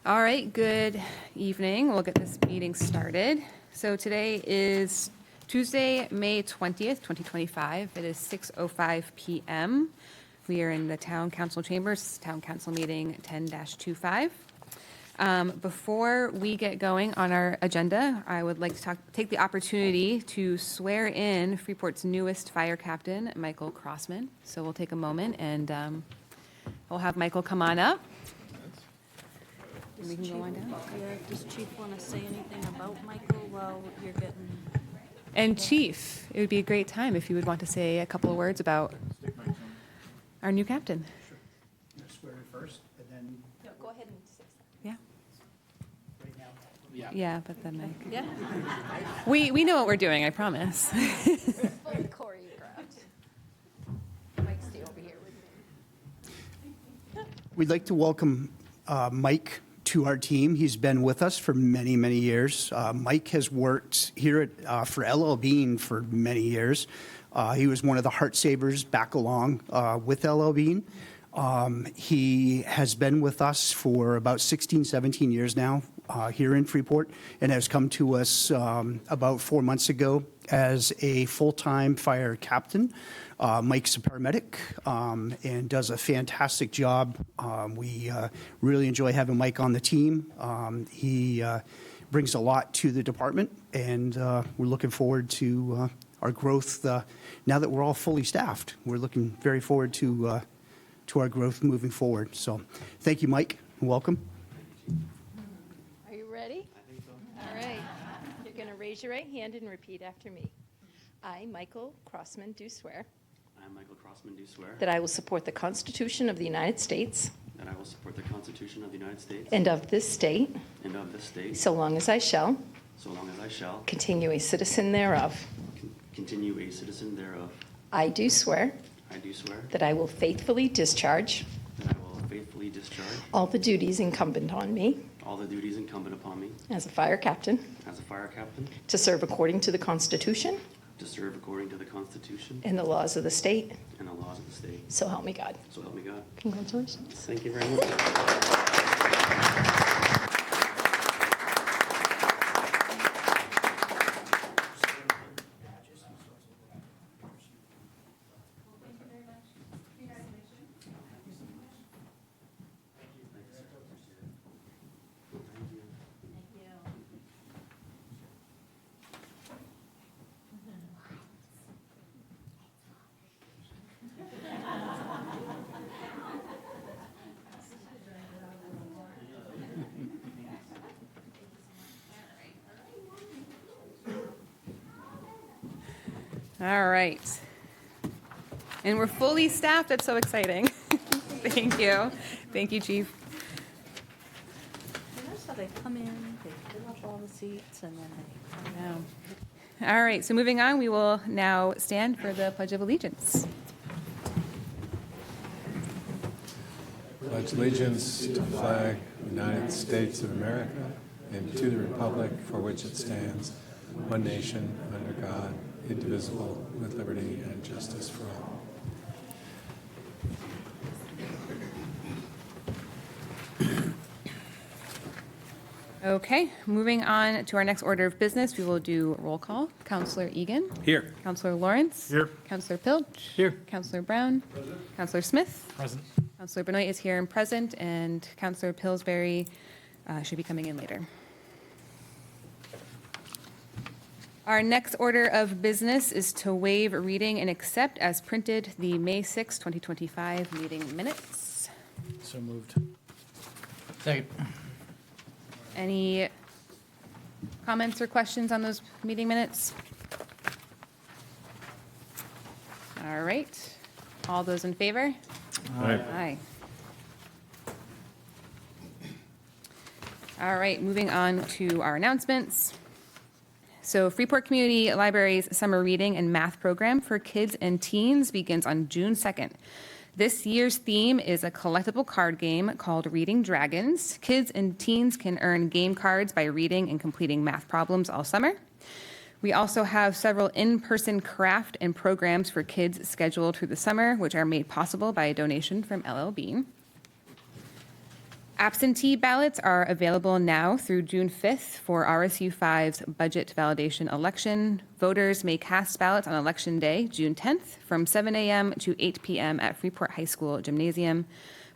All right, good evening. We'll get this meeting started. So today is Tuesday, May 20th, 2025. It is 6:05 p.m. We are in the Town Council Chambers, Town Council meeting 10-25. Before we get going on our agenda, I would like to take the opportunity to swear in Freeport's newest fire captain, Michael Crossman. So we'll take a moment and we'll have Michael come on up. We can go on down. Yeah, does Chief want to say anything about Michael while you're getting... And Chief, it would be a great time if you would want to say a couple of words about our new captain. Sure. I'm gonna swear in first, and then No, go ahead and say Yeah, right now. yeah, but then Mike. Yeah. We know what we're doing, I promise. Fully choreographed. Mike's stay over here with me. We'd like to welcome Mike to our team. He's been with us for many, many years. Mike has worked here for LL Bean for many years. He was one of the Heart Savers back along with LL Bean. He has been with us for about 16, 17 years now here in Freeport and has come to us about 4 months ago as a full-time fire captain. Mike's a paramedic and does a fantastic job. We really enjoy having Mike on the team. He brings a lot to the department, and we're looking forward to our growth now that we're all fully staffed. We're looking very forward to our growth moving forward. So thank you, Mike, and welcome. Are you ready? I think so. All right. You're going to raise your right hand and repeat after me. I, Michael Crossman, do swear I, Michael Crossman, do swear that I will support the Constitution of the United States that I will support the Constitution of the United States and of this state, and of this state, so long as I shall so long as I shall continue a citizen thereof. continue a citizen thereof. I do swear I do swear that I will faithfully discharge that I will faithfully discharge all the duties incumbent on me all the duties incumbent upon me as a fire captain as a fire captain, to serve according to the Constitution to serve according to the Constitution and the laws of the state. and the laws of the state. So help me God. So help me God. Congratulations. Thank you very much. All right. And we're fully staffed. That's so exciting. Thank you. Thank you, Chief. Notice how they come in, they fill up all the seats, and then they come out. All right, so moving on, we will now stand for the Pledge of Allegiance. Pledge allegiance to the flag of the United States of America and to the republic for which it stands, one nation, under God, indivisible, with liberty and justice for all. Okay, moving on to our next order of business, we will do roll call. Counselor Egan. Here. Counselor Lawrence. Here. Counselor Pilch. Here. Counselor Brown. Present. Counselor Smith. Present. Counselor Benoit is here and present, and Counselor Pillsbury should be coming in later. Our next order of business is to waive reading and accept as printed the May 6, 2025 meeting minutes. So moved. Second. Any comments or questions on those meeting minutes? All right. All those in favor? Aye. All right, moving on to our announcements. So Freeport Community Library's summer reading and math program for kids and teens begins on June 2nd. This year's theme is a collectible card game called Reading Dragons. Kids and teens can earn game cards by reading and completing math problems all summer. We also have several in-person craft and programs for kids scheduled through the summer, which are made possible by a donation from LL Bean. Absentee ballots are available now through June 5th for RSU 5's budget validation election. Voters may cast ballots on Election Day, June 10th, from 7 a.m. to 8 p.m. at Freeport High School Gymnasium.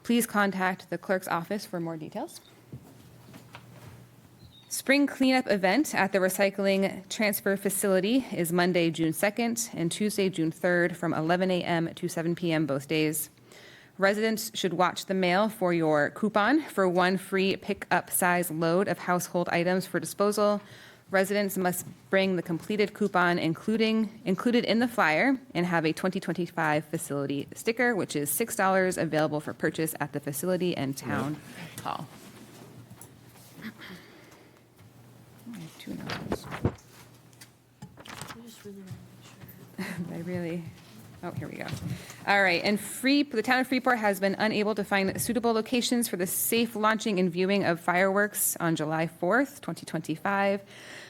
Please contact the clerk's office for more details. Spring cleanup event at the recycling transfer facility is Monday, June 2nd, and Tuesday, June 3rd, from 11 a.m. to 7 p.m. both days. Residents should watch the mail for your coupon for one free pick-up size load of household items for disposal. Residents must bring the completed coupon included in the flyer and have a 2025 facility sticker, which is $6 available for purchase at the facility and town hall. I have two notes. Here we go. All right, and the town of Freeport has been unable to find suitable locations for the safe launching and viewing of fireworks on July 4th, 2025.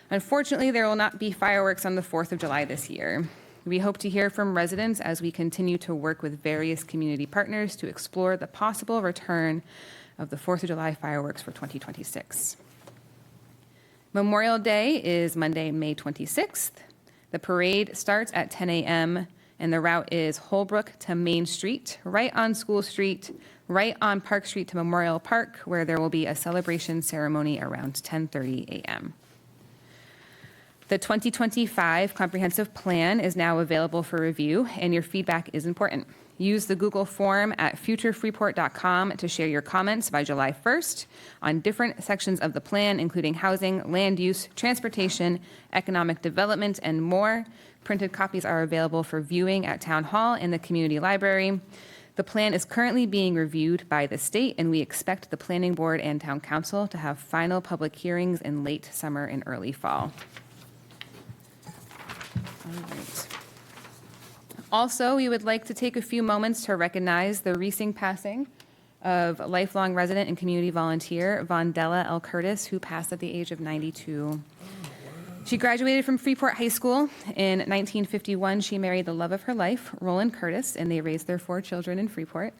Unfortunately, there will not be fireworks on the 4th of July this year. We hope to hear from residents as we continue to work with various community partners to explore the possible return of the 4th of July fireworks for 2026. Memorial Day is Monday, May 26th. The parade starts at 10 a.m. and the route is Holbrook to Main Street, right on School Street, right on Park Street to Memorial Park, where there will be a celebration ceremony around 10:30 a.m. The 2025 comprehensive plan is now available for review, and your feedback is important. Use the Google form at futurefreeport.com to share your comments by July 1st on different sections of the plan, including housing, land use, transportation, economic development, and more. Printed copies are available for viewing at Town Hall and the Community Library. The plan is currently being reviewed by the state, and we expect the Planning Board and Town Council to have final public hearings in late summer and early fall. All right. Also, we would like to take a few moments to recognize the recent passing of lifelong resident and community volunteer Vondella L. Curtis, who passed at the age of 92. She graduated from Freeport High School in 1951. She married the love of her life, Roland Curtis, and they raised their 4 children in Freeport.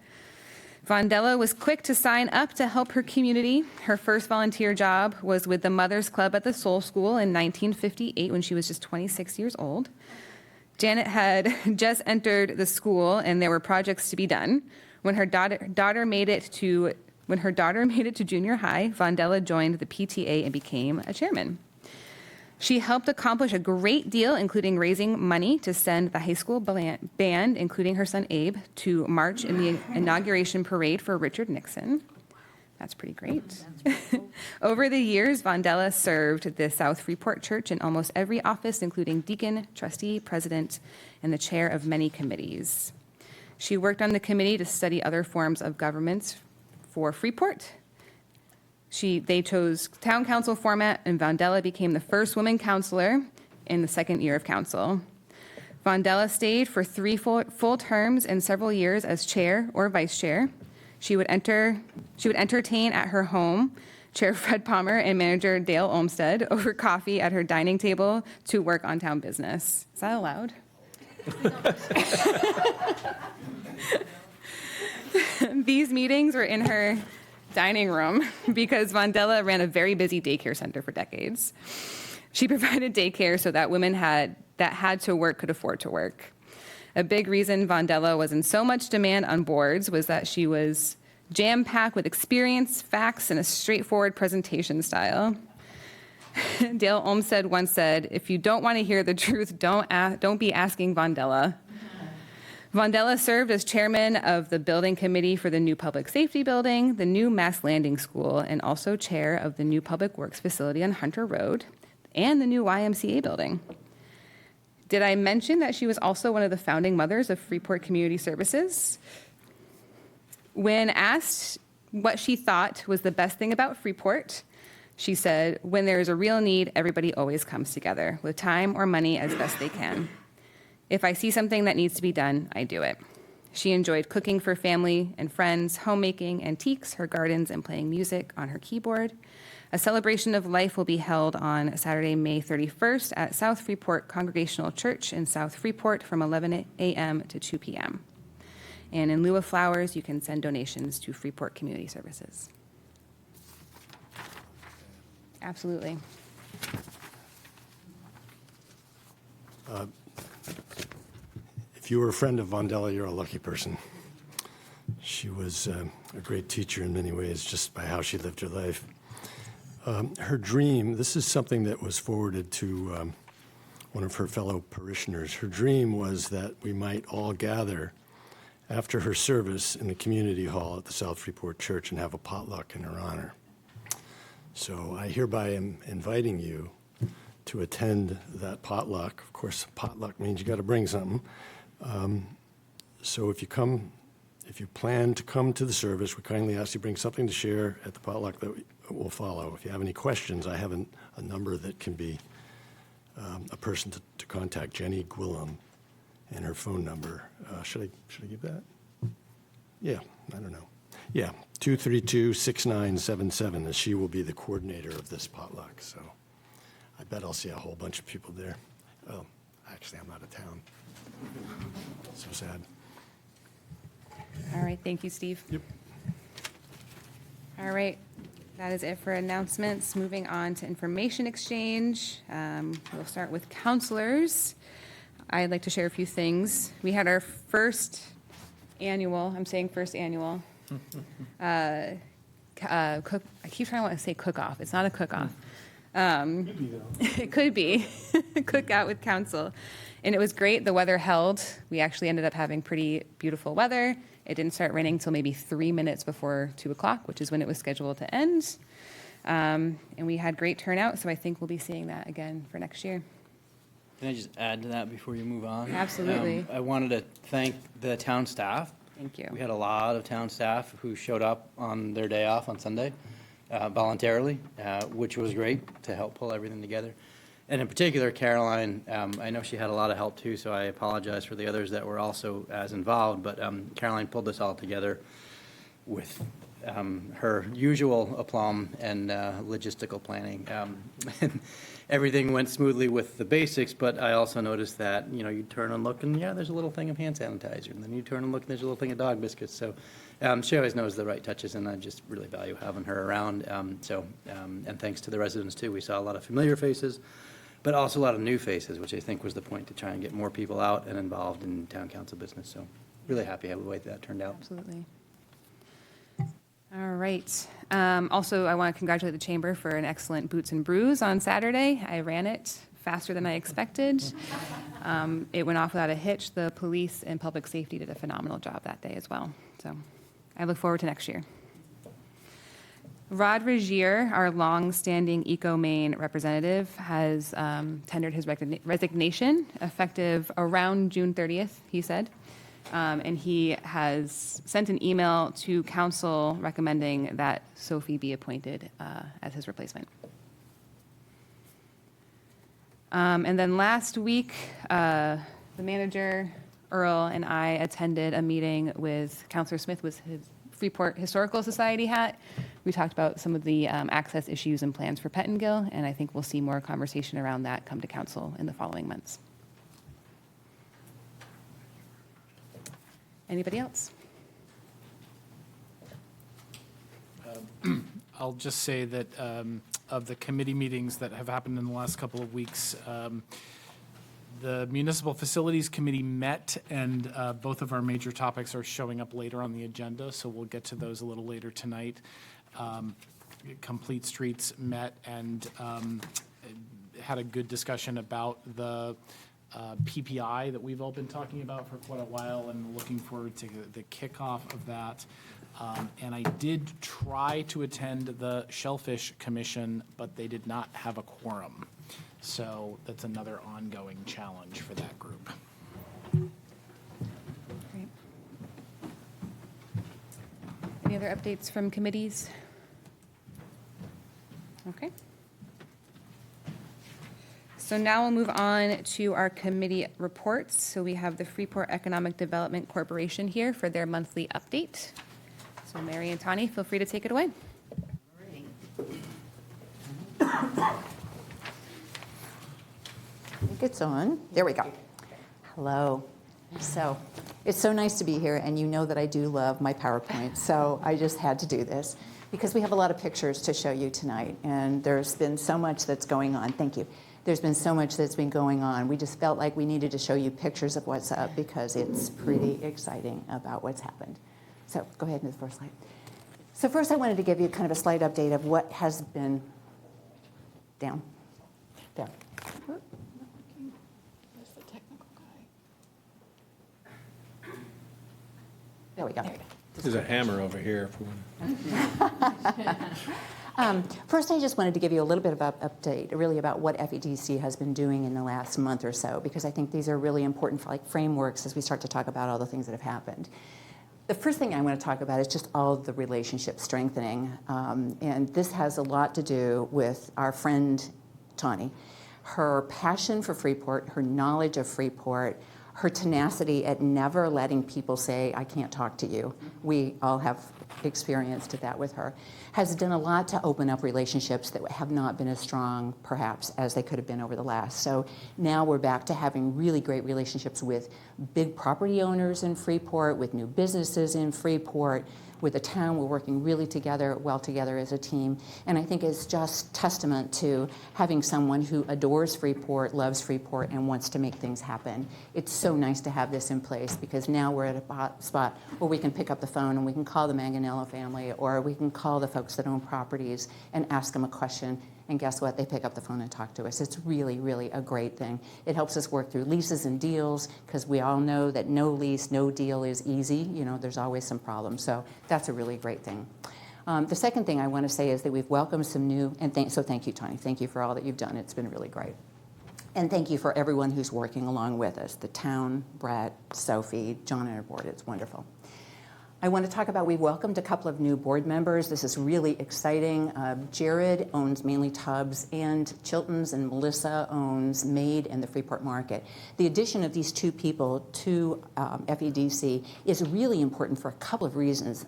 Vondella was quick to sign up to help her community. Her first volunteer job was with the Mothers Club at the Soul School in 1958 when she was just 26 years old. Janet had just entered the school and there were projects to be done. When her daughter made it to junior high, Vondella joined the PTA and became a chairman. She helped accomplish a great deal, including raising money to send the high school band, including her son Abe, to march in the inauguration parade for Richard Nixon. That's pretty great. Over the years, Vondella served the South Freeport Church in almost every office, including deacon, trustee, president, and the chair of many committees. She worked on the committee to study other forms of government for Freeport. They chose town council format, and Vondella became the first woman councilor in the second year of council. Vondella stayed for 3 full terms and several years as chair or vice chair. She would entertain at her home Chair Fred Palmer and Manager Dale Olmsted over coffee at her dining table to work on town business. Is that allowed? These meetings were in her dining room because Vondella ran a very busy daycare center for decades. She provided daycare so that women that had to work could afford to work. A big reason Vondella was in so much demand on boards was that she was jam-packed with experience, facts, and a straightforward presentation style. Dale Olmsted once said, "If you don't want to hear the truth, don't be asking Vondella." Vondella served as chairman of the building committee for the new public safety building, the new Mass Landing School, and also chair of the new public works facility on Hunter Road, and the new YMCA building. Did I mention that she was also one of the founding mothers of Freeport Community Services? When asked what she thought was the best thing about Freeport, she said, "When there is a real need, everybody always comes together with time or money as best they can. If I see something that needs to be done, I do it." She enjoyed cooking for family and friends, homemaking, antiques, her gardens, and playing music on her keyboard. A celebration of life will be held on Saturday, May 31st at South Freeport Congregational Church in South Freeport from 11 a.m. to 2 p.m. And in lieu of flowers, you can send donations to Freeport Community Services. Absolutely. If you were a friend of Vondella, you're a lucky person. She was a great teacher in many ways, just by how she lived her life. Her dream, this is something that was forwarded to one of her fellow parishioners. Her dream was that we might all gather after her service in the community hall at the South Freeport Church and have a potluck in her honor. So I hereby am inviting you to attend that potluck. Of course, potluck means you got to bring something. So if you plan to come to the service, we kindly ask you bring something to share at the potluck that will follow. If you have any questions, I have a number that can be a person to contact, Jenny Gwillem, and her phone number. Should I give that? Yeah, I don't know. Yeah, 232-6977, as she will be the coordinator of this potluck. So I bet I'll see a whole bunch of people there. Oh, actually, I'm out of town. So sad. All right, thank you, Steve. Yep. All right, that is it for announcements. Moving on to information exchange. We'll start with counselors. I'd like to share a few things. We had our first annual, I keep trying to say cook-off. It's not a cook-off. It could be cookout with council. And it was great. The weather held. We actually ended up having pretty beautiful weather. It didn't start raining until maybe 3 minutes before 2 o'clock, which is when it was scheduled to end. And we had great turnout, so I think we'll be seeing that again for next year. Can I just add to that before you move on? Absolutely. I wanted to thank the town staff. Thank you. We had a lot of town staff who showed up on their day off on Sunday voluntarily, which was great to help pull everything together. And in particular, Caroline, I know she had a lot of help too, so I apologize for the others that were also as involved, but Caroline pulled this all together with her usual aplomb and logistical planning. And everything went smoothly with the basics, but I also noticed that, you turn and look and, yeah, there's a little thing of hand sanitizer, and then you turn and look and there's a little thing of dog biscuits. So she always knows the right touches, and I just really value having her around. And thanks to the residents too. We saw a lot of familiar faces, but also a lot of new faces, which I think was the point, to try and get more people out and involved in town council business. So really happy how the way that turned out. Absolutely. All right. Also, I want to congratulate the Chamber for an excellent Boots and Brews on Saturday. I ran it faster than I expected. It went off without a hitch. The police and public safety did a phenomenal job that day as well. So I look forward to next year. Rod Regier, our long-standing Eco-Maine representative, has tendered his resignation effective around June 30th, he said. And he has sent an email to council recommending that Sophie be appointed as his replacement. And then last week, the manager, Earl, and I attended a meeting with Councilor Smith with his Freeport Historical Society hat. We talked about some of the access issues and plans for Pettingill, and I think we'll see more conversation around that come to council in the following months. Anybody else? I'll just say that of the committee meetings that have happened in the last couple of weeks, the Municipal Facilities Committee met, and both of our major topics are showing up later on the agenda, so we'll get to those a little later tonight. Complete Streets met and had a good discussion about the PPI that we've all been talking about for quite a while, and looking forward to the kickoff of that. And I did try to attend the Shellfish Commission, but they did not have a quorum. So that's another ongoing challenge for that group. Great. Any other updates from committees? Okay. So now we'll move on to our committee reports. So we have the Freeport Economic Development Corporation here for their monthly update. So Mary and Tani, feel free to take it away. I think it's on. There we go. Hello. So it's so nice to be here, and you know that I do love my PowerPoint, so I just had to do this. because we have a lot of pictures to show you tonight, and there's been so much that's going on. Thank you. There's been so much that's been going on. We just felt like we needed to show you pictures of what's up because it's pretty exciting about what's happened. So go ahead and the first slide. So first I wanted to give you kind of a slight update of what has been down. There. Where's the technical guy? There we go. There's a hammer over here if we want. First, I just wanted to give you a little bit of an update, really about what FEDC has been doing in the last month or so, because I think these are really important frameworks as we start to talk about all the things that have happened. The first thing I want to talk about is just all of the relationship strengthening, and this has a lot to do with our friend Tawny, her passion for Freeport, her knowledge of Freeport, her tenacity at never letting people say, I can't talk to you. We all have experienced that with her, has done a lot to open up relationships that have not been as strong, perhaps, as they could have been over the last. So now we're back to having really great relationships with big property owners in Freeport, with new businesses in Freeport, with the town. We're working really well together as a team. And I think it's just testament to having someone who adores Freeport, loves Freeport, and wants to make things happen. It's so nice to have this in place because now we're at a spot where we can pick up the phone and we can call the Manganello family, or we can call the folks that own properties and ask them a question. And guess what? They pick up the phone and talk to us. It's really, really a great thing. It helps us work through leases and deals because we all know that no lease, no deal is easy. You know, there's always some problems. So that's a really great thing. The second thing I want to say is that we've welcomed some new, so thank you, Tawny. Thank you for all that you've done. It's been really great. And thank you for everyone who's working along with us, the town, Brett, Sophie, John, and our board. It's wonderful. I want to talk about, we welcomed a couple of new board members. This is really exciting. Jared owns mainly Tubbs and Chilton's, and Melissa owns Made and the Freeport Market. The addition of these two people to FEDC is really important for a couple of reasons.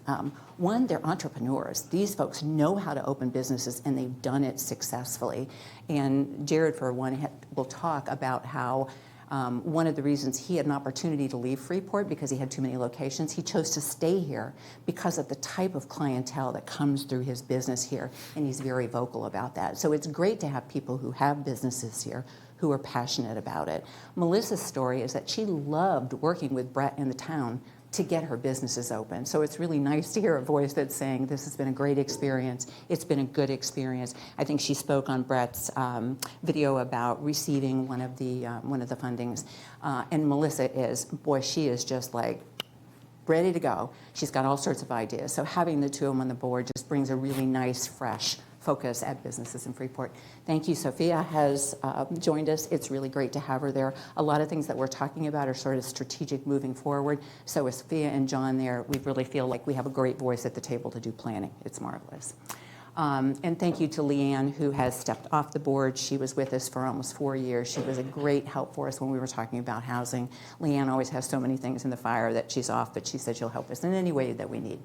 One, they're entrepreneurs. These folks know how to open businesses, and they've done it successfully. And Jared, for one, will talk about how one of the reasons he had an opportunity to leave Freeport because he had too many locations, he chose to stay here because of the type of clientele that comes through his business here, and he's very vocal about that. So it's great to have people who have businesses here who are passionate about it. Melissa's story is that she loved working with Brett in the town to get her businesses open. So it's really nice to hear a voice that's saying, this has been a great experience. It's been a good experience. I think she spoke on Brett's video about receiving one of the fundings. And Melissa is, boy, she is just like ready to go. She's got all sorts of ideas. So having the two of them on the board just brings a really nice, fresh focus at businesses in Freeport. Thank you. Sophia has joined us. It's really great to have her there. A lot of things that we're talking about are sort of strategic moving forward. So with Sophia and John there, we really feel like we have a great voice at the table to do planning. It's marvelous. And thank you to Leanne, who has stepped off the board. She was with us for almost 4 years. She was a great help for us when we were talking about housing. Leanne always has so many things in the fire that she's off, but she said she'll help us in any way that we need.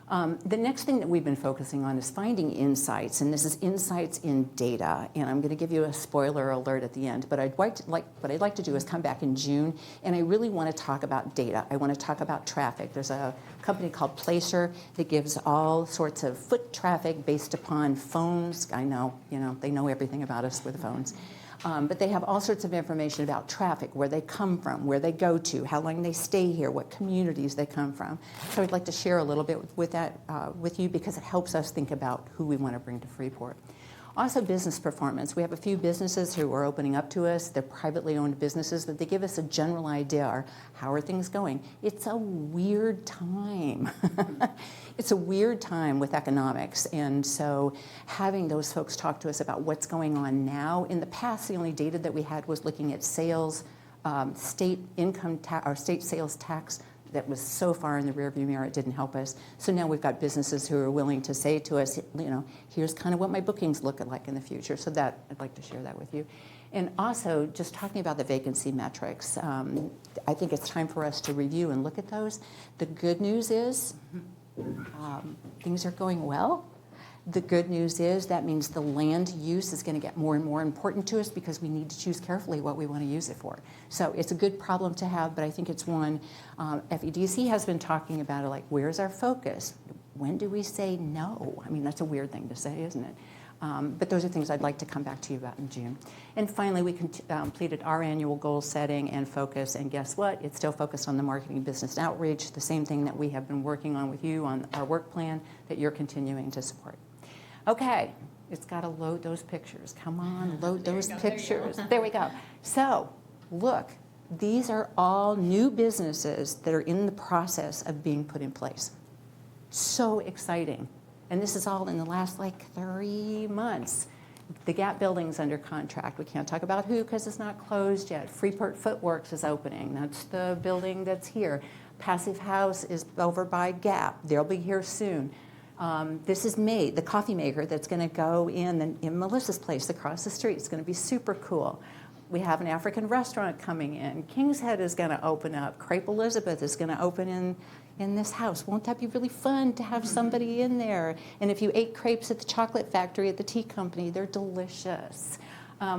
The next thing that we've been focusing on is finding insights, and this is insights in data. And I'm going to give you a spoiler alert at the end, but what I'd like to do is come back in June, and I really want to talk about data. I want to talk about traffic. There's a company called Placer that gives all sorts of foot traffic based upon phones. I know, they know everything about us with the phones. But they have all sorts of information about traffic, where they come from, where they go to, how long they stay here, what communities they come from. So I'd like to share a little bit with that with you because it helps us think about who we want to bring to Freeport. Also, business performance. We have a few businesses who are opening up to us. They're privately owned businesses, but they give us a general idea of how are things going. It's a weird time. It's a weird time with economics, and so having those folks talk to us about what's going on now. In the past, the only data that we had was looking at sales, state income or state sales tax. That was so far in the rearview mirror, it didn't help us. So now we've got businesses who are willing to say to us, here's kind of what my bookings look like in the future. So that, I'd like to share that with you. And also, just talking about the vacancy metrics, I think it's time for us to review and look at those. The good news is things are going well. The good news is that means the land use is going to get more and more important to us because we need to choose carefully what we want to use it for. So it's a good problem to have, but I think it's one FEDC has been talking about it, like, where's our focus? when do we say no? I mean, that's a weird thing to say, isn't it? But those are things I'd like to come back to you about in June. And finally, we completed our annual goal setting and focus, and guess what? It's still focused on the marketing business outreach, the same thing that we have been working on with you on our work plan that you're continuing to support. Okay, it's got to load those pictures. Come on, load those pictures. There we go. So, look, these are all new businesses that are in the process of being put in place. So exciting. And this is all in the last 3 months. The Gap Building's under contract. We can't talk about who because it's not closed yet. Freeport Footworks is opening. That's the building that's here. Passive House is over by Gap. They'll be here soon. This is Made, the coffee maker that's going to go in Melissa's place across the street. It's going to be super cool. We have an African restaurant coming in. King's Head is going to open up. Crepe Elizabeth is going to open in this house. Won't that be really fun to have somebody in there? And if you ate crepes at the chocolate factory at the tea company, they're delicious.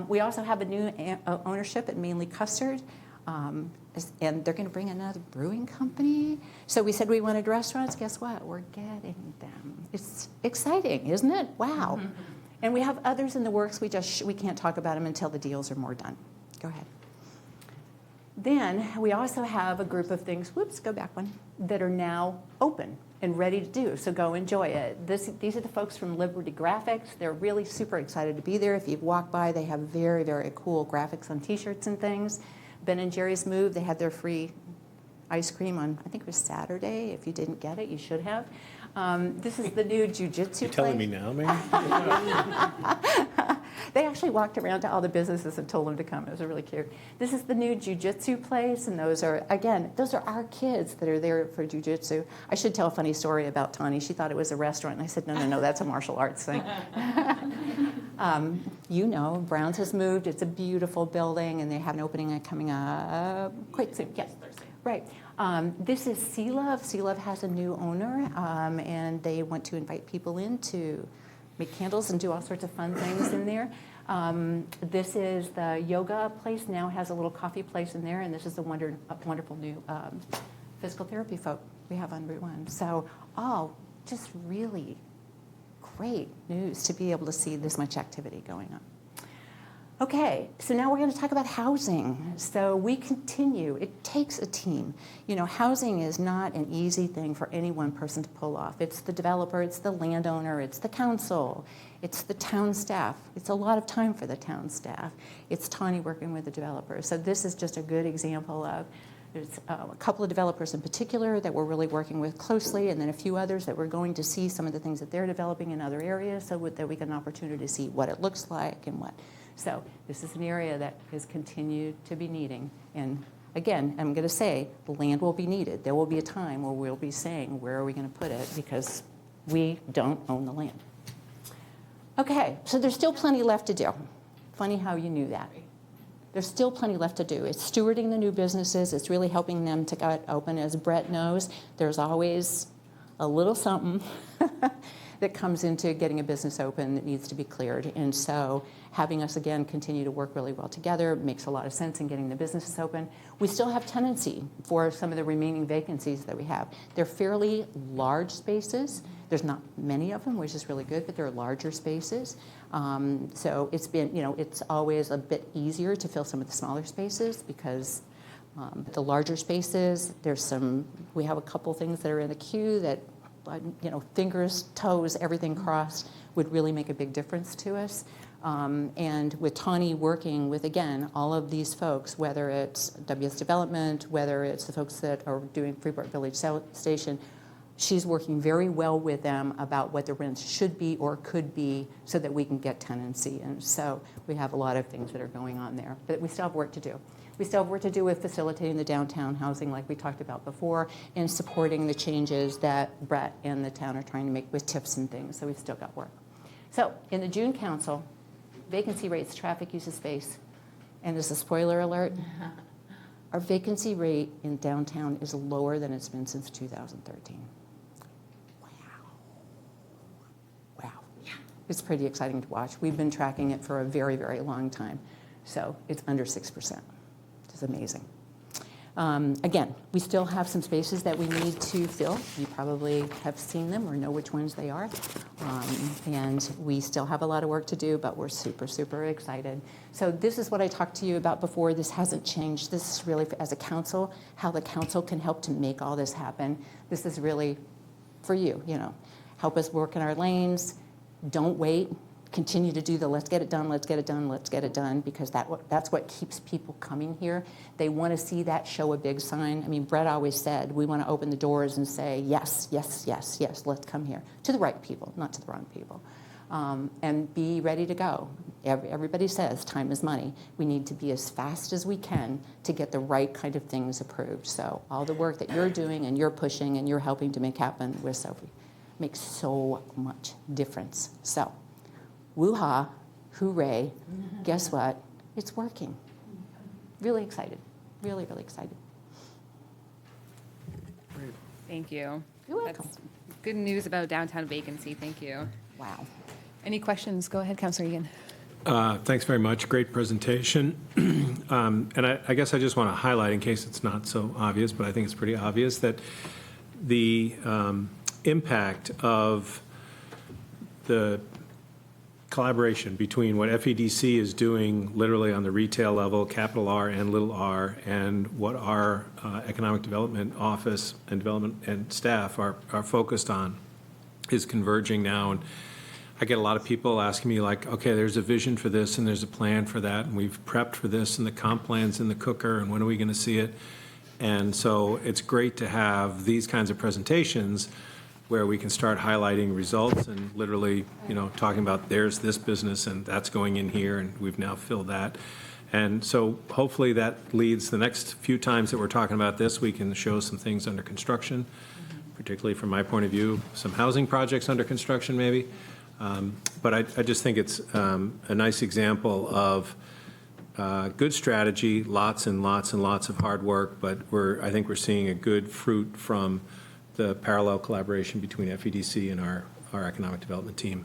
We also have a new ownership at Mainly Custard, and they're going to bring another brewing company. So we said we wanted restaurants. Guess what? We're getting them. It's exciting, isn't it? Wow. And we have others in the works. We can't talk about them until the deals are more done. Go ahead. Then we also have a group of things, whoops, go back one, that are now open and ready to do, so go enjoy it. These are the folks from Liberty Graphics. They're really super excited to be there. If you've walked by, they have very, very cool graphics on T-shirts and things. Ben & Jerry's moved. They had their free ice cream on, I think it was Saturday. If you didn't get it, you should have. This is the new jiu-jitsu You're telling place. me now, Mary? They actually walked around to all the businesses and told them to come. It was really cute. This is the new jiu-jitsu place, and those are our kids that are there for jiu-jitsu. I should tell a funny story about Tani. She thought it was a restaurant, and I said, no, that's a martial arts thing. Browns has moved. It's a beautiful building, and they have an opening coming up quite soon. Yes, Thursday. Right. This is Sea Love. Sea Love has a new owner, and they want to invite people in to make candles and do all sorts of fun things in there. This is the yoga place, now has a little coffee place in there, and this is the wonderful new physical therapy folk we have on Route 1. So all just really great news to be able to see this much activity going on. Okay, so now we're going to talk about housing. So we continue. It takes a team. Housing is not an easy thing for any one person to pull off. It's the developer, it's the landowner, it's the council, it's the town staff. It's a lot of time for the town staff. It's Tani working with the developers. So this is just a good example of, there's a couple of developers in particular that we're really working with closely, and then a few others that we're going to see some of the things that they're developing in other areas so that we get an opportunity to see what it looks like and what. So this is an area that has continued to be needing. And again, I'm going to say the land will be needed. There will be a time where we'll be saying, where are we going to put it? Because we don't own the land. Okay, so there's still plenty left to do. Funny how you knew that. There's still plenty left to do. It's stewarding the new businesses. It's really helping them to get open. As Brett knows, there's always a little something that comes into getting a business open that needs to be cleared. And so having us, again, continue to work really well together makes a lot of sense in getting the businesses open. We still have tenancy for some of the remaining vacancies that we have. They're fairly large spaces. There's not many of them, which is really good, but they're larger spaces. So it's been, it's always a bit easier to fill some of the smaller spaces because the larger spaces, we have a couple things that are in the queue that fingers, toes, everything crossed would really make a big difference to us. And with Tani working with, again, all of these folks, whether it's WS Development, whether it's the folks that are doing Freeport Village Station, she's working very well with them about what the rents should be or could be so that we can get tenancy. And so we have a lot of things that are going on there, but we still have work to do. We still have work to do with facilitating the downtown housing like we talked about before and supporting the changes that Brett and the town are trying to make with tips and things, so we've still got work. So in the June council, vacancy rates, traffic, use of space, and as a spoiler alert, our vacancy rate in downtown is lower than it's been since 2013. Wow. It's pretty exciting to watch. We've been tracking it for a very, very long time. So it's under 6%. It's amazing. Again, we still have some spaces that we need to fill. You probably have seen them or know which ones they are. And we still have a lot of work to do, but we're super, super excited. So this is what I talked to you about before. This hasn't changed. This is really, as a council, how the council can help to make all this happen. This is really for you, help us work in our lanes. Don't wait. Continue to do the let's get it done, let's get it done, let's get it done, because that's what keeps people coming here. They want to see that show a big sign. I mean, Brett always said, we want to open the doors and say, yes, yes, yes, yes, let's come here. To the right people, not to the wrong people. And be ready to go. Everybody says time is money. We need to be as fast as we can to get the right kind of things approved. So all the work that you're doing and you're pushing and you're helping to make happen with Sophie makes so much difference. So, woo-ha, hooray, guess what? It's working. Really excited, really, really excited. Thank you. You're welcome. That's good news about downtown vacancy. Thank you. Wow. Any questions? Go ahead, Councilor Egan. Thanks very much. Great presentation. And I guess I just want to highlight, in case it's not so obvious, but I think it's pretty obvious, that the impact of the collaboration between what FEDC is doing literally on the retail level, capital R and little r, and what our Economic Development Office and development and staff are focused on is converging now. And I get a lot of people asking me, like, okay, there's a vision for this and there's a plan for that, and we've prepped for this, and the comp plan's in the cooker, and when are we going to see it? And so it's great to have these kinds of presentations where we can start highlighting results and literally, talking about there's this business and that's going in here, and we've now filled that. And so hopefully that leads the next few times that we're talking about this, we can show some things under construction, particularly from my point of view, some housing projects under construction maybe. But I just think it's a nice example of good strategy, lots and lots and lots of hard work, but I think we're seeing a good fruit from the parallel collaboration between FEDC and our economic development team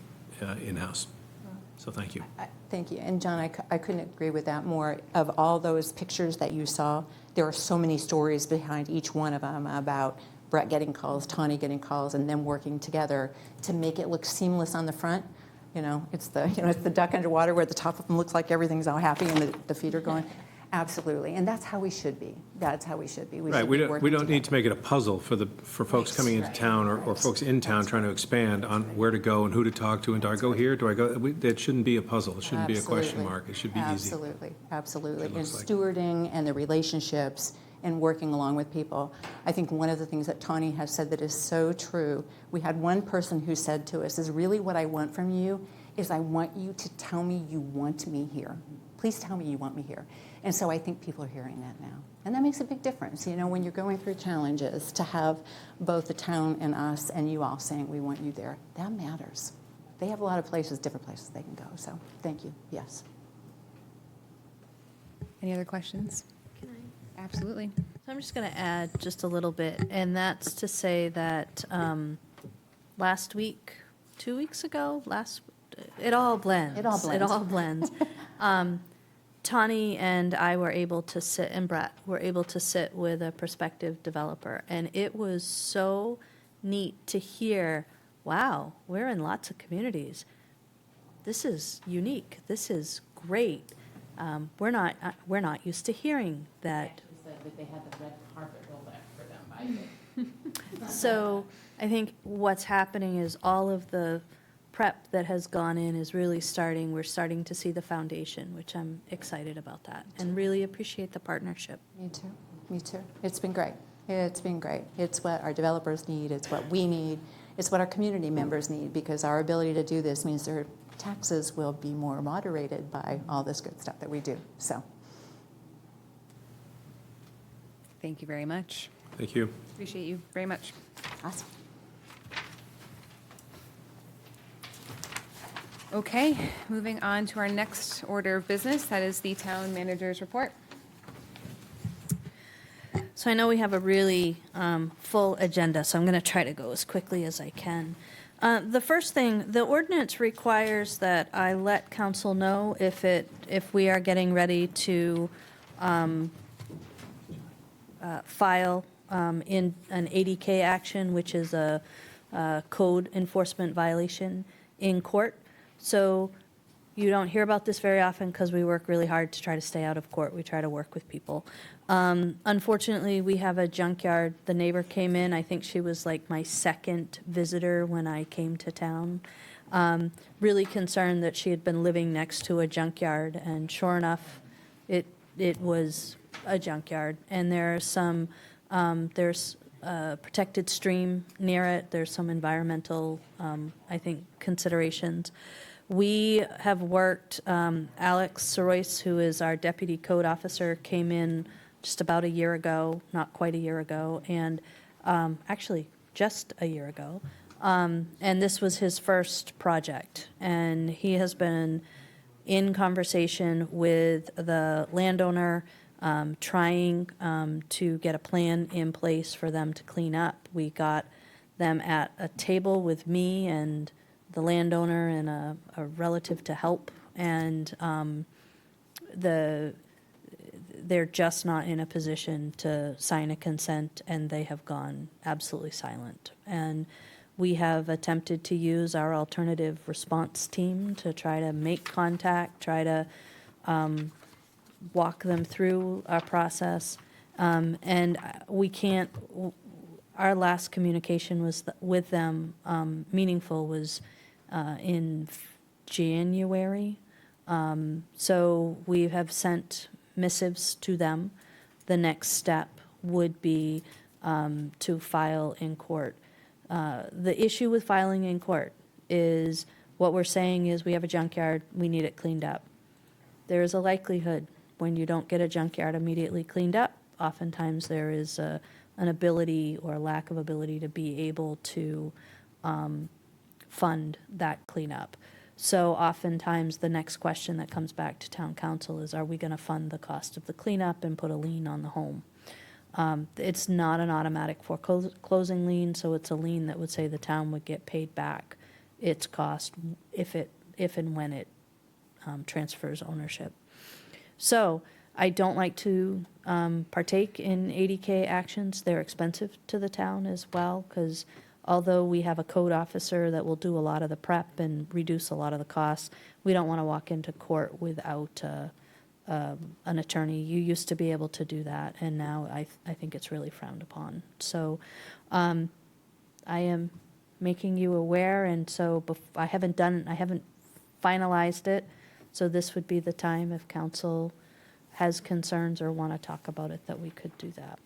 in-house. So thank you. Thank you. And John, I couldn't agree with that more. Of all those pictures that you saw, there are so many stories behind each one of them about Brett getting calls, Tawny getting calls, and them working together to make it look seamless on the front. It's the duck underwater where the top of them looks like everything's all happy and the feet are going. Absolutely, and that's how we should be. That's how we should be. Right, we don't need to make it a puzzle for folks coming into town or folks in town trying to expand on where to go and who to talk to, and do I go here, do I go, it shouldn't be a puzzle, it shouldn't be a question mark, it should be easy. Absolutely, absolutely. And looks like. stewarding and the relationships and working along with people. I think one of the things that Tawny has said that is so true, we had one person who said to us, is really what I want from you is I want you to tell me you want me here. Please tell me you want me here. And so I think people are hearing that now. And that makes a big difference, when you're going through challenges, to have both the town and us and you all saying we want you there. That matters. They have a lot of places, different places they can go. So thank you. Yes. Any other questions? Can I? Absolutely. So I'm just going to add just a little bit, and that's to say that last week, 2 weeks ago, it all blends. It all blends. It all blends. Tawny and I were able to sit, and Brett were able to sit with a prospective developer, and it was so neat to hear, wow, we're in lots of communities. This is unique. This is great. We're not used to hearing that. They had the red carpet rolled out for them. So I think what's happening is all of the prep that has gone in is really we're starting to see the foundation, which I'm excited about that and really appreciate the partnership. Me too. Me too. It's been great. It's been great. It's what our developers need. It's what we need. It's what our community members need, because our ability to do this means their taxes will be more moderated by all this good stuff that we do. So. Thank you very much. Thank you. Appreciate you very much. Awesome. Okay, moving on to our next order of business, that is the town manager's report. So I know we have a really full agenda, so I'm going to try to go as quickly as I can. The first thing, the ordinance requires that I let council know if we are getting ready to file in an 80K action, which is a code enforcement violation in court. So you don't hear about this very often because we work really hard to try to stay out of court. We try to work with people. Unfortunately, we have a junkyard. The neighbor came in. I think she was like my second visitor when I came to town. Really concerned that she had been living next to a junkyard, and sure enough, it was a junkyard. And there's a protected stream near it. There's some environmental, I think, considerations. We have worked, Alex Sorois, who is our deputy code officer, came in just about a year ago, not quite a year ago, and actually just a year ago. And this was his first project. And he has been in conversation with the landowner, trying to get a plan in place for them to clean up. We got them at a table with me and the landowner and a relative to help, and they're just not in a position to sign a consent, and they have gone absolutely silent. And we have attempted to use our alternative response team to try to make contact, try to walk them through our process, and we can't. Our last communication was with them, meaningful, was in January. So we have sent missives to them. The next step would be to file in court. The issue with filing in court is what we're saying is we have a junkyard, we need it cleaned up. There is a likelihood when you don't get a junkyard immediately cleaned up, oftentimes there is an ability or lack of ability to be able to fund that cleanup. So oftentimes the next question that comes back to town council is, are we going to fund the cost of the cleanup and put a lien on the home? It's not an automatic foreclosing lien, so it's a lien that would say the town would get paid back its cost if and when it transfers ownership. So I don't like to partake in 80K actions. They're expensive to the town as well, because although we have a code officer that will do a lot of the prep and reduce a lot of the costs, we don't want to walk into court without an attorney. You used to be able to do that, and now I think it's really frowned upon. So I am making you aware, and so I haven't finalized it, so this would be the time if council has concerns or want to talk about it, that we could do that.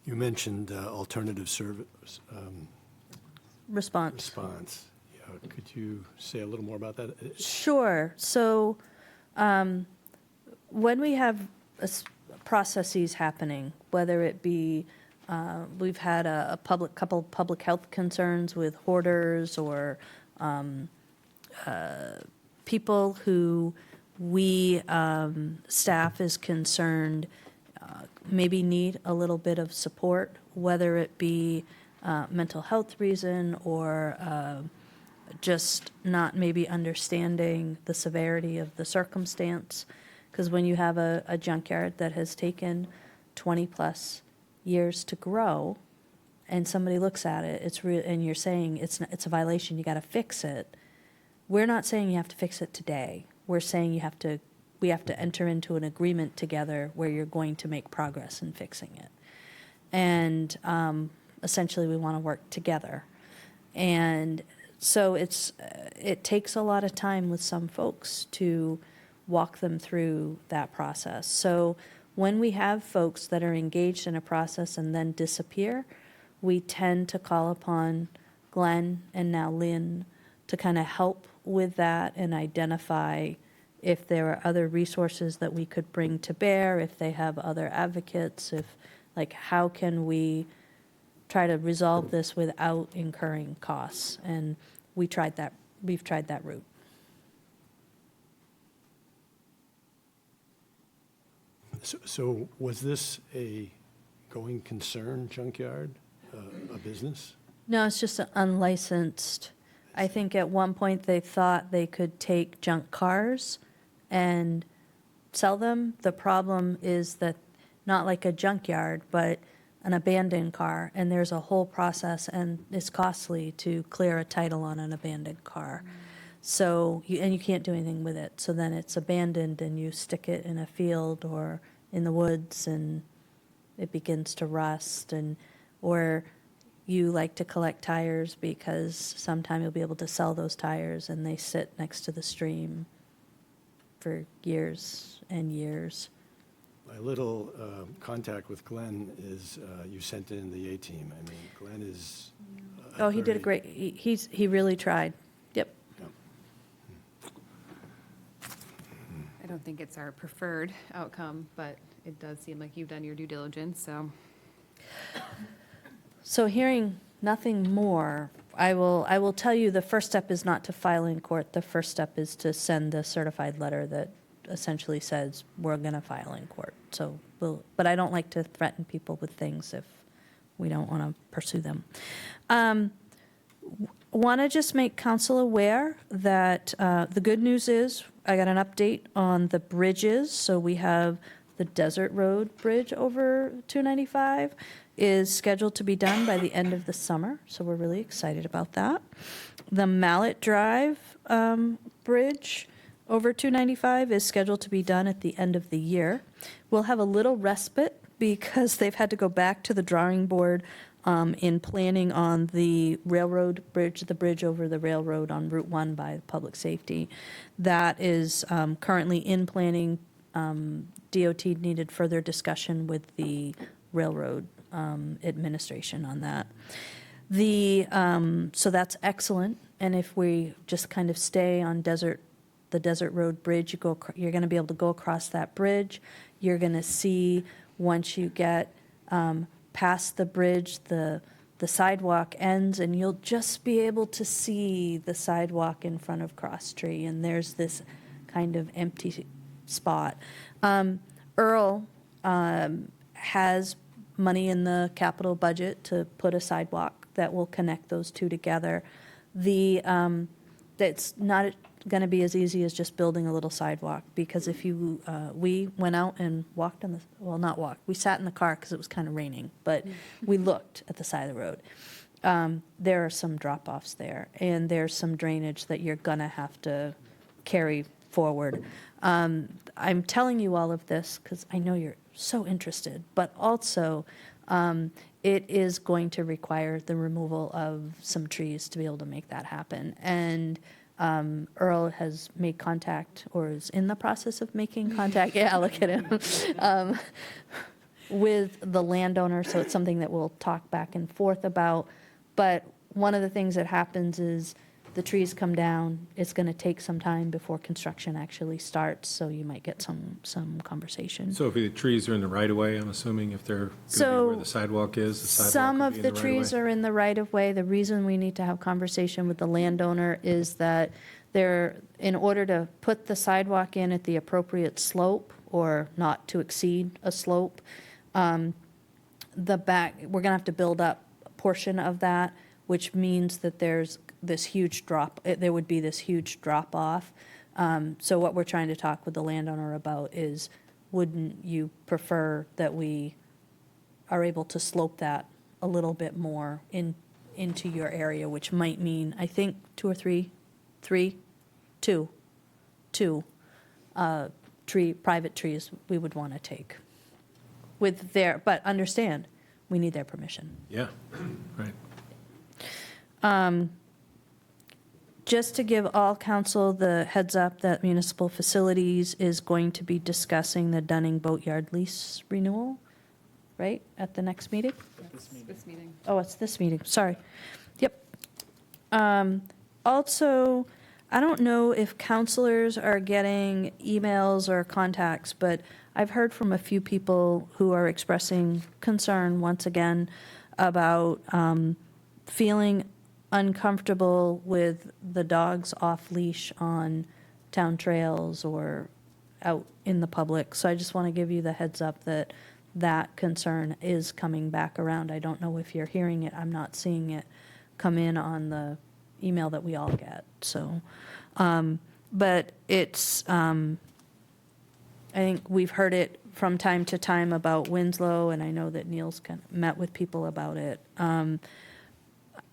You mentioned alternative service Response. response. Yeah, could you say a little more about that? Sure. So when we have processes happening, whether it be we've had a couple public health concerns with hoarders or people who we staff is concerned maybe need a little bit of support, whether it be mental health reason or just not maybe understanding the severity of the circumstance. Because when you have a junkyard that has taken 20+ years to grow, and somebody looks at it, and you're saying it's a violation, you got to fix it. We're not saying you have to fix it today. We're saying we have to enter into an agreement together where you're going to make progress in fixing it. And essentially, we want to work together. And so it takes a lot of time with some folks to walk them through that process. So when we have folks that are engaged in a process and then disappear, we tend to call upon Glenn and now Lynn to kind of help with that and identify if there are other resources that we could bring to bear, if they have other advocates, how can we try to resolve this without incurring costs? And we've tried that route. So was this a going concern junkyard, a business? No, it's just an unlicensed I think at one point they thought they could take junk cars and sell them. The problem is that, not like a junkyard, but an abandoned car, and there's a whole process, and it's costly to clear a title on an abandoned car. So, and you can't do anything with it. So then it's abandoned, and you stick it in a field or in the woods, and it begins to rust. And or you like to collect tires because sometime you'll be able to sell those tires, and they sit next to the stream for years and years. My little contact with Glenn is you sent in the A-team. I mean, Glenn is. Oh, he did a very- great, he really tried. Yep. Yeah. I don't think it's our preferred outcome, but it does seem like you've done your due diligence, so. So hearing nothing more, I will tell you the first step is not to file in court. The first step is to send the certified letter that essentially says we're going to file in court. So but I don't like to threaten people with things if we don't want to pursue them. Want to just make council aware that the good news is I got an update on the bridges. So we have the Desert Road Bridge over 295 is scheduled to be done by the end of the summer. So we're really excited about that. The Mallet Drive Bridge over 295 is scheduled to be done at the end of the year. We'll have a little respite because they've had to go back to the drawing board in planning on the railroad bridge, the bridge over the railroad on Route 1 by public safety. That is currently in planning. DOT needed further discussion with the railroad administration on that. So that's excellent. And if we just kind of stay on the Desert Road Bridge, you're going to be able to go across that bridge. You're going to see, once you get past the bridge, the sidewalk ends, and you'll just be able to see the sidewalk in front of Cross Tree, and there's this kind of empty spot. Earl has money in the capital budget to put a sidewalk that will connect those two together. That's not going to be as easy as just building a little sidewalk, because if you, we went out and walked on the, well, not walked, we sat in the car because it was kind of raining, but we looked at the side of the road. There are some drop-offs there, and there's some drainage that you're going to have to carry forward. I'm telling you all of this because I know you're so interested, but also it is going to require the removal of some trees to be able to make that happen. And Earl has made contact, or is in the process of making contact, yeah, look at him, with the landowner, so it's something that we'll talk back and forth about. But one of the things that happens is the trees come down, it's going to take some time before construction actually starts, so you might get some conversation. So if the trees are in the right-of-way, I'm assuming if they're going to be So, where the sidewalk is, the sidewalk Some would of be in the the trees right-of-way? are in the right-of-way. The reason we need to have conversation with the landowner is that in order to put the sidewalk in at the appropriate slope, or not to exceed a slope, we're going to have to build up a portion of that, which means that there would be this huge drop-off. So what we're trying to talk with the landowner about is, wouldn't you prefer that we are able to slope that a little bit more into your area, which might mean, I think, two private trees we would want to take but understand, we need their permission. Yeah, right. Just to give all council the heads up that Municipal Facilities is going to be discussing the Dunning Boatyard lease renewal, right, at the next meeting? This meeting. Oh, it's this meeting, sorry. Yep. Also, I don't know if counselors are getting emails or contacts, but I've heard from a few people who are expressing concern, once again, about feeling uncomfortable with the dogs off leash on town trails or out in the public. So I just want to give you the heads up that that concern is coming back around. I don't know if you're hearing it. I'm not seeing it come in on the email that we all get. So, but it's, I think we've heard it from time to time about Winslow, and I know that Neil's kind of met with people about it.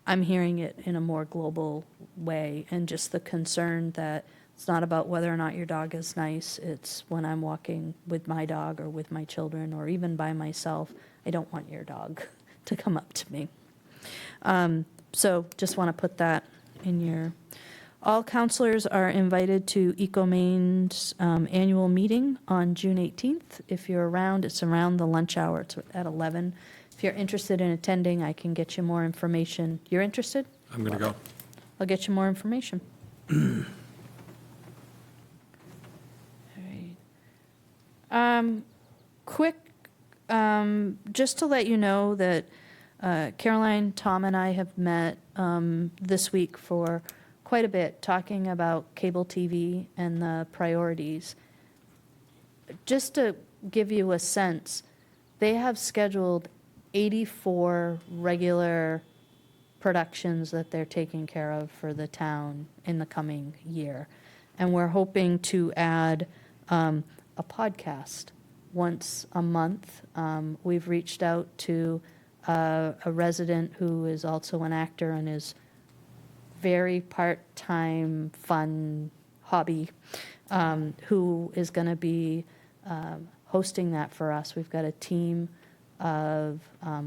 I'm hearing it in a more global way, and just the concern that it's not about whether or not your dog is nice. It's when I'm walking with my dog or with my children or even by myself, I don't want your dog to come up to me. So just want to put that in your... All counselors are invited to EcoMain's annual meeting on June 18th. If you're around, it's around the lunch hour. It's at 11. If you're interested in attending, I can get you more information. You're interested? I'm going to go. I'll get you more information. All right. Quick, just to let you know that Caroline, Tom, and I have met this week for quite a bit, talking about cable TV and the priorities. Just to give you a sense, they have scheduled 84 regular productions that they're taking care of for the town in the coming year. And we're hoping to add a podcast once a month. We've reached out to a resident who is also an actor and is very part-time, fun hobby, who is going to be hosting that for us. We've got a team of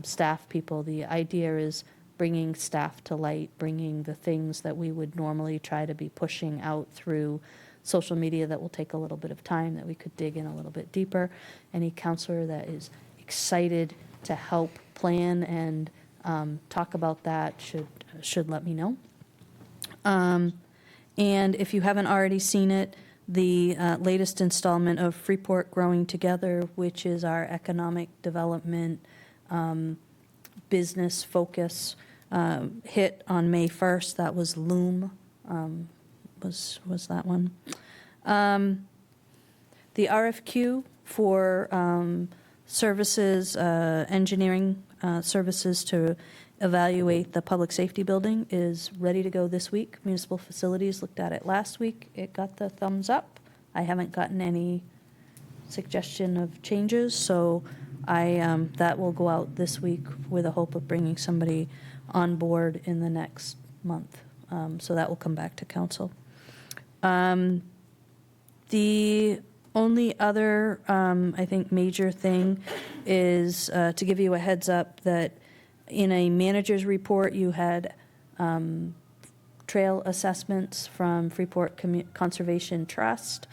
staff people. The idea is bringing staff to light, bringing the things that we would normally try to be pushing out through social media that will take a little bit of time, that we could dig in a little bit deeper. Any counselor that is excited to help plan and talk about that should let me know. And if you haven't already seen it, the latest installment of Freeport Growing Together, which is our economic development business focus, hit on May 1st. That was Loom, was that one. The RFQ for services, engineering services to evaluate the public safety building is ready to go this week. Municipal Facilities looked at it last week. It got the thumbs up. I haven't gotten any suggestion of changes, so that will go out this week with a hope of bringing somebody on board in the next month. So that will come back to council. The only other, I think, major thing is to give you a heads up that in a manager's report, you had trail assessments from Freeport Conservation Trust.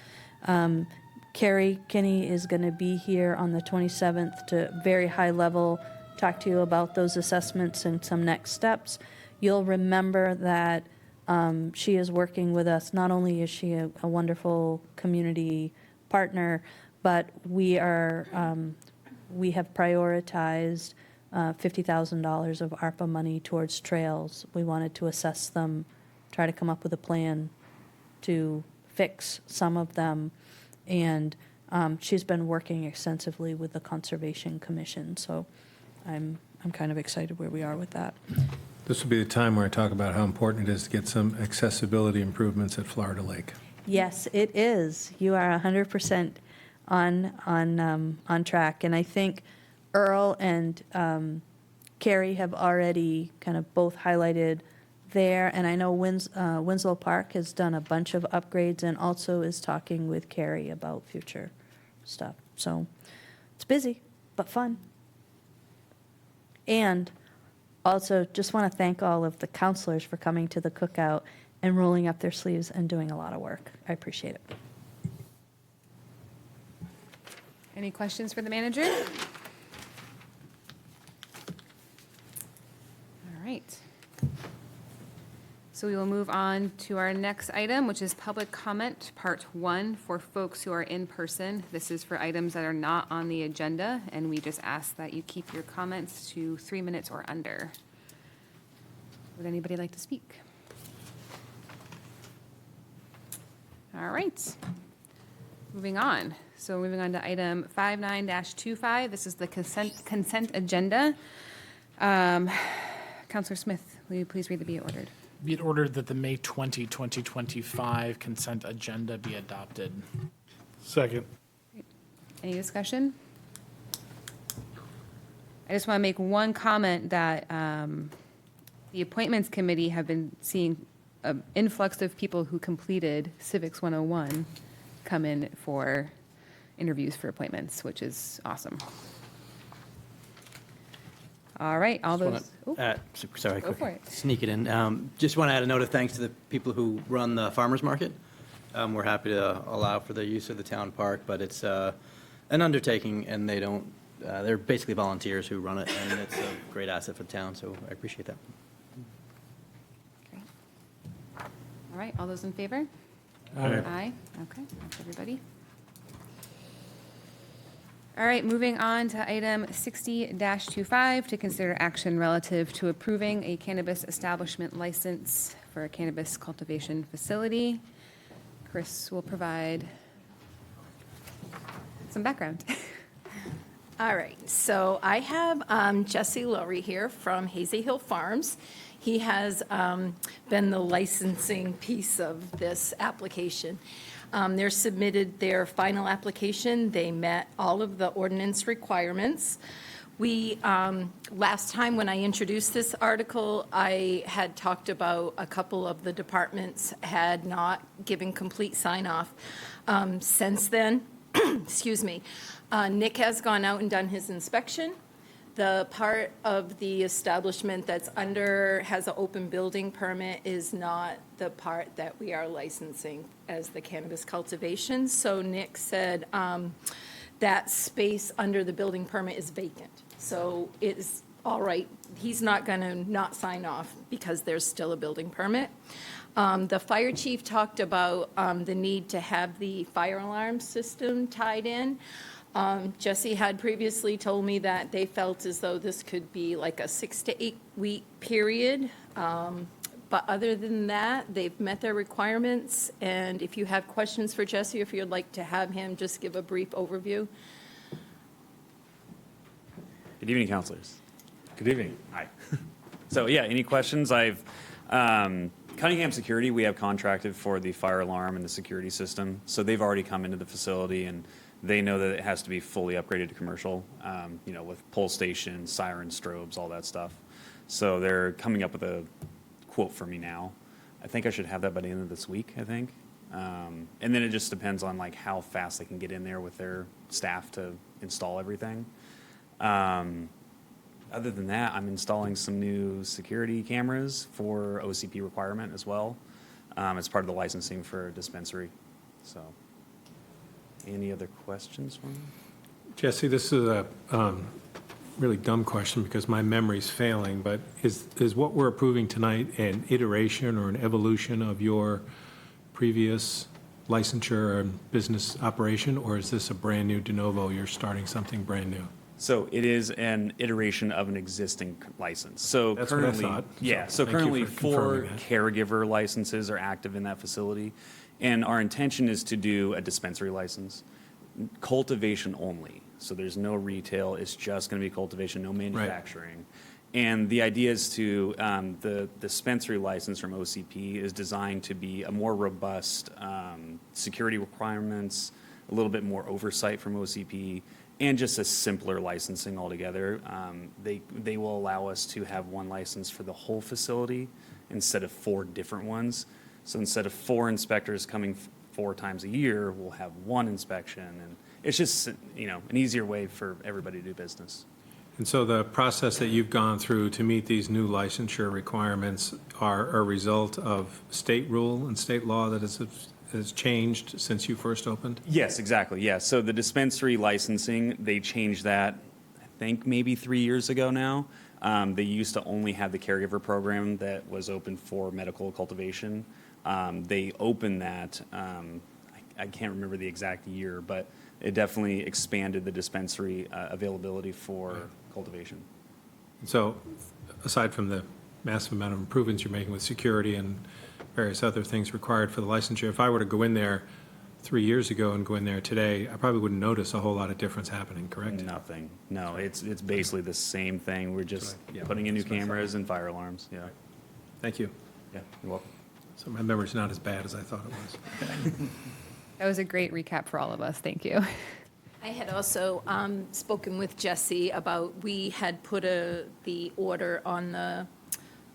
Carrie Kinney is going to be here on the 27th to very high level talk to you about those assessments and some next steps. You'll remember that she is working with us. Not only is she a wonderful community partner, but we have prioritized $50,000 of ARPA money towards trails. We wanted to assess them, try to come up with a plan to fix some of them, and she's been working extensively with the Conservation Commission, so I'm kind of excited where we are with that. This will be the time where I talk about how important it is to get some accessibility improvements at Florida Lake. Yes, it is. You are 100% on track, and I think Earl and Carrie have already kind of both highlighted there, and I know Winslow Park has done a bunch of upgrades and also is talking with Carrie about future stuff. So it's busy, but fun. And also just want to thank all of the counselors for coming to the cookout and rolling up their sleeves and doing a lot of work. I appreciate it. Any questions for the manager? All right. So we will move on to our next item, which is public comment, part 1, for folks who are in person. This is for items that are not on the agenda, and we just ask that you keep your comments to 3 minutes or under. Would anybody like to speak? All right. Moving on. So moving on to item 59-25. This is the consent agenda. Counselor Smith, will you please read the be it ordered? Be it ordered that the May 20, 2025 consent agenda be adopted. Second. Any discussion? I just want to make one comment that the Appointments Committee have been seeing an influx of people who completed Civics 101 come in for interviews for appointments, which is awesome. All right, all those. Oh, Sorry, Go quick, for it. sneak it in. Just want to add a note of thanks to the people who run the farmers market. We're happy to allow for the use of the town park, but it's an undertaking, and they don't. They're basically volunteers who run it, and it's a great asset for the town. So I appreciate that. Great. All right, all those in favor? Aye. Aye, okay, that's everybody. All right, moving on to item 60-25, to consider action relative to approving a cannabis establishment license for a cannabis cultivation facility. Chris will provide some background. All right, so I have Jesse Lowry here from Hazy Hill Farms. He has been the licensing piece of this application. They're submitted their final application. They met all of the ordinance requirements. We, last time when I introduced this article, I had talked about a couple of the departments had not given complete sign-off. Since then, excuse me, Nick has gone out and done his inspection. The part of the establishment that's has an open building permit is not the part that we are licensing as the cannabis cultivation. So Nick said that space under the building permit is vacant. So it's all right. He's not going to not sign off because there's still a building permit. The fire chief talked about the need to have the fire alarm system tied in. Jesse had previously told me that they felt as though this could be like a 6 to 8 week period. But other than that, they've met their requirements. And if you have questions for Jesse, if you'd like to have him just give a brief overview. Good evening, counselors. Good evening. Hi. So yeah, any questions? Cunningham Security, we have contracted for the fire alarm and the security system. So they've already come into the facility and they know that it has to be fully upgraded to commercial, with pull stations, sirens, strobes, all that stuff. So they're coming up with a quote for me now. I think I should have that by the end of this week, I think. And then it just depends on like how fast they can get in there with their staff to install everything. Other than that, I'm installing some new security cameras for OCP requirement as well. As part of the licensing for a dispensary. So, any other questions for me? Jesse, this is a really dumb question because my memory's failing, but is what we're approving tonight an iteration or an evolution of your previous licensure and business operation, or is this a brand new de novo, you're starting something brand new? So it is an iteration of an existing license. So That's what I currently, thought. yeah. So So thank you currently, for 4 confirming that. caregiver licenses are active in that facility, and our intention is to do a dispensary license, cultivation only. So there's no retail; it's just going to be cultivation, no manufacturing. And the idea is to the dispensary license from OCP is designed to be a more robust security requirements, a little bit more oversight from OCP. And just a simpler licensing altogether. They will allow us to have one license for the whole facility instead of 4 different ones. So instead of 4 inspectors coming 4 times a year, we'll have 1 inspection. And it's just, an easier way for everybody to do business. And so the process that you've gone through to meet these new licensure requirements are a result of state rule and state law that has changed since you first opened? Yes, exactly. Yeah. So the dispensary licensing, they changed that, I think, maybe 3 years ago now. They used to only have the caregiver program that was open for medical cultivation. They opened that, I can't remember the exact year, but it definitely expanded the dispensary availability for cultivation. So aside from the massive amount of improvements you're making with security and various other things required for the licensure, if I were to go in there 3 years ago and go in there today, I probably wouldn't notice a whole lot of difference happening, correct? Nothing. No, it's basically the same thing. We're just Yeah, putting in new that's what I thought. cameras and fire alarms. Yeah. Thank you. Yeah, you're welcome. So my memory's not as bad as I thought it was. That was a great recap for all of us. Thank you. I had also spoken with Jesse about, we had put the order on the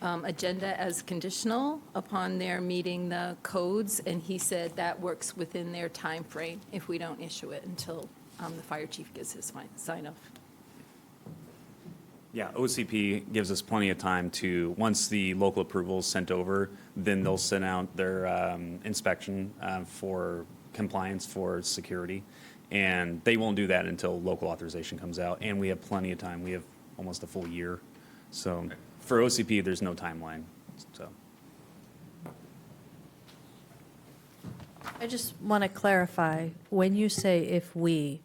agenda as conditional upon their meeting the codes, and he said that works within their time frame if we don't issue it until the fire chief gives his sign off. Yeah, OCP gives us plenty of time to, once the local approval is sent over, then they'll send out their inspection for compliance for security. And they won't do that until local authorization comes out, and we have plenty of time. We have almost a full year. So for OCP, there's no timeline, so. I just want to clarify, when you say if we,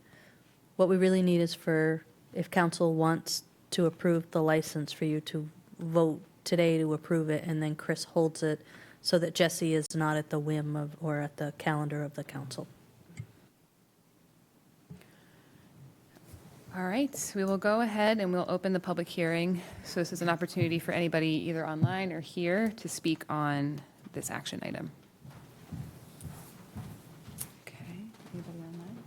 what we really need is for, if council wants to approve the license, for you to vote today to approve it, and then Chris holds it so that Jesse is not at the whim of, or at the calendar of the council. All right, we will go ahead and we'll open the public hearing. So this is an opportunity for anybody either online or here to speak on this action item. Okay, anybody online?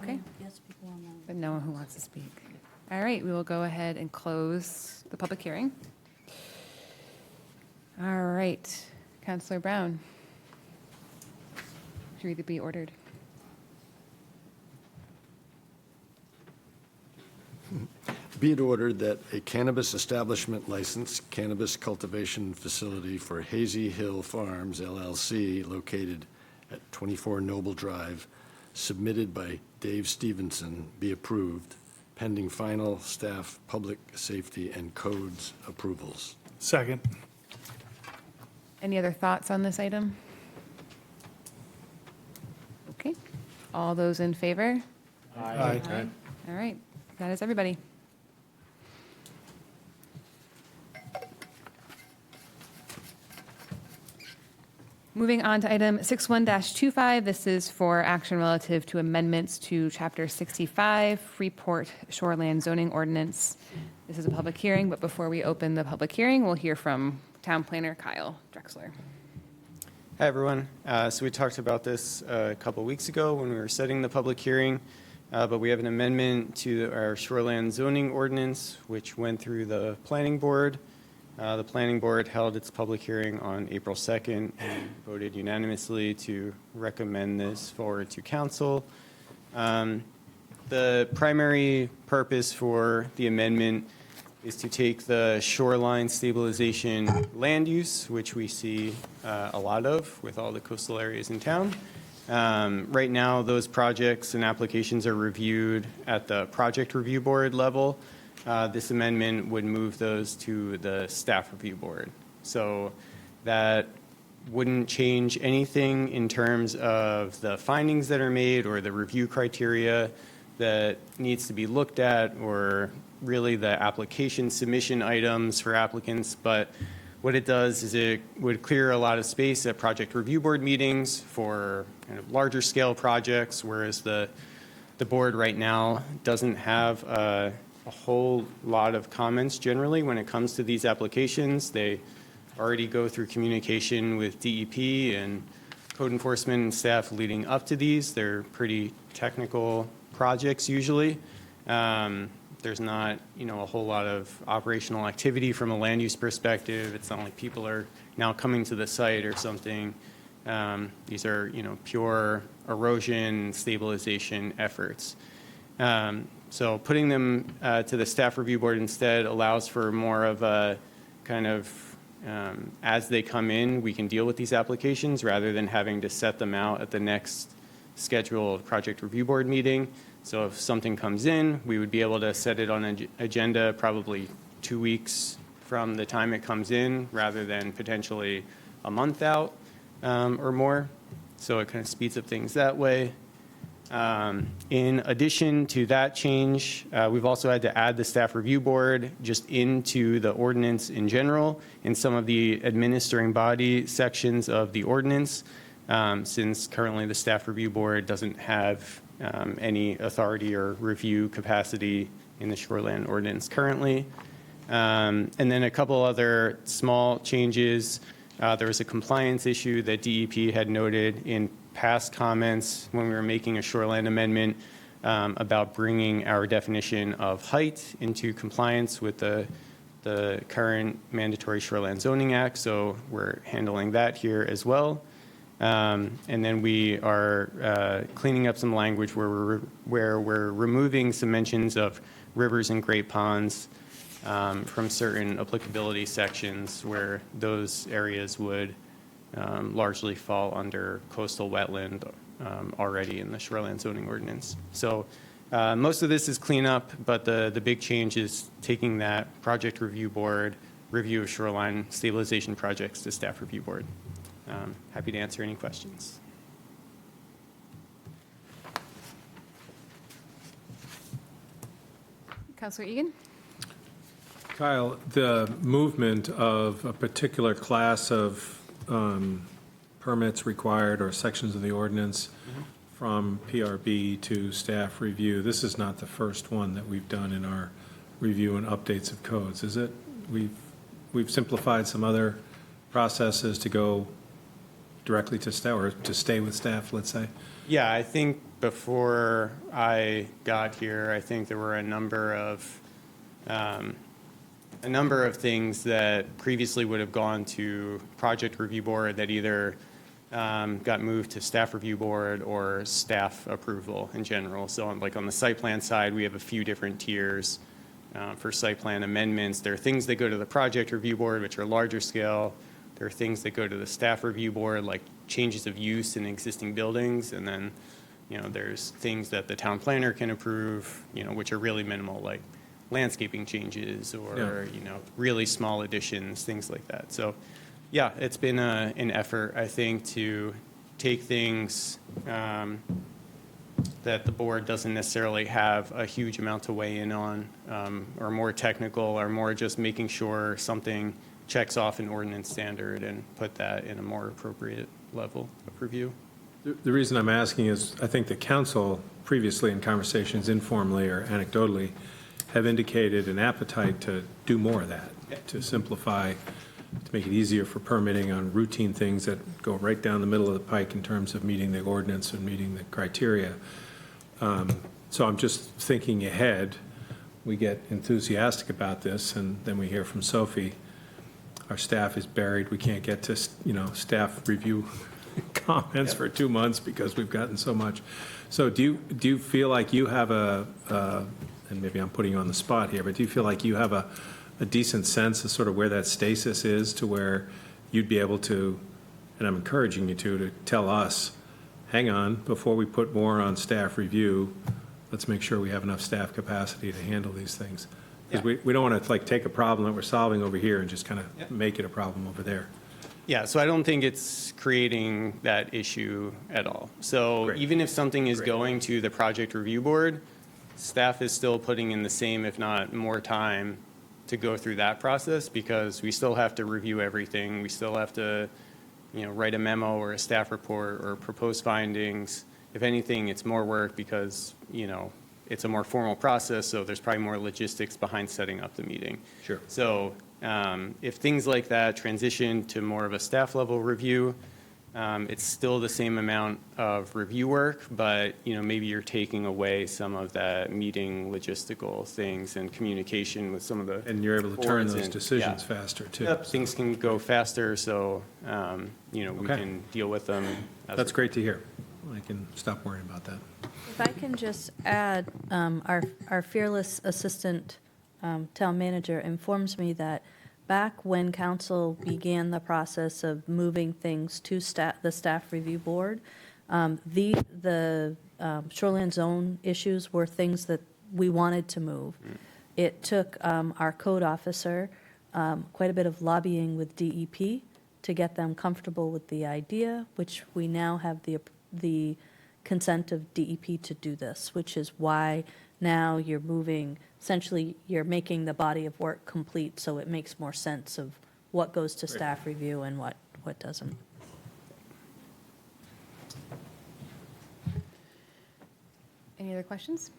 Okay, Yes, people online. but no one who wants to speak. All right, we will go ahead and close the public hearing. All right, Councilor Brown. Should we be ordered? Be it ordered that a cannabis establishment license, cannabis cultivation facility for Hazy Hill Farms LLC located at 24 Noble Drive, submitted by Dave Stevenson, be approved pending final staff, public safety, and codes approvals. Second. Any other thoughts on this item? Okay, all those in favor? Aye. All right, that is everybody. Moving on to item 61-25, this is for action relative to amendments to Chapter 65, Freeport Shoreland Zoning Ordinance. This is a public hearing, but before we open the public hearing, we'll hear from Town Planner Kyle Drexler. Hi, everyone. So we talked about this a couple weeks ago when we were setting the public hearing, but we have an amendment to our shoreland zoning ordinance, which went through the planning board. The planning board held its public hearing on April 2nd and voted unanimously to recommend this forward to council. The primary purpose for the amendment is to take the shoreline stabilization land use, which we see a lot of with all the coastal areas in town. Right now, those projects and applications are reviewed at the project review board level. This amendment would move those to the staff review board. So that wouldn't change anything in terms of the findings that are made or the review criteria that needs to be looked at, or really the application submission items for applicants. But what it does is it would clear a lot of space at project review board meetings for kind of larger scale projects, whereas the board right now doesn't have a whole lot of comments generally when it comes to these applications. They already go through communication with DEP and code enforcement and staff leading up to these. They're pretty technical projects usually. There's not, a whole lot of operational activity from a land use perspective. It's not like people are now coming to the site or something. These are, pure erosion stabilization efforts. So putting them to the staff review board instead allows for more of a kind of, as they come in, we can deal with these applications rather than having to set them out at the next scheduled project review board meeting. So if something comes in, we would be able to set it on an agenda probably 2 weeks from the time it comes in rather than potentially a month out or more. So it kind of speeds up things that way. In addition to that change, we've also had to add the staff review board just into the ordinance in general in some of the administering body sections of the ordinance, since currently the staff review board doesn't have any authority or review capacity in the shoreland ordinance currently. And then a couple other small changes. There was a compliance issue that DEP had noted in past comments when we were making a shoreline amendment about bringing our definition of height into compliance with the current mandatory shoreline zoning act. So we're handling that here as well. And then we are cleaning up some language where we're removing some mentions of rivers and great ponds from certain applicability sections where those areas would largely fall under coastal wetland already in the shoreline zoning ordinance. So most of this is cleanup, but the big change is taking that project review board review of shoreline stabilization projects to staff review board. Happy to answer any questions. Councilor Egan? Kyle, the movement of a particular class of permits required or sections of the ordinance from PRB to staff review, this is not the first one that we've done in our review and updates of codes, is it? We've simplified some other processes to go directly to staff, or to stay with staff, let's say? Yeah, I think before I got here, I think there were a number of things that previously would have gone to project review board that either got moved to staff review board or staff approval in general. So on the site plan side, we have a few different tiers for site plan amendments. There are things that go to the project review board, which are larger scale. There are things that go to the staff review board, like changes of use in existing buildings. And then, there's things that the town planner can approve, which are really minimal, like landscaping changes or, really small additions, things like that. So, yeah, it's been an effort, I think, to take things that the board doesn't necessarily have a huge amount to weigh in on, or more technical, or more just making sure something checks off an ordinance standard and put that in a more appropriate level of review. The reason I'm asking is I think the council previously in conversations informally or anecdotally have indicated an appetite to do more of that, to simplify, to make it easier for permitting on routine things that go right down the middle of the pike in terms of meeting the ordinance and meeting the criteria. So I'm just thinking ahead. We get enthusiastic about this, and then we hear from Sophie, our staff is buried. We can't get to, staff review comments for 2 months because we've gotten so much. So do you feel like you have and maybe I'm putting you on the spot here, but do you feel like you have a decent sense of sort of where that stasis is, to where you'd be able to, and I'm encouraging you to tell us, hang on, before we put more on staff review, let's make sure we have enough staff capacity to handle these things? Because we don't want to take a problem that we're solving over here and just kind of make it a problem over there. Yeah, so I don't think it's creating that issue at all. So even if something is going to the project review board, staff is still putting in the same, if not more time to go through that process, because we still have to review everything. We still have to, write a memo or a staff report or propose findings. If anything, it's more work because, it's a more formal process, so there's probably more logistics behind setting up the meeting. Sure. So if things like that transition to more of a staff level review, it's still the same amount of review work, but maybe you're taking away some of that meeting logistical things and communication with some of the And you're able to turn boards those and- decisions faster, too. Yep, things can go faster, so we Okay. can deal with them. That's great to hear. I can stop worrying about that. If I can just add, our fearless assistant town manager informs me that back when council began the process of moving things to the staff review board, the shoreline zone issues were things that we wanted to move. It took our code officer quite a bit of lobbying with DEP to get them comfortable with the idea, which we now have the consent of DEP to do this, which is why now you're moving, essentially, you're making the body of work complete, so it makes more sense of what goes to staff review and what doesn't. Any other questions?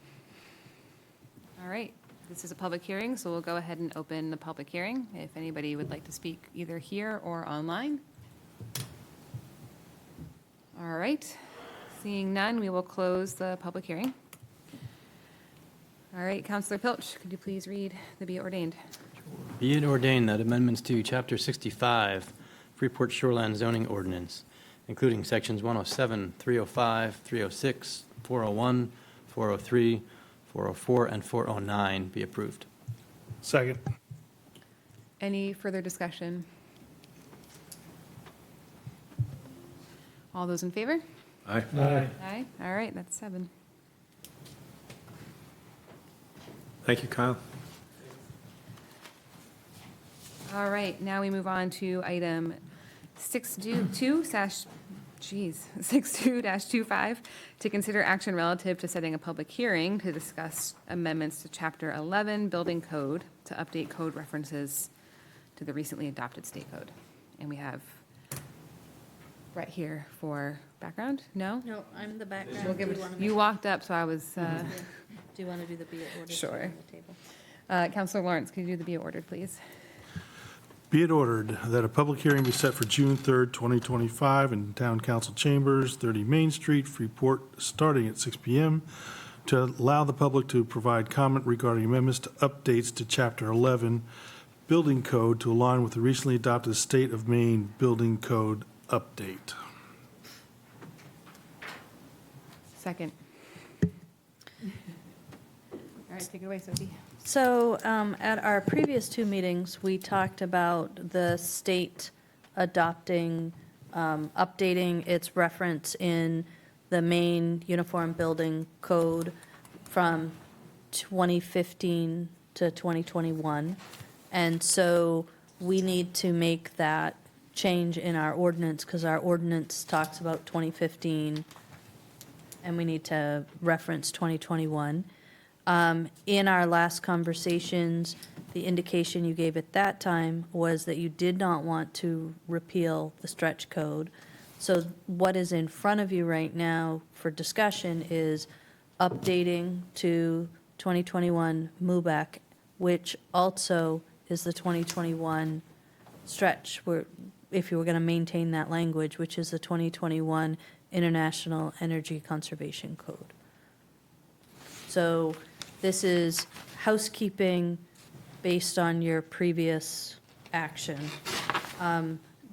All right. This is a public hearing, so we'll go ahead and open the public hearing if anybody would like to speak either here or online. All right, seeing none, we will close the public hearing. All right, Counselor Pilch, could you please read the be it ordained? Be it ordained that amendments to Chapter 65, Freeport Shoreland Zoning Ordinance, including Sections 107, 305, 306, 401, 403, 404, and 409 be approved. Second. Any further discussion? All those in favor? Aye. Aye. All right, that's 7. Thank you, Kyle. All right, now we move on to item 62-25, to consider action relative to setting a public hearing to discuss amendments to Chapter 11 Building Code to update code references to the recently adopted state code. And we have Brett here for background? No? No, I'm the background. We'll give Do it- you wanna You make- walked up, so I was, Do you want to do the be it ordered? Sure. on the table? Counselor Lawrence, could you do the be it ordered, please? Be it ordered that a public hearing be set for June 3rd, 2025 in Town Council Chambers, 30 Main Street, Freeport, starting at 6 p.m. to allow the public to provide comment regarding amendments to updates to Chapter 11 Building Code to align with the recently adopted State of Maine Building Code update. Second. All right, take it away, Sophie. So at our previous 2 meetings, we talked about the state adopting, updating its reference in the Maine Uniform Building Code from 2015 to 2021. And so we need to make that change in our ordinance because our ordinance talks about 2015 and we need to reference 2021. In our last conversations, the indication you gave at that time was that you did not want to repeal the stretch code. So what is in front of you right now for discussion is updating to 2021 MUBEC, which also is the 2021 stretch, where, if you were going to maintain that language, which is the 2021 International Energy Conservation Code. So this is housekeeping based on your previous action.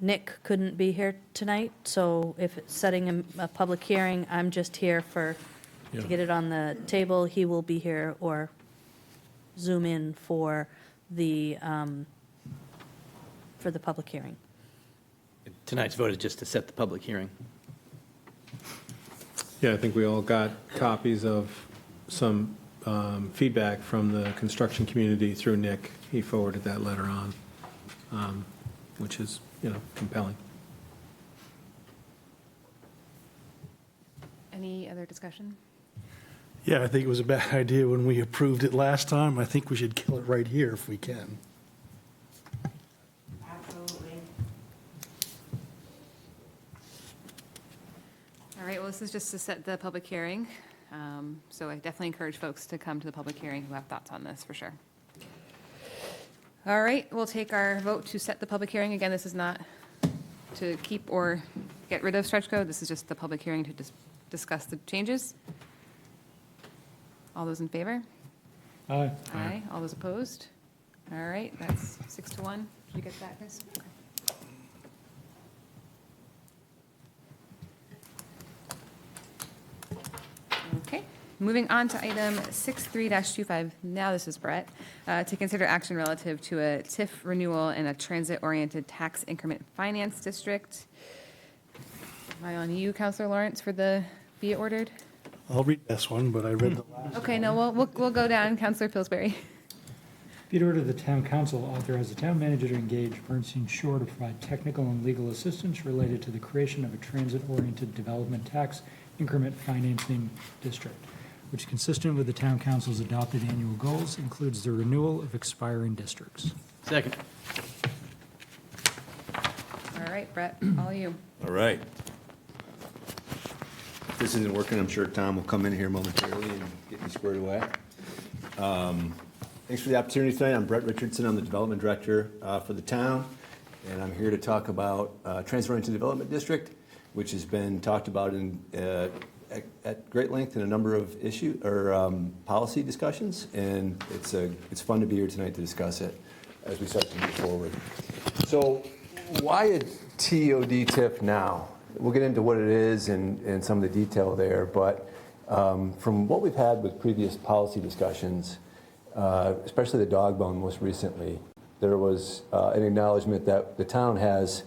Nick couldn't be here tonight, so if it's setting a public hearing, I'm just here to get it on the table. He will be here or Zoom in for the public hearing. Tonight's vote is just to set the public hearing. Yeah, I think we all got copies of some feedback from the construction community through Nick. He forwarded that letter on, which is, compelling. Any other discussion? Yeah, I think it was a bad idea when we approved it last time. I think we should kill it right here if we can. Absolutely. All right, well, this is just to set the public hearing. So I definitely encourage folks to come to the public hearing who have thoughts on this, for sure. All right, we'll take our vote to set the public hearing. Again, this is not to keep or get rid of stretch code. This is just the public hearing to discuss the changes. All those in favor? Aye. Aye. All those opposed? All right, that's 6-1. Did you get that, Chris? Okay, moving on to item 63-25. Now this is Brett. To consider action relative to a TIF renewal in a transit-oriented tax increment finance district. Am I on you, Counselor Lawrence, for the be it ordered? I'll read this one, but I read the last. Okay, no, we'll go down. Counselor Pillsbury. Be it ordered, the town council authorize the town manager to engage Ernst & Shore to provide technical and legal assistance related to the creation of a transit-oriented development tax increment financing district, which is consistent with the town council's adopted annual goals, includes the renewal of expiring districts. Second. All right, Brett, all you. All right. If this isn't working, I'm sure Tom will come in here momentarily and get me squared away. Thanks for the opportunity tonight. I'm Brett Richardson. I'm the Development Director for the town, and I'm here to talk about Transit-Oriented Development District, which has been talked about at great length in a number of policy discussions, and it's fun to be here tonight to discuss it as we start to move forward. So why a TOD TIF now? We'll get into what it is and some of the detail there, but from what we've had with previous policy discussions, especially the dog bone most recently, there was an acknowledgement that the town has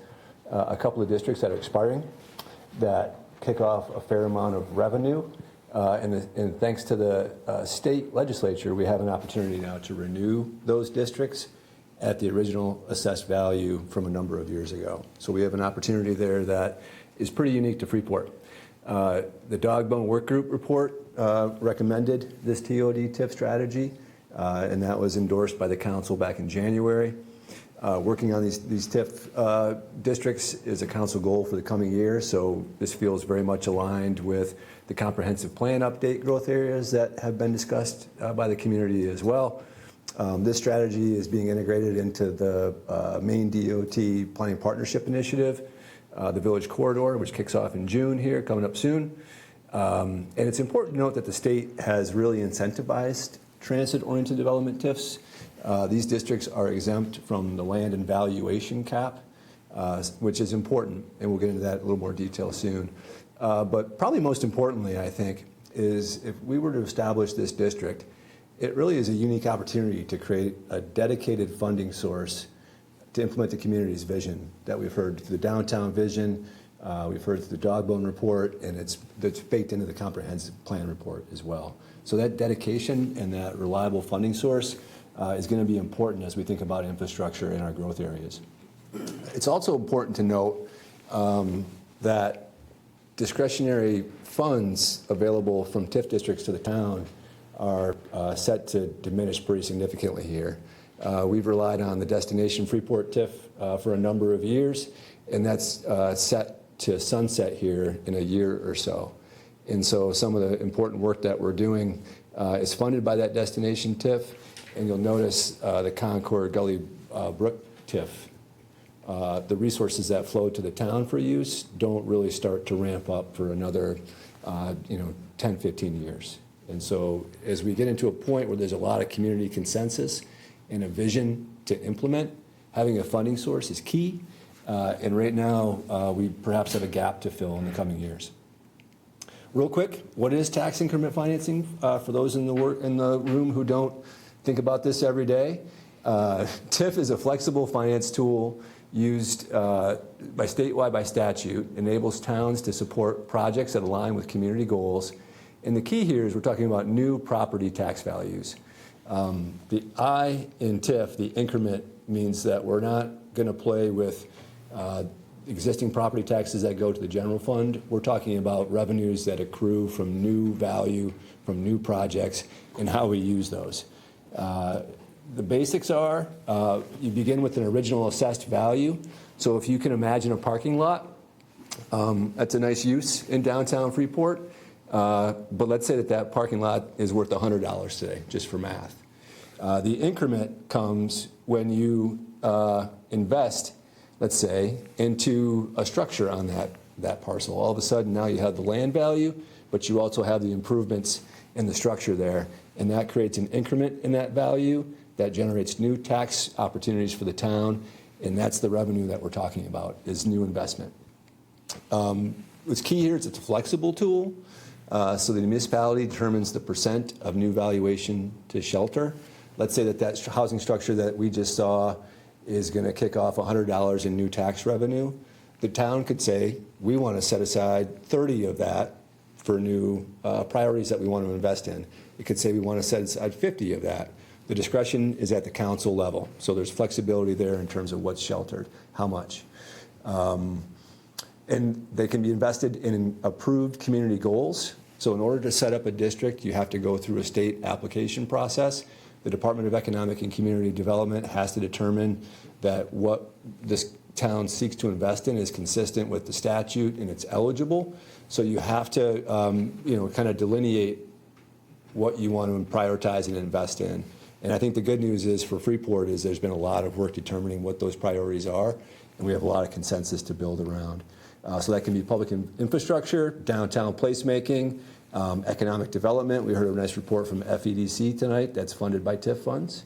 a couple of districts that are expiring that kick off a fair amount of revenue. And thanks to the state legislature, we have an opportunity now to renew those districts at the original assessed value from a number of years ago. So we have an opportunity there that is pretty unique to Freeport. The Dog Bone Work Group report recommended this TOD TIF strategy, and that was endorsed by the council back in January. Working on these TIF districts is a council goal for the coming year, so this feels very much aligned with the comprehensive plan update growth areas that have been discussed by the community as well. This strategy is being integrated into the main DOT Planning Partnership Initiative, the Village Corridor, which kicks off in June here, coming up soon. And it's important to note that the state has really incentivized transit-oriented development TIFs. These districts are exempt from the land and valuation cap, which is important, and we'll get into that in a little more detail soon. But probably most importantly, I think, is if we were to establish this district, it really is a unique opportunity to create a dedicated funding source to implement the community's vision that we've heard through the downtown vision, we've heard through the Dog Bone report, and it's baked into the comprehensive plan report as well. So that dedication and that reliable funding source is going to be important as we think about infrastructure in our growth areas. It's also important to note that discretionary funds available from TIF districts to the town are set to diminish pretty significantly here. We've relied on the Destination Freeport TIF for a number of years, and that's set to sunset here in a year or so. And so some of the important work that we're doing is funded by that Destination TIF, and you'll notice the Concord Gully Brook TIF. The resources that flow to the town for use don't really start to ramp up for another 10, 15 years. And so as we get into a point where there's a lot of community consensus and a vision to implement, having a funding source is key. And right now, we perhaps have a gap to fill in the coming years. Real quick, what is tax increment financing for those in the room who don't think about this every day? TIF is a flexible finance tool used statewide by statute, enables towns to support projects that align with community goals. And the key here is we're talking about new property tax values. The I in TIF, the increment, means that we're not going to play with existing property taxes that go to the general fund. We're talking about revenues that accrue from new value, from new projects, and how we use those. The basics are you begin with an original assessed value. So if you can imagine a parking lot, that's a nice use in downtown Freeport. But let's say that parking lot is worth $100 today, just for math. The increment comes when you invest, let's say, into a structure on that parcel. All of a sudden, now you have the land value, but you also have the improvements in the structure there, and that creates an increment in that value that generates new tax opportunities for the town, and that's the revenue that we're talking about, is new investment. What's key here is it's a flexible tool. So the municipality determines the percent of new valuation to shelter. Let's say that housing structure that we just saw is going to kick off $100 in new tax revenue. The town could say, we want to set aside 30 of that for new priorities that we want to invest in. It could say we want to set aside 50 of that. The discretion is at the council level. So there's flexibility there in terms of what's sheltered, how much. And they can be invested in approved community goals. So in order to set up a district, you have to go through a state application process. The Department of Economic and Community Development has to determine that what this town seeks to invest in is consistent with the statute and it's eligible. So you have to kind of delineate what you want to prioritize and invest in. And I think the good news is for Freeport is there's been a lot of work determining what those priorities are, and we have a lot of consensus to build around. So that can be public infrastructure, downtown placemaking, economic development. We heard a nice report from FEDC tonight that's funded by TIF funds.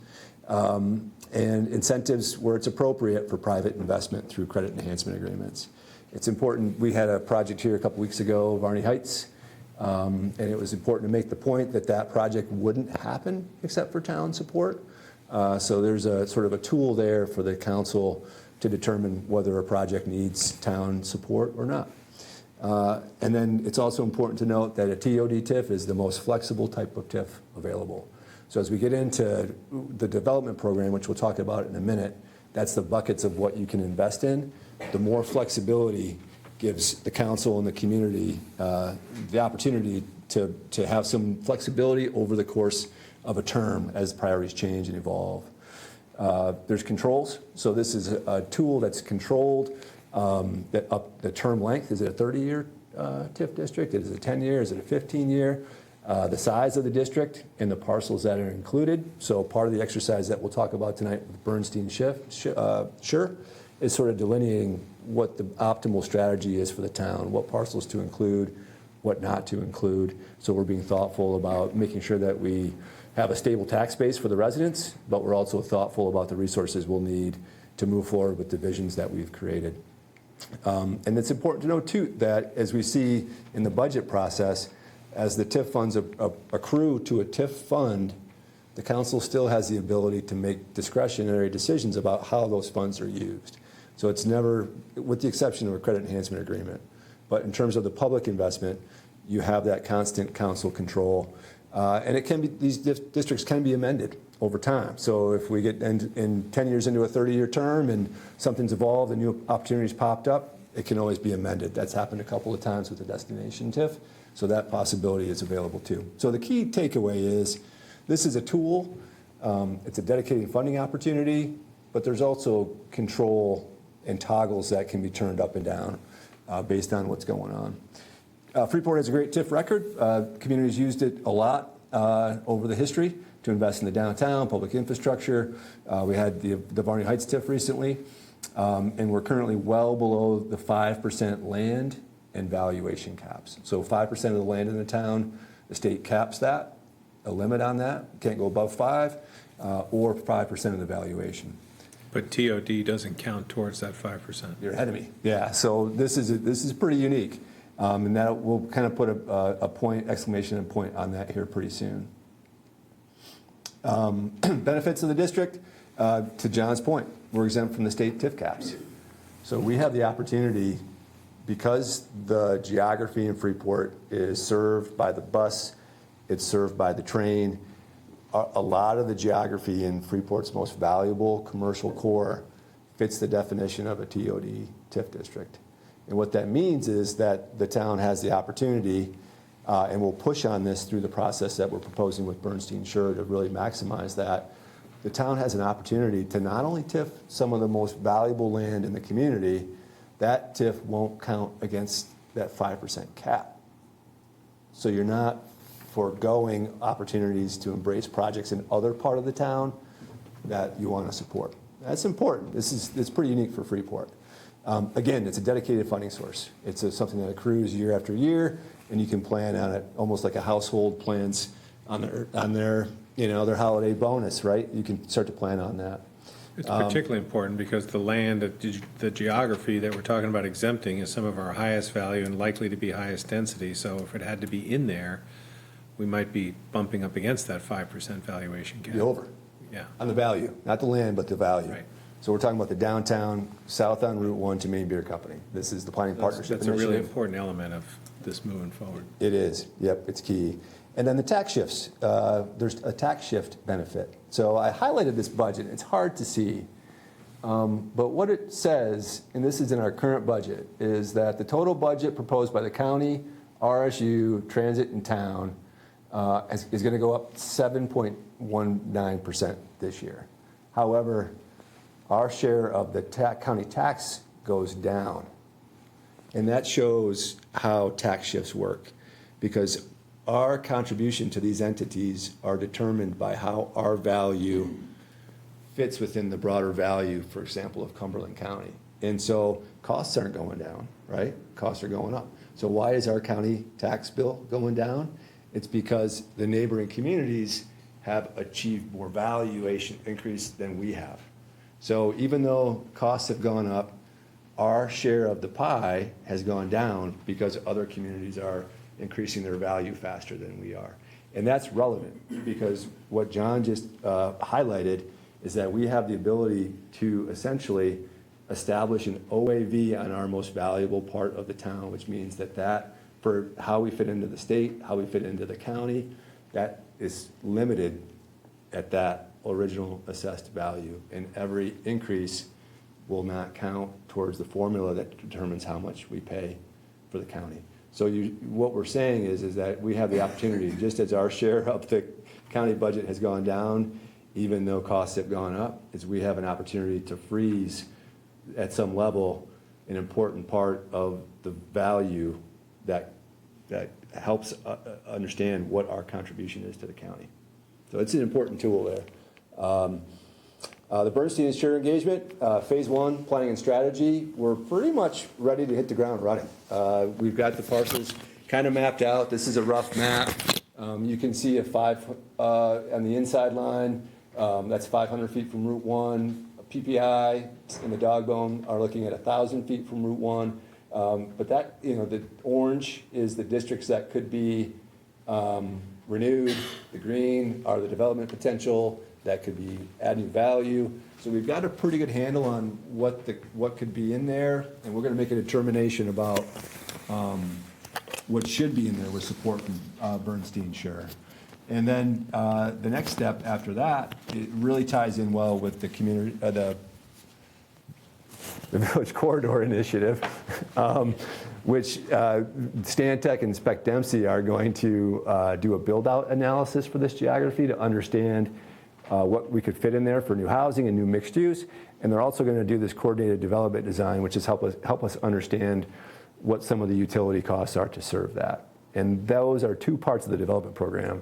And incentives where it's appropriate for private investment through credit enhancement agreements. It's important. We had a project here a couple weeks ago, Varney Heights, and it was important to make the point that that project wouldn't happen except for town support. So there's a sort of a tool there for the council to determine whether a project needs town support or not. And then it's also important to note that a TOD TIF is the most flexible type of TIF available. So as we get into the development program, which we'll talk about in a minute, that's the buckets of what you can invest in. The more flexibility gives the council and the community the opportunity to have some flexibility over the course of a term as priorities change and evolve. There's controls. So this is a tool that's controlled. The term length, is it a 30-year TIF district? Is it a 10-year? Is it a 15-year? The size of the district and the parcels that are included. So part of the exercise that we'll talk about tonight with Bernstein Sure is sort of delineating what the optimal strategy is for the town, what parcels to include, what not to include. So we're being thoughtful about making sure that we have a stable tax base for the residents, but we're also thoughtful about the resources we'll need to move forward with the visions that we've created. And it's important to note, too, that as we see in the budget process, as the TIF funds accrue to a TIF fund, the council still has the ability to make discretionary decisions about how those funds are used. So it's never, with the exception of a credit enhancement agreement, but in terms of the public investment, you have that constant council control. And it can be, these districts can be amended over time. So if we get in 10 years into a 30-year term and something's evolved and new opportunities popped up, it can always be amended. That's happened a couple of times with the destination TIF. So that possibility is available too. So the key takeaway is this is a tool. It's a dedicated funding opportunity, but there's also control and toggles that can be turned up and down based on what's going on. Freeport has a great TIF record. Communities used it a lot over the history to invest in the downtown, public infrastructure. We had the Varney Heights TIF recently, and we're currently well below the 5% land and valuation caps. So 5% of the land in the town, the state caps that, a limit on that, can't go above 5, or 5% of the valuation. But TOD doesn't count towards that 5%. You're ahead of me. Yeah, so this is pretty unique. And that we'll kind of put a point, exclamation and point on that here pretty soon. Benefits of the district, to John's point, we're exempt from the state TIF caps. So we have the opportunity, because the geography in Freeport is served by the bus, it's served by the train, a lot of the geography in Freeport's most valuable commercial core fits the definition of a TOD TIF district. And what that means is that the town has the opportunity, and we'll push on this through the process that we're proposing with Bernstein Sure to really maximize that. The town has an opportunity to not only TIF some of the most valuable land in the community, that TIF won't count against that 5% cap. So you're not foregoing opportunities to embrace projects in other part of the town that you want to support. That's important. It's pretty unique for Freeport. Again, it's a dedicated funding source. It's something that accrues year after year, and you can plan on it almost like a household plans on their holiday bonus, right? You can start to plan on that. It's particularly important because the land, the geography that we're talking about exempting is some of our highest value and likely to be highest density. So if it had to be in there, we might be bumping up against that 5% valuation cap. Be over. Yeah. On the value, not the land, but the value. Right. So we're talking about the downtown, south on Route 1 to Maine Beer Company. This is the planning partnership That's a really initiative. important element of this moving forward. It is. Yep, it's key. And then the tax shifts. There's a tax shift benefit. So I highlighted this budget. It's hard to see. But what it says, and this is in our current budget, is that the total budget proposed by the county, RSU, transit, and town is going to go up 7.19% this year. However, our share of the county tax goes down. And that shows how tax shifts work. Because our contribution to these entities are determined by how our value fits within the broader value, for example, of Cumberland County. And so costs aren't going down, right? Costs are going up. So why is our county tax bill going down? It's because the neighboring communities have achieved more valuation increase than we have. So even though costs have gone up, our share of the pie has gone down because other communities are increasing their value faster than we are. And that's relevant because what John just highlighted is that we have the ability to essentially establish an OAV on our most valuable part of the town, which means that for how we fit into the state, how we fit into the county, that is limited at that original assessed value. And every increase will not count towards the formula that determines how much we pay for the county. So what we're saying is that we have the opportunity, just as our share of the county budget has gone down, even though costs have gone up, is we have an opportunity to freeze at some level an important part of the value that helps understand what our contribution is to the county. So it's an important tool there. The Bernstein and Share engagement, phase 1, planning and strategy, we're pretty much ready to hit the ground running. We've got the parcels kind of mapped out. This is a rough map. You can see a 5 on the inside line. That's 500 feet from Route 1. PPI and the dog bone are looking at 1,000 feet from Route 1. But that, the orange is the districts that could be renewed. The green are the development potential that could be adding value. So we've got a pretty good handle on what could be in there, and we're going to make a determination about what should be in there with support from Bernstein Share. And then the next step after that, it really ties in well with the community, the Village Corridor Initiative, which Stantec and Spec Dempsey are going to do a build-out analysis for this geography to understand what we could fit in there for new housing and new mixed use. And they're also going to do this coordinated development design, which is help us understand what some of the utility costs are to serve that. And those are 2 parts of the development program.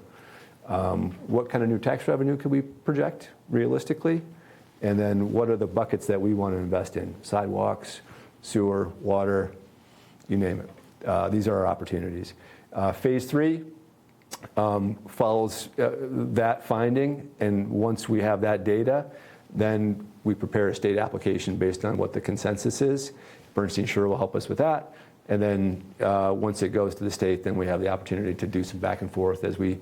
What kind of new tax revenue could we project realistically? And then what are the buckets that we want to invest in? Sidewalks, sewer, water, you name it. These are our opportunities. Phase 3 follows that finding, and once we have that data, then we prepare a state application based on what the consensus is. Bernstein Shore will help us with that. And then once it goes to the state, then we have the opportunity to do some back and forth as we,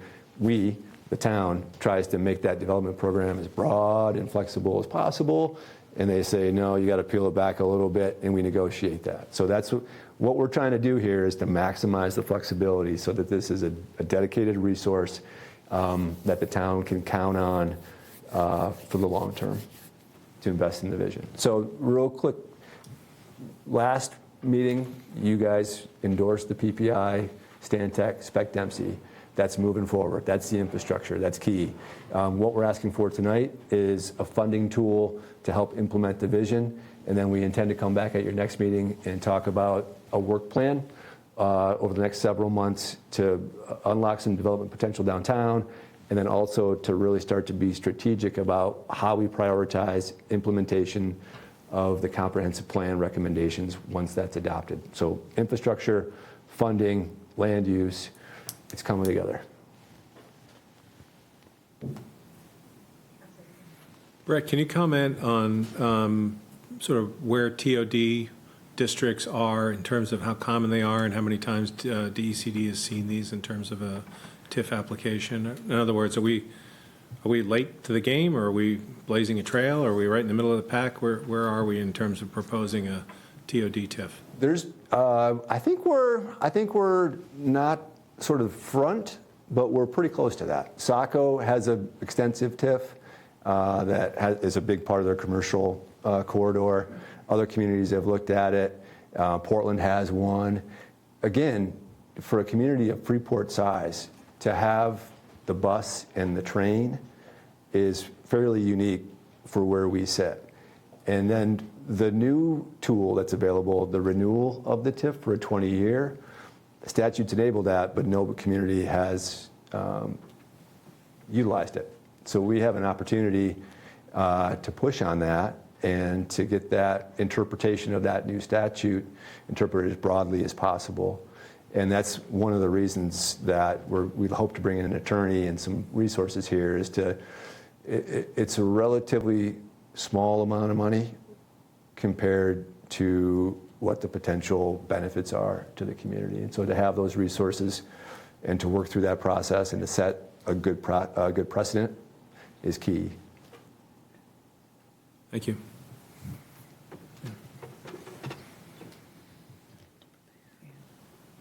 the town, tries to make that development program as broad and flexible as possible. And they say, no, you got to peel it back a little bit, and we negotiate that. So that's what we're trying to do here, is to maximize the flexibility so that this is a dedicated resource that the town can count on for the long term to invest in the vision. So real quick, last meeting, you guys endorsed the PPI, Stantec, Spec Dempsey. That's moving forward. That's the infrastructure. That's key. What we're asking for tonight is a funding tool to help implement the vision, and then we intend to come back at your next meeting and talk about a work plan over the next several months to unlock some development potential downtown, and then also to really start to be strategic about how we prioritize implementation of the comprehensive plan recommendations once that's adopted. So infrastructure, funding, land use, it's coming together. Brett, can you comment on sort of where TOD districts are in terms of how common they are and how many times DECD has seen these in terms of a TIF application? In other words, are we late to the game, or are we blazing a trail, or are we right in the middle of the pack? Where are we in terms of proposing a TOD TIF? I think we're not sort of front, but we're pretty close to that. Saco has an extensive TIF that is a big part of their commercial corridor. Other communities have looked at it. Portland has one. Again, for a community of Freeport size, to have the bus and the train is fairly unique for where we sit. And then the new tool that's available, the renewal of the TIF for a 20-year, statutes enable that, but no community has utilized it. So we have an opportunity to push on that and to get that interpretation of that new statute interpreted as broadly as possible. And that's one of the reasons that we hope to bring in an attorney and some resources here is it's a relatively small amount of money compared to what the potential benefits are to the community. And so to have those resources and to work through that process and to set a good precedent is key. Thank you.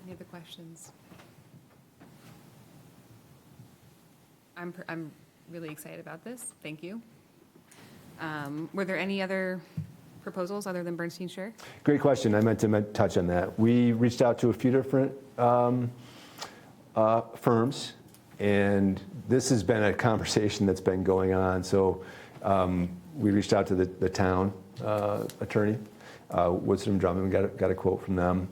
Any other questions? I'm really excited about this. Thank you. Were there any other proposals other than Bernstein Sure? Great question. I meant to touch on that. We reached out to a few different firms, and this has been a conversation that's been going on. So we reached out to the town attorney, Woodson Drummond, got a quote from them.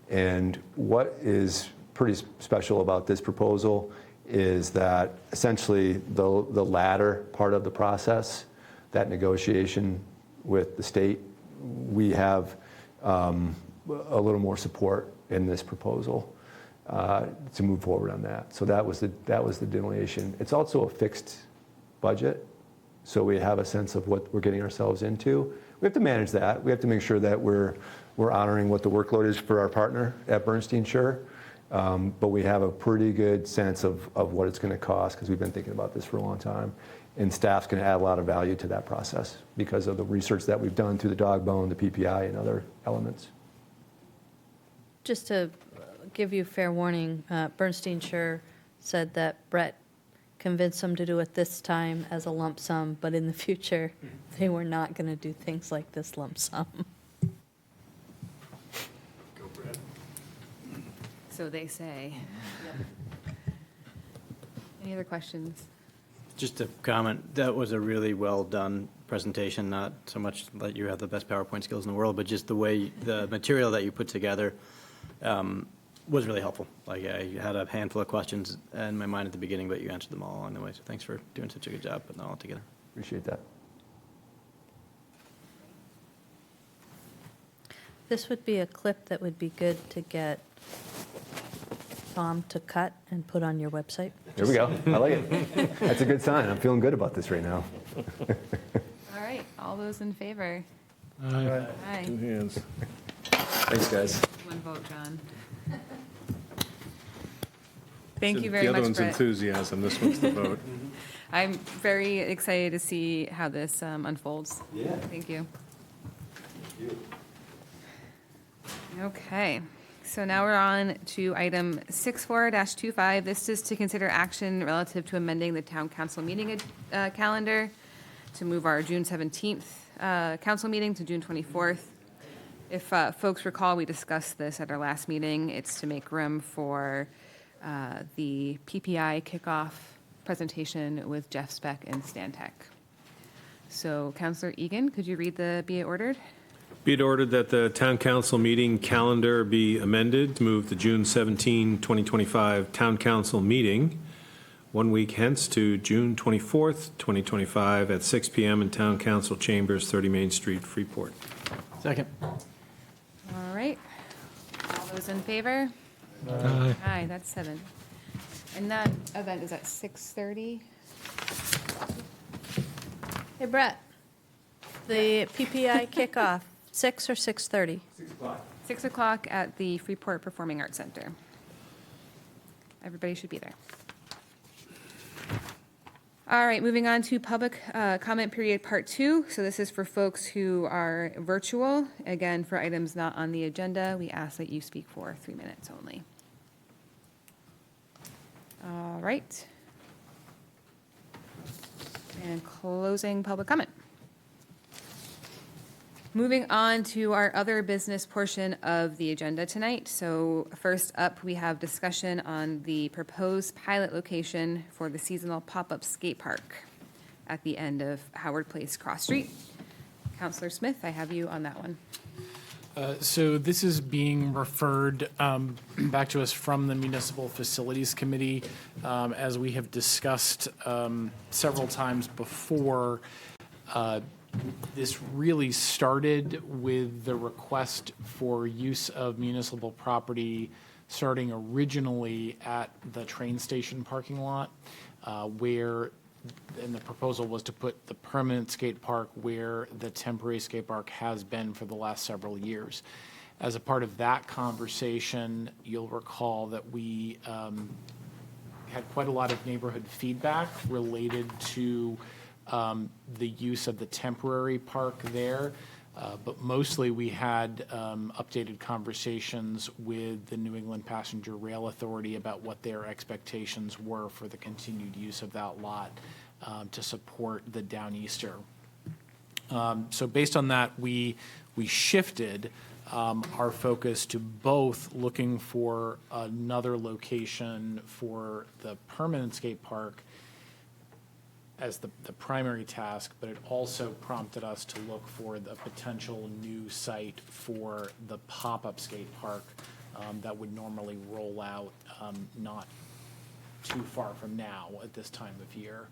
And what is pretty special about this proposal is that essentially the latter part of the process, that negotiation with the state, we have a little more support in this proposal to move forward on that. So that was the delineation. It's also a fixed budget, so we have a sense of what we're getting ourselves into. We have to manage that. We have to make sure that we're honoring what the workload is for our partner at Bernstein Sure. But we have a pretty good sense of what it's going to cost because we've been thinking about this for a long time. And staff's going to add a lot of value to that process because of the research that we've done through the dog bone, the PPI, and other elements. Just to give you fair warning, Bernstein Sure said that Brett convinced them to do it this time as a lump sum, but in the future, they were not going to do things like this lump sum. So they say. Any other questions? Just a comment, that was a really well-done presentation, not so much that you have the best PowerPoint skills in the world, but just the way, the material that you put together was really helpful. Like, I had a handful of questions in my mind at the beginning, but you answered them all along the way, so thanks for doing such a good job putting it all together. Appreciate that. This would be a clip that would be good to get Tom to cut and put on your website. There we go. I like it. That's a good sign. I'm feeling good about this right now. All right, all those in favor? Aye. Aye. Two hands. Thanks, guys. One vote, John. Thank you very The much, other one's Brett. enthusiasm. This one's the vote. I'm very excited to see how this unfolds. Yeah. Thank you. Okay, so now we're on to item 64-25. This is to consider action relative to amending the town council meeting calendar to move our June 17th council meeting to June 24th. If folks recall, we discussed this at our last meeting. It's to make room for the PPI kickoff presentation with Jeff Speck and Stantec. So Councilor Egan, could you read the be it ordered? Be it ordered that the town council meeting calendar be amended to move the June 17, 2025 town council meeting 1 week hence to June 24th, 2025 at 6 p.m. in town council chambers, 30 Main Street, Freeport. Second. All right. All those in favor? Aye. Aye, that's 7. And that event is at 6:30? Hey, Brett, the PPI kickoff, 6 or 6:30? 6 o'clock at the Freeport Performing Arts Center. Everybody should be there. All right, moving on to public comment period part 2. So this is for folks who are virtual. Again, for items not on the agenda, we ask that you speak for 3 minutes only. All right. And closing public comment. Moving on to our other business portion of the agenda tonight. So first up, we have discussion on the proposed pilot location for the seasonal pop-up skate park at the end of Howard Place Cross Street. Counselor Smith, I have you on that one. So this is being referred back to us from the Municipal Facilities Committee. As we have discussed several times before, this really started with the request for use of municipal property starting originally at the train station parking lot, and the proposal was to put the permanent skate park where the temporary skate park has been for the last several years. As a part of that conversation, you'll recall that we had quite a lot of neighborhood feedback related to the use of the temporary park there. But mostly we had updated conversations with the New England Passenger Rail Authority about what their expectations were for the continued use of that lot to support the Downeaster. So based on that, we shifted our focus to both looking for another location for the permanent skate park as the primary task, but it also prompted us to look for the potential new site for the pop-up skate park that would normally roll out not too far from now at this time of year.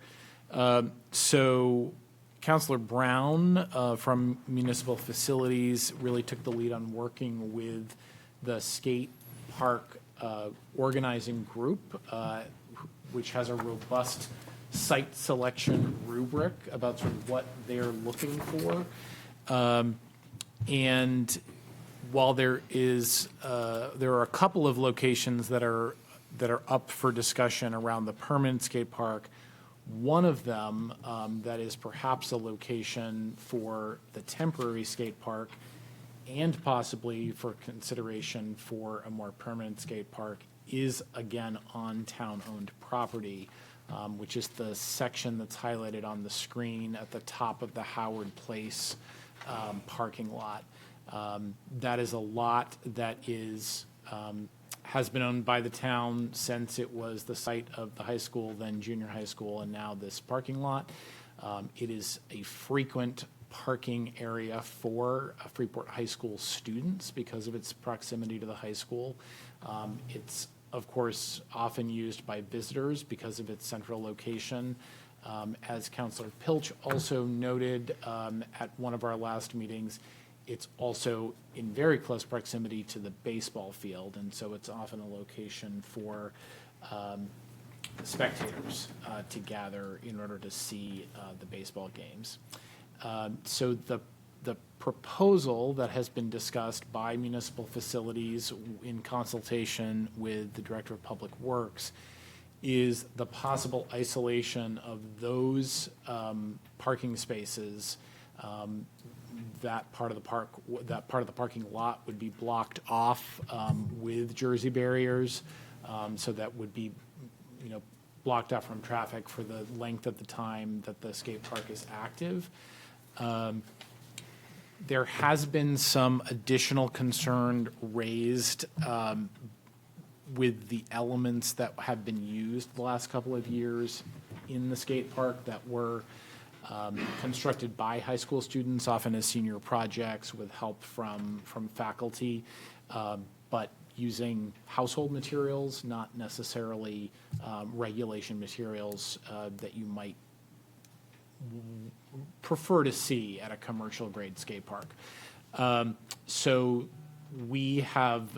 So Councilor Brown from Municipal Facilities really took the lead on working with the skate park organizing group, which has a robust site selection rubric about sort of what they're looking for. And while there are a couple of locations that are up for discussion around the permanent skate park, one of them that is perhaps a location for the temporary skate park and possibly for consideration for a more permanent skate park is again on town-owned property, which is the section that's highlighted on the screen at the top of the Howard Place parking lot. That is a lot that has been owned by the town since it was the site of the high school, then junior high school, and now this parking lot. It is a frequent parking area for Freeport High School students because of its proximity to the high school. It's of course, often used by visitors because of its central location. As Councilor Pilch also noted at one of our last meetings, it's also in very close proximity to the baseball field, and so it's often a location for spectators to gather in order to see the baseball games. So the proposal that has been discussed by Municipal Facilities in consultation with the Director of Public Works is the possible isolation of those parking spaces. That part of the parking lot would be blocked off with Jersey barriers, so that would be, blocked off from traffic for the length of the time that the skate park is active. There has been some additional concern raised with the elements that have been used the last couple of years in the skate park that were constructed by high school students, often as senior projects with help from faculty, but using household materials, not necessarily regulation materials that you might prefer to see at a commercial grade skate park. So we have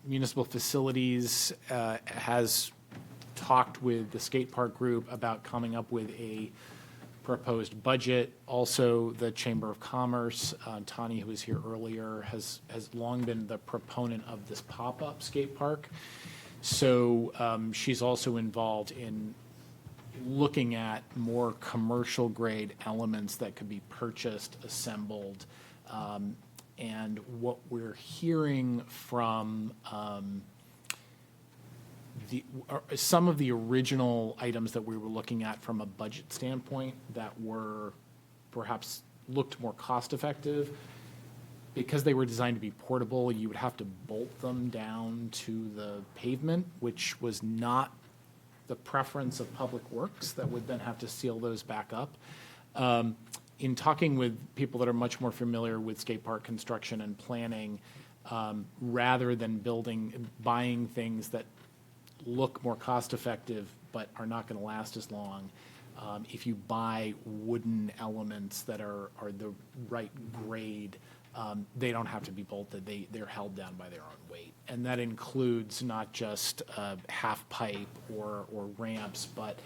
Municipal Facilities has talked with the skate park group about coming up with a proposed budget. Also, the Chamber of Commerce, Tani, who was here earlier, has long been the proponent of this pop-up skate park. So she's also involved in looking at more commercial grade elements that could be purchased, assembled, and what we're hearing from some of the original items that we were looking at from a budget standpoint that were perhaps looked more cost effective. Because they were designed to be portable, you would have to bolt them down to the pavement, which was not the preference of Public Works, that would then have to seal those back up. in talking with people that are much more familiar with skate park construction and planning, rather than buying things that look more cost-effective but are not going to last as long, if you buy wooden elements that are the right grade, they don't have to be bolted. They're held down by their own weight. And that includes not just half pipe or ramps, but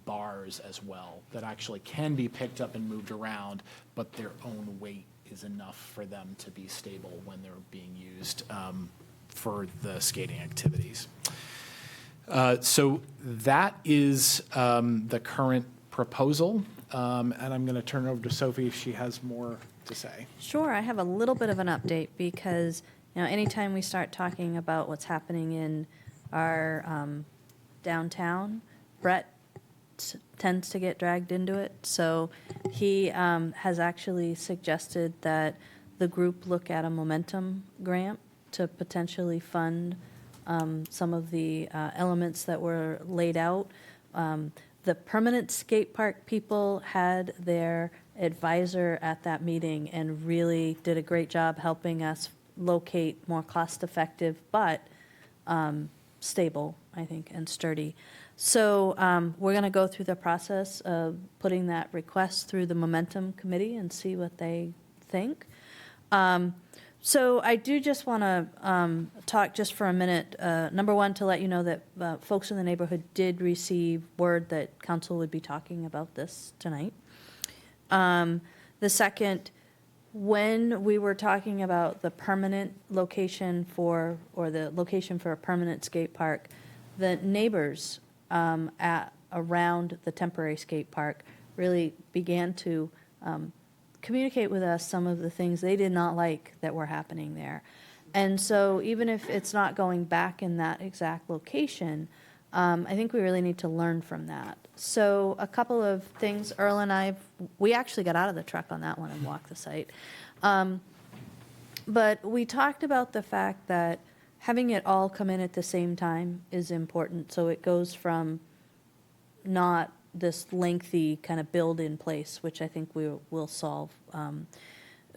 bars as well that actually can be picked up and moved around, but their own weight is enough for them to be stable when they're being used for the skating activities. So that is the current proposal, and I'm going to turn it over to Sophie if she has more to say. Sure, I have a little bit of an update because, anytime we start talking about what's happening in our downtown, Brett tends to get dragged into it. So he has actually suggested that the group look at a momentum grant to potentially fund some of the elements that were laid out. The permanent skate park people had their advisor at that meeting and really did a great job helping us locate more cost-effective but stable, I think, and sturdy. So we're going to go through the process of putting that request through the Momentum Committee and see what they think. So I do just want to talk just for a minute. Number one, to let you know that folks in the neighborhood did receive word that council would be talking about this tonight. The second, when we were talking about the permanent location or the location for a permanent skate park, the neighbors around the temporary skate park really began to communicate with us some of the things they did not like that were happening there. And so even if it's not going back in that exact location, I think we really need to learn from that. So a couple of things, Earl and we actually got out of the truck on that one and walked the site. But we talked about the fact that having it all come in at the same time is important. So it goes from not this lengthy kind of build in place, which I think we will solve.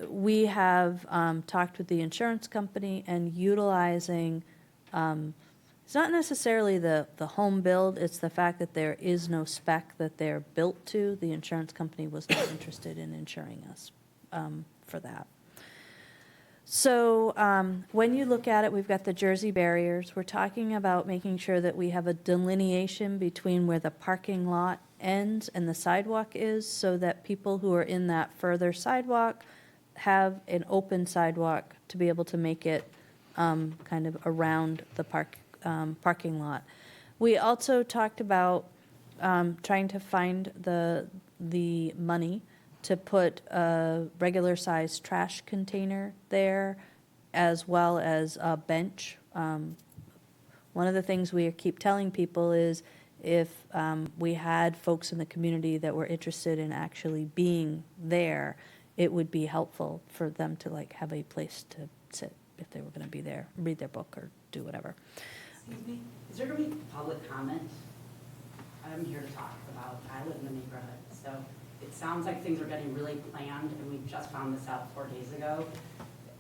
We have talked with the insurance company and utilizing, it's not necessarily the home build, it's the fact that there is no spec that they're built to. The insurance company was not interested in insuring us for that. So when you look at it, we've got the Jersey barriers. We're talking about making sure that we have a delineation between where the parking lot ends and the sidewalk is, so that people who are in that further sidewalk have an open sidewalk to be able to make it kind of around the parking lot. We also talked about trying to find the money to put a regular-sized trash container there, as well as a bench. One of the things we keep telling people is if we had folks in the community that were interested in actually being there, it would be helpful for them to have a place to sit if they were going to be there, read their book or do whatever. Excuse me, is there going to be public comment? I'm here to talk about, I live in the neighborhood, so it sounds like things are getting really planned, and we just found this out 4 days ago.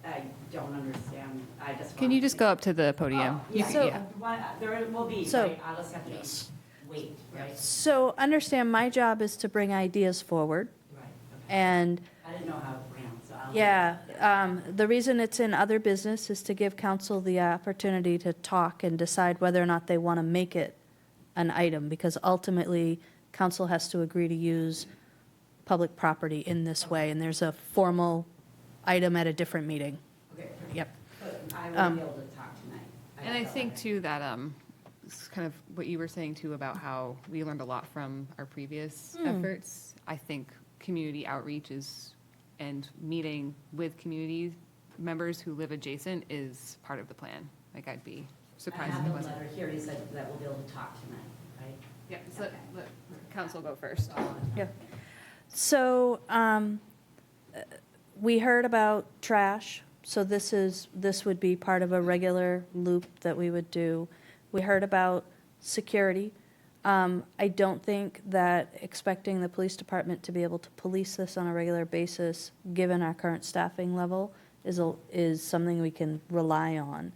I don't understand. Can you just go up to the podium? Oh, yeah, So- yeah. There will be, So- right? I'll just have to wait, right? So understand, my job is to bring ideas forward. Right, okay. And I didn't know how it ran, so I'll. yeah, the reason it's in other business is to give council the opportunity to talk and decide whether or not they want to make it an item, because ultimately, council has to agree to use public property in this way, and there's a formal item at a different meeting. Okay, Yep. but I will be able to talk tonight. And I think too that it's kind of what you were saying too about how we learned a lot from our previous efforts. I think community outreach and meeting with community members who live adjacent is part of the plan. I'd be surprised if I it have the wasn't. letter here, he said that we'll be able to talk tonight, right? Yeah, so let council go first. Yeah. So we heard about trash, so this would be part of a regular loop that we would do. We heard about security. I don't think that expecting the police department to be able to police this on a regular basis, given our current staffing level, is something we can rely on.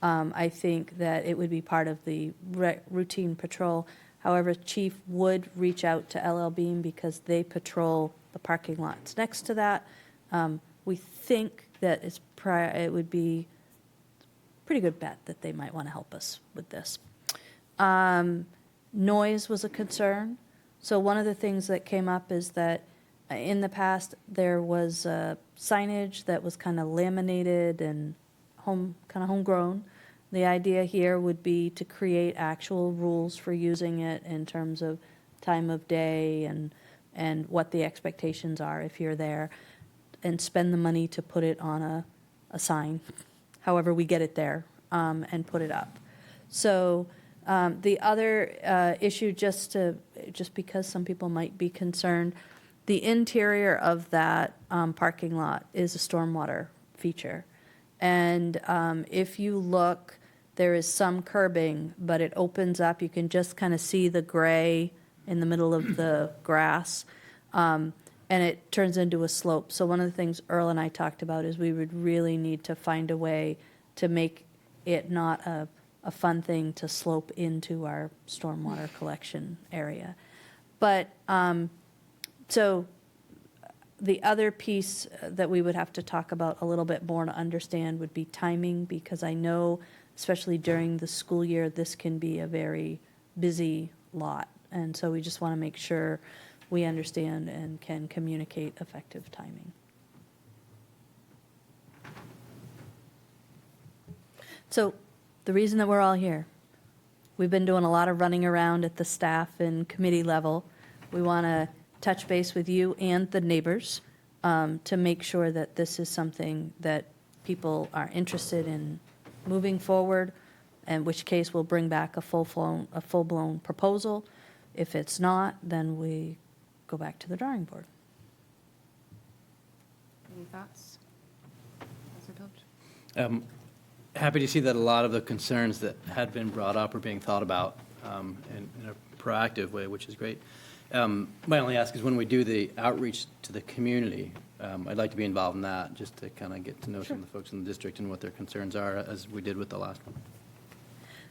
I think that it would be part of the routine patrol. However, Chief would reach out to LL Bean because they patrol the parking lots next to that. We think that it would be a pretty good bet that they might want to help us with this. Noise was a concern. So one of the things that came up is that in the past, there was signage that was kind of laminated and homegrown. The idea here would be to create actual rules for using it in terms of time of day and what the expectations are if you're there, and spend the money to put it on a sign, however we get it there, and put it up. So the other issue, just because some people might be concerned, the interior of that parking lot is a stormwater feature. And if you look, there is some curbing, but it opens up. You can just kind of see the gray in the middle of the grass, and it turns into a slope. So one of the things Earl and I talked about is we would really need to find a way to make it not a fun thing to slope into our stormwater collection area. But so the other piece that we would have to talk about a little bit more to understand would be timing, because I know, especially during the school year, this can be a very busy lot. And so we just want to make sure we understand and can communicate effective timing. So the reason that we're all here, we've been doing a lot of running around at the staff and committee level. We want to touch base with you and the neighbors to make sure that this is something that people are interested in moving forward, in which case we'll bring back a full-blown proposal. If it's not, then we go back to the drawing board. Any thoughts? Councilor Pilch? Happy to see that a lot of the concerns that had been brought up are being thought about in a proactive way, which is great. My only ask is when we do the outreach to the community, I'd like to be involved in that, just to kind of get to know some of the folks in the district and what their concerns are, as we did with the last one.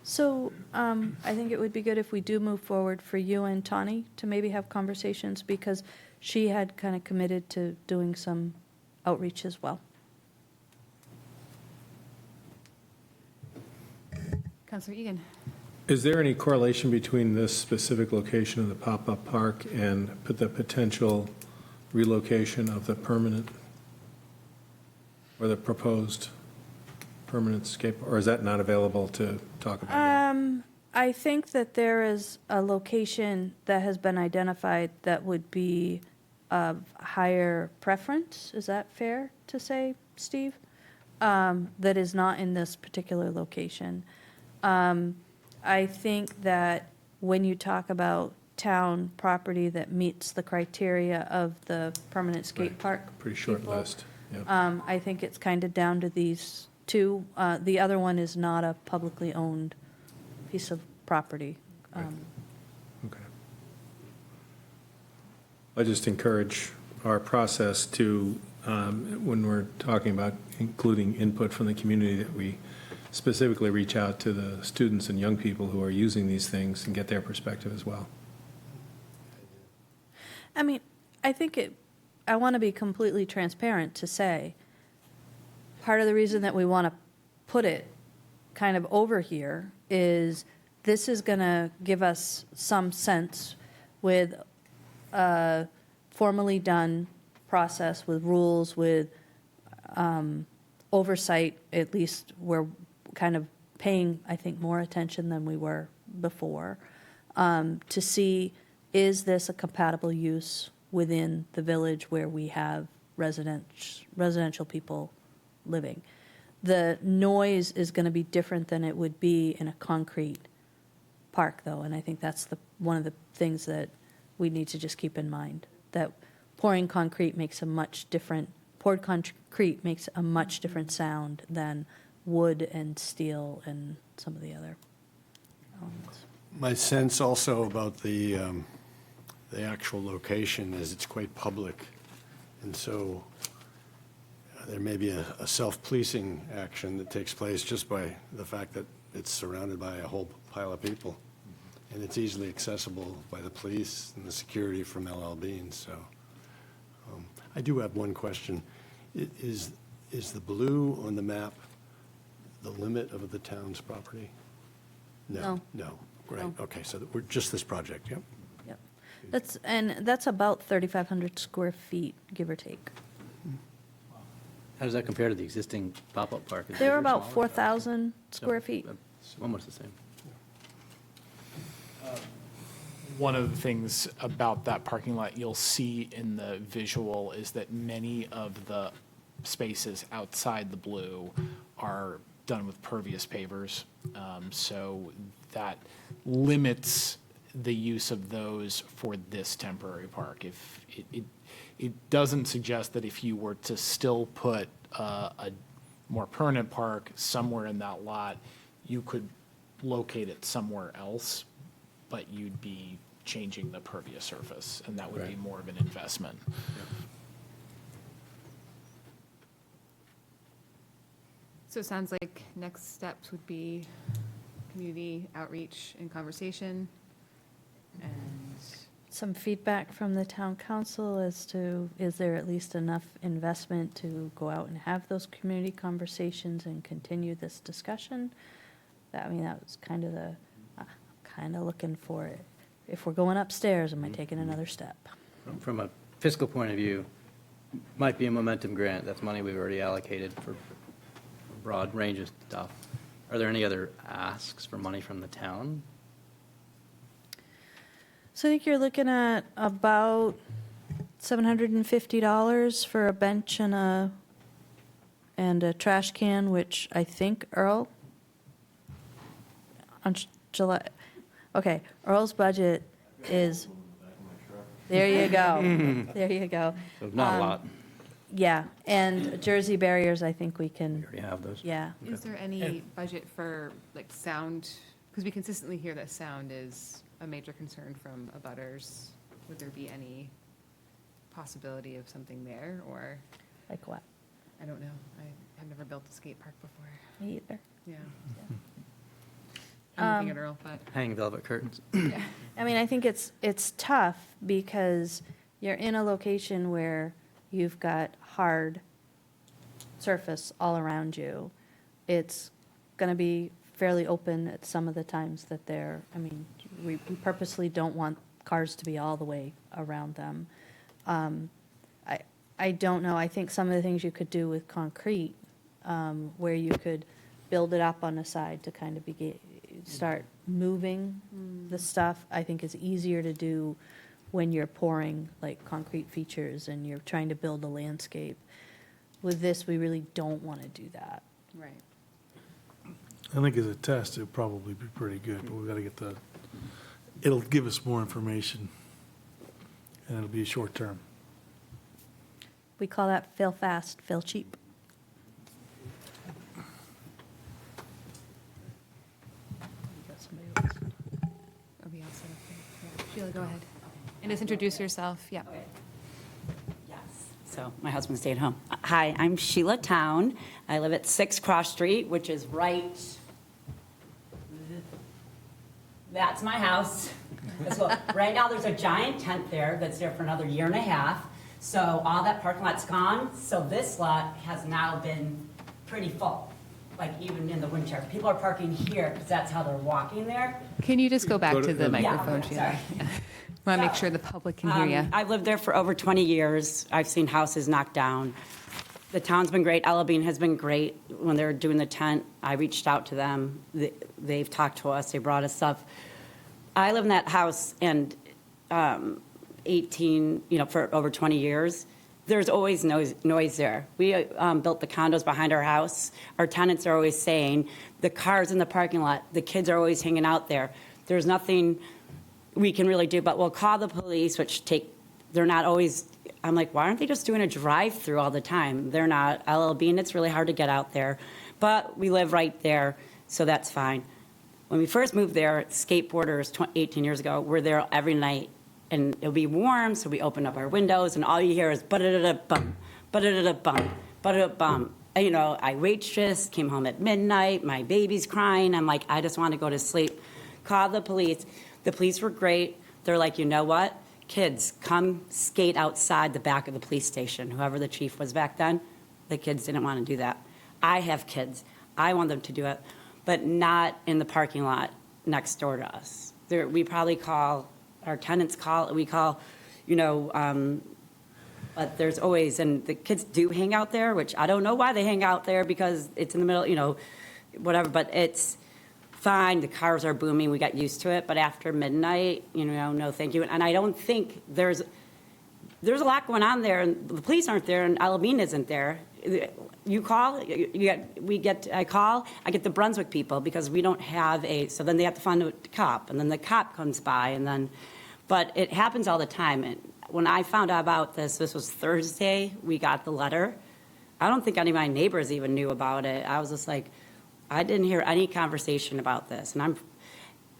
So I think it would be good if we do move forward for you and Tawny to maybe have conversations, because she had kind of committed to doing some outreach as well. Councilor Egan? Is there any correlation between this specific location of the pop-up park and the potential relocation of the permanent or the proposed permanent scape, or is that not available to talk about? I think that there is a location that has been identified that would be of higher preference. Is that fair to say, Steve? That is not in this particular location. I think that when you talk about town property that meets the criteria of the permanent skate park Pretty short people, list. Yep. I think it's kind of down to these two. The other one is not a publicly owned piece of property. Okay. I just encourage our process to, when we're talking about including input from the community, that we specifically reach out to the students and young people who are using these things and get their perspective as well. I mean, I want to be completely transparent to say, part of the reason that we want to put it kind of over here is this is going to give us some sense with a formally done process, with rules, with oversight. At least we're kind of paying, I think, more attention than we were before, to see, is this a compatible use within the village where we have residential people living. The noise is going to be different than it would be in a concrete park, though, and I think that's one of the things that we need to just keep in mind, that poured concrete makes a much different sound than wood and steel and some of the other elements. My sense also about the actual location is it's quite public, and so there may be a self-policing action that takes place just by the fact that it's surrounded by a whole pile of people, and it's easily accessible by the police and the security from LL Bean. So I do have one question. Is the blue on the map the limit of the town's property? No. No, great. No. Okay, so we're just this project, yep. Yep. That's about 3,500 square feet, give or take. How does that compare to the existing pop-up park? Is it They were bigger, about smaller? 4,000 square feet. Almost the same. One of the things about that parking lot you'll see in the visual is that many of the spaces outside the blue are done with pervious pavers. So that limits the use of those for this temporary park. If it doesn't suggest that if you were to still put a more permanent park somewhere in that lot, you could locate it somewhere else, but you'd be changing the pervious surface, and that would be more of an investment. So it sounds like next steps would be community outreach and conversation, and Some feedback from the town council as to, is there at least enough investment to go out and have those community conversations and continue this discussion? That was kind of kind of looking for it. If we're going upstairs, am I taking another step? From a fiscal point of view, might be a momentum grant. That's money we've already allocated for a broad range of stuff. Are there any other asks for money from the town? So I think you're looking at about $750 for a bench and a trash can, which I think Earl, on July, okay, Earl's budget is, there you go, there you go. So not a lot. Yeah, and jersey barriers, I think we We can, already have those. yeah. is there any budget for like sound? Because we consistently hear that sound is a major concern from abutters. Would there be any possibility of something there, or? Like what? I don't know. I have never built a skate park before. Me either. Yeah. I'm looking at Earl, but. Hang velvet curtains. Yeah. I think it's tough because you're in a location where you've got hard surface all around you. It's going to be fairly open at some of the times that we purposely don't want cars to be all the way around them. I don't know. I think some of the things you could do with concrete, where you could build it up on the side to kind of start moving the stuff, I think is easier to do when you're pouring like concrete features and you're trying to build a landscape. With this, we really don't want to do that. Right. I think as a test, it'll probably be pretty good, but we've got to get it'll give us more information, and it'll be short term. We call that fail fast, fail cheap. Are we all set up there? Yeah. Sheila, go ahead. And just introduce yourself. Yeah. Okay. Yes. So my husband stayed home. Hi, I'm Sheila Town. I live at 6 Cross Street, which is right. That's my house. Right now, there's a giant tent there that's there for another year and a half. So all that parking lot's gone. So this lot has now been pretty full, like even in the winter. People are parking here because that's how they're walking there. Can you just go back to the microphone, Yeah, Sheila? sorry. Want to make sure the public can hear you. I've lived there for over 20 years. I've seen houses knocked down. The town's been great. Ella Bean has been great. When they were doing the tent, I reached out to them. They've talked to us. They brought us stuff. I live in that house, and 18, for over 20 years, there's always noise there. We built the condos behind our house. Our tenants are always saying, the cars in the parking lot, the kids are always hanging out there. There's nothing we can really do, but we'll call the police, they're not always, I'm like, why aren't they just doing a drive-through all the time? They're not. LL Bean, it's really hard to get out there. But we live right there, so that's fine. when we first moved there, skateboarders 18 years ago were there every night, and it'll be warm, so we open up our windows, and all you hear is ba-da-da-da-bum, ba-da-da-da-bum, ba-da-da-bum. You know, I waitress, came home at midnight, my baby's crying. I'm like, I just want to go to sleep. Call the police. The police were great. They're like, you know what? Kids, come skate outside the back of the police station. Whoever the chief was back then, the kids didn't want to do that. I have kids. I want them to do it, but not in the parking lot next door to us. We probably call, our tenants call, we call, you know, but there's always, and the kids do hang out there, which I don't know why they hang out there because it's in the middle, you know, whatever, but it's fine. The cars are booming. We got used to it. But after midnight, you know, no, thank you. And I don't think there's a lot going on there, and the police aren't there, and Alabine isn't there. You call, I call, I get the Brunswick people because we don't have so then they have to find a cop, and then the cop comes by, and then, but it happens all the time. And when I found out about this was Thursday, we got the letter. I don't think any of my neighbors even knew about it. I was just like, I didn't hear any conversation about this, and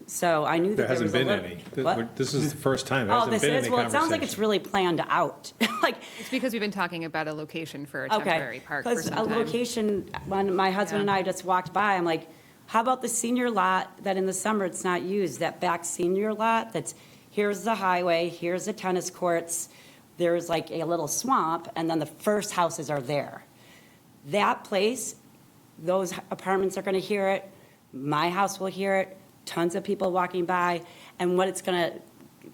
so I knew that There hasn't was a been little- any. What? This is the first time. There Oh, hasn't this been is? any Well, it sounds like conversation. it's really planned out. Like, It's because we've been talking about a location for a okay, temporary park for because some a time. location, when my husband and I just walked by, I'm like, how about the senior lot that in the summer it's not used, that back senior lot that's, here's the highway, here's the tennis courts, there's like a little swamp, and then the first houses are there. That place, those apartments are going to hear it, my house will hear it, tons of people walking by, and what it's going to,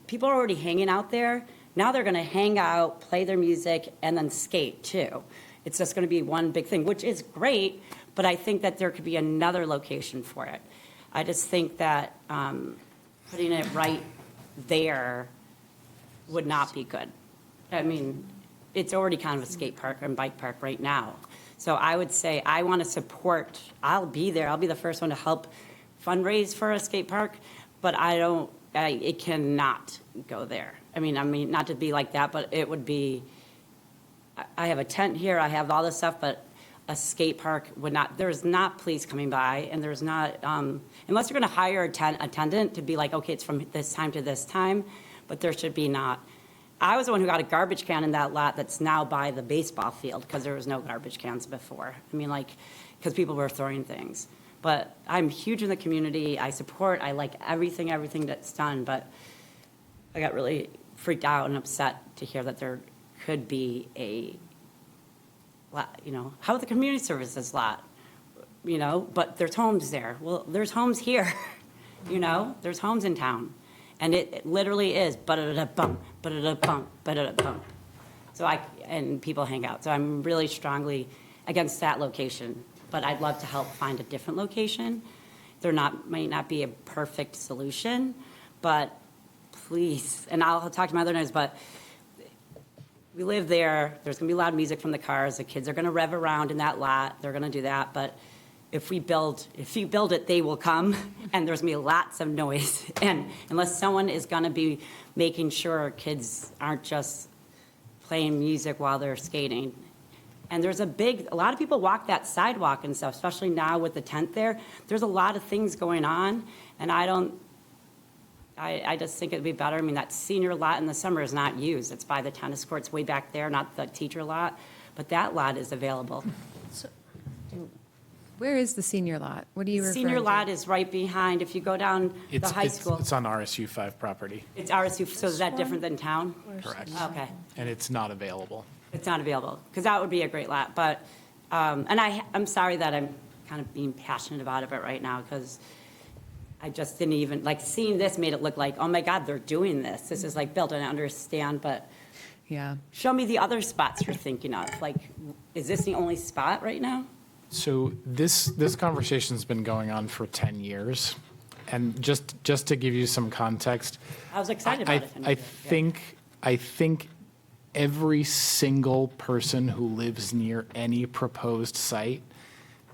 people are already hanging out there. Now they're going to hang out, play their music, and then skate too. It's just going to be one big thing, which is great, but I think that there could be another location for it. I just think that putting it right there would not be good. I mean, it's already kind of a skate park and bike park right now. So I would say I want to support, I'll be there, I'll be the first one to help fundraise for a skate park, but it cannot go there. I mean, not to be like that, but it would be, I have a tent here, I have all this stuff, but a skate park would not, there's not police coming by, and there's not, unless you're going to hire a attendant to be like, okay, it's from this time to this time, but there should be not. I was the one who got a garbage can in that lot that's now by the baseball field, because there was no garbage cans before. I mean, like, because people were throwing things. But I'm huge in the community. I support, I like everything that's done, but I got really freaked out and upset to hear that there could be a lot, you know, how about the community services lot? You know, but there's homes there. Well, there's homes here, you know, there's homes in town. And it literally is ba-da-da-bum, ba-da-da-bum, ba-da-da-bum. So and people hang out. So I'm really strongly against that location. But I'd love to help find a different location. Might not be a perfect solution, but please, and I'll talk to my other neighbors, but we live there. There's going to be loud music from the cars. The kids are going to rev around in that lot. They're going to do that. But if you build it, they will come, and there's going to be lots of noise. And unless someone is going to be making sure kids aren't just playing music while they're skating. And there's a lot of people walk that sidewalk and stuff, especially now with the tent there. There's a lot of things going on, and I just think it'd be better. I mean, that senior lot in the summer is not used. It's by the tennis courts way back there, not the teacher lot, but that lot is available. Where is the senior lot? What do you refer to? Senior lot is right behind, if you go down the high school. It's on RSU 5 property. It's RSU, so is that different than town? Correct. Okay. And it's not available. It's not available, because that would be a great lot, but, and I'm sorry that I'm kind of being passionate about it right now, because I just didn't even, like, seeing this made it look like, oh my God, they're doing this. This is like built, and I understand, but yeah. Show me the other spots you're thinking of. Like, is this the only spot right now? So this conversation's been going on for 10 years. And just to give you some context. I was excited about it. I think every single person who lives near any proposed site,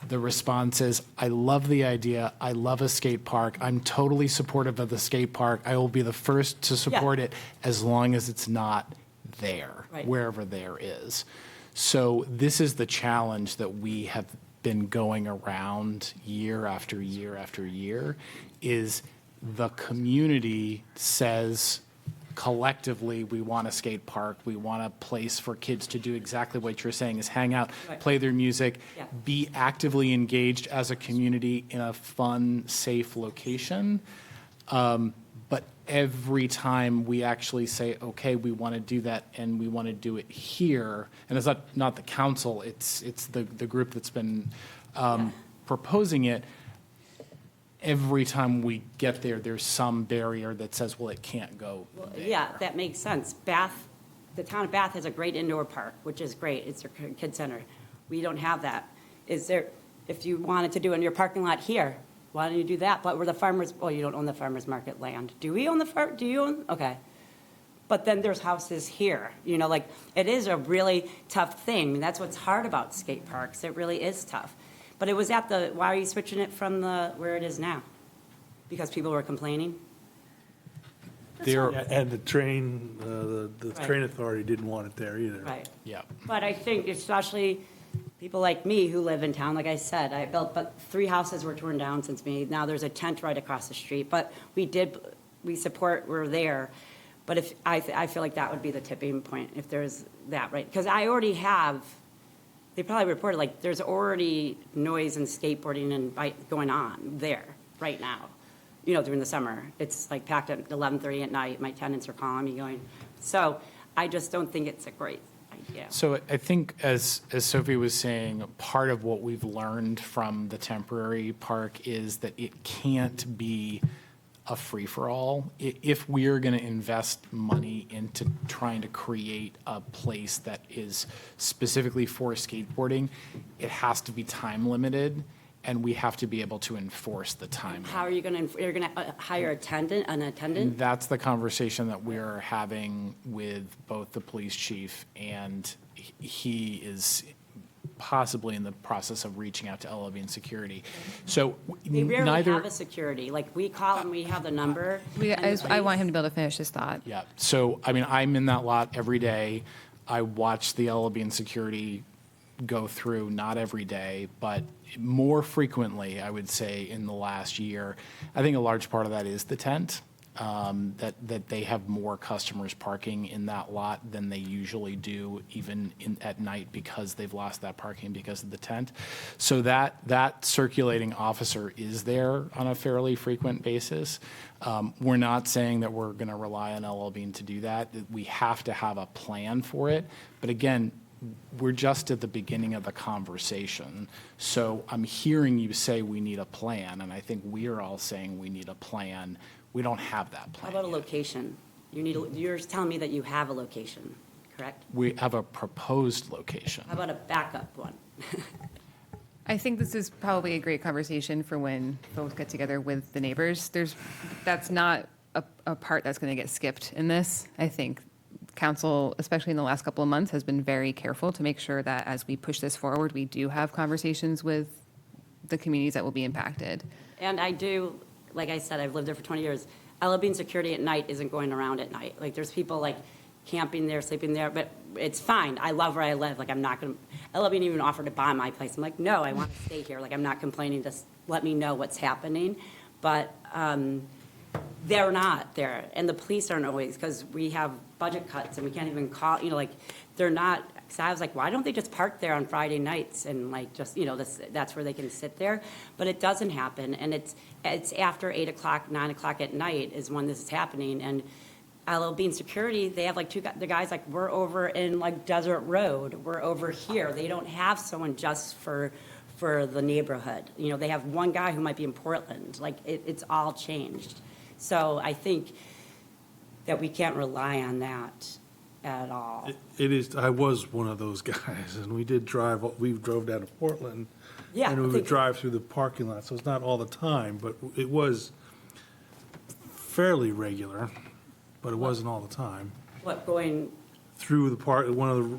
the response is, I love the idea. I love a skate park. I'm totally supportive of the skate park. I will be the first to support it as long as it's not there, wherever there is. So this is the challenge that we have been going around year after year after year, is the community says collectively, we want a skate park, we want a place for kids to do exactly what you're saying, is hang out, Right. play their music, Yeah. be actively engaged as a community in a fun, safe location. But every time we actually say, okay, we want to do that and we want to do it here, and it's not the council, it's the group that's been proposing it, every time we get there, there's some barrier that says, well, it can't go there. Yeah, that makes sense. Bath, the town of Bath has a great indoor park, which is great. It's their kid center. We don't have that. Is there, if you wanted to do it in your parking lot here, why don't you do that? But we're the farmers, well, you don't own the farmers market land. Do we own do you own? Okay. But then there's houses here, you know, like, it is a really tough thing. That's what's hard about skate parks. It really is tough. But it was why are you switching it from where it is now? Because people were complaining? There, And the train, the Right. train authority didn't want it there either. Right. yeah. But I think especially people like me who live in town, like I said, I built, but 3 houses were torn down since me. Now there's a tent right across the street, but we're there. But if, I feel like that would be the tipping point, if there's that, right? Because I already have, they probably reported, like, there's already noise and skateboarding and bike going on there right now, you know, during the summer. It's like packed at 11:30 at night. My tenants are calling me going, so I just don't think it's a great idea. So I think, as Sophie was saying, part of what we've learned from the temporary park is that it can't be a free-for-all. If we're going to invest money into trying to create a place that is specifically for skateboarding, it has to be time-limited, and we have to be able to enforce the time. How are you going to, you're going to hire an attendant? That's the conversation that we're having with both the police chief, and he is possibly in the process of reaching out to LLB and security. So They rarely neither. have a security. Like, we call and we have the number. I want him to be able to finish his thought. Yeah, so, I mean, I'm in that lot every day. I watch the LLB and security go through, not every day, but more frequently, I would say, in the last year. I think a large part of that is the tent, that they have more customers parking in that lot than they usually do, even at night, because they've lost that parking because of the tent. So that circulating officer is there on a fairly frequent basis. We're not saying that we're going to rely on LL to do that. We have to have a plan for it. But again, we're just at the beginning of the conversation. So I'm hearing you say we need a plan, and I think we're all saying we need a plan. We don't have that How plan about a yet. location? You're telling me that you have a location, correct? We have a proposed location. How about a backup one? I think this is probably a great conversation for when folks get together with the neighbors. That's not a part that's going to get skipped in this. I think council, especially in the last couple of months, has been very careful to make sure that as we push this forward, we do have conversations with the communities that will be impacted. And I do, like I said, I've lived there for 20 years. LL Bean security at night isn't going around at night. Like, there's people like camping there, sleeping there, but it's fine. I love where I live. Like, I'm not going to, LL Bean even offered to buy my place. I'm like, no, I want to stay here. Like, I'm not complaining. Just let me know what's happening. But they're not there. And the police aren't always, because we have budget cuts and we can't even call, you know, like, they're not. So I was like, why don't they just park there on Friday nights and like just, you know, that's where they can sit there. But it doesn't happen. And it's after 8 o'clock, 9 o'clock at night is when this is happening. And LL Bean security, they have like the guys like, we're over in like Desert Road. We're over here. They don't have someone just for the neighborhood. You know, they have one guy who might be in Portland. Like, it's all changed. So I think that we can't rely on that at all. It is, I was one of those guys, and we drove down to Portland. Yeah, And we I would think- drive through the parking lot, so it's not all the time, but it was fairly regular, but it wasn't all the time. What, going, Through the park,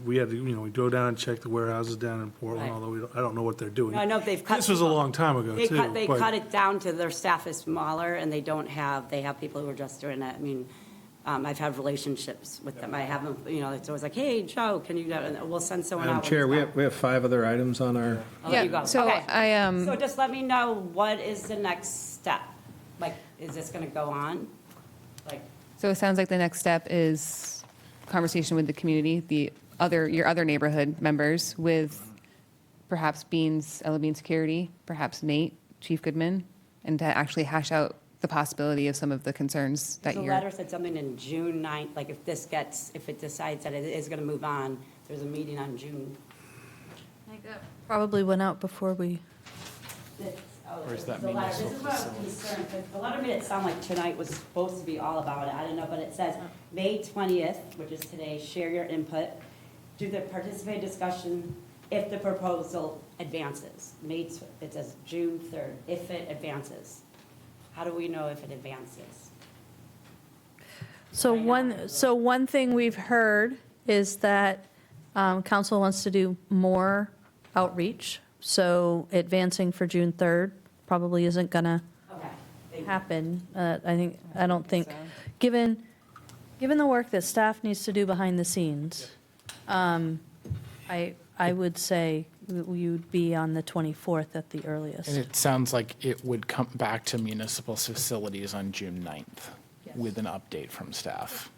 we had to, we go down and check the warehouses down in Portland, Right. although I don't know what they're doing. I know they've cut. This was a long time ago, They too. cut but- it down to their staff is smaller and they have people who are just doing that. I mean, I've had relationships with them. I have them, you know, it's always like, hey, Joe, can you, and we'll send someone Madam out. Chair, we have 5 other items on our, I'll let you go. So Okay. I So just let me know, what is the next step? like, is this gonna go on? Like, So it sounds like the next step is conversation with the community, your other neighborhood members, with perhaps Ella Bean Security, perhaps Nate, Chief Goodman, and to actually hash out the possibility of some of the concerns that the you're. letter said something in June 9th, like if it decides that it is gonna move on, there's a meeting on June. Probably went out before we, Or is that The letter, municipal this is what I was facilities? concerned, but the letter made it sound like tonight was supposed to be all about it, I don't know, but it says, May 20th, which is today, share your input, do the participate discussion if the proposal advances. It says June 3rd, if it advances. How do we know if it advances? so one thing we've heard is that council wants to do more outreach. So advancing for June 3rd probably isn't gonna Okay. Thank you. happen. I don't think, given the work that staff needs to do behind the scenes, I would say we would be on the 24th at the earliest. And it sounds like it would come back to municipal facilities on June 9th with an update from staff.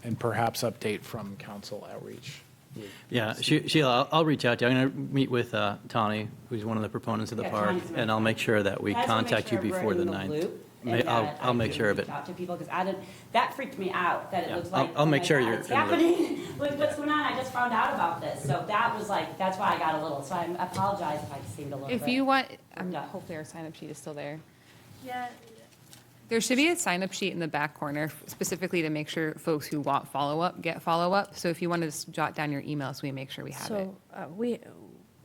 And perhaps update from council outreach. Yeah, Sheila, I'll reach out to you. I'm going to meet with Tawny, who's one of the proponents of the Yeah, park, Tawny's and I'll make sure that we I just wanna make contact you sure we're before the in 9th. loop and that I'll I make can sure of it. reach out to people, because that freaked me out, that it Yeah, looks like. I'll make oh my sure God, you're it's in the loop. happening. What's going on? I just found out about this. So that was like, that's why I got a little, so I apologize if I seemed a little bit. If you want, worked up. hopefully our sign-up sheet is still there. Yeah. There should be a sign-up sheet in the back corner specifically to make sure folks who want follow-up get follow-up. So if you want to just jot down your email so we make sure we have it. So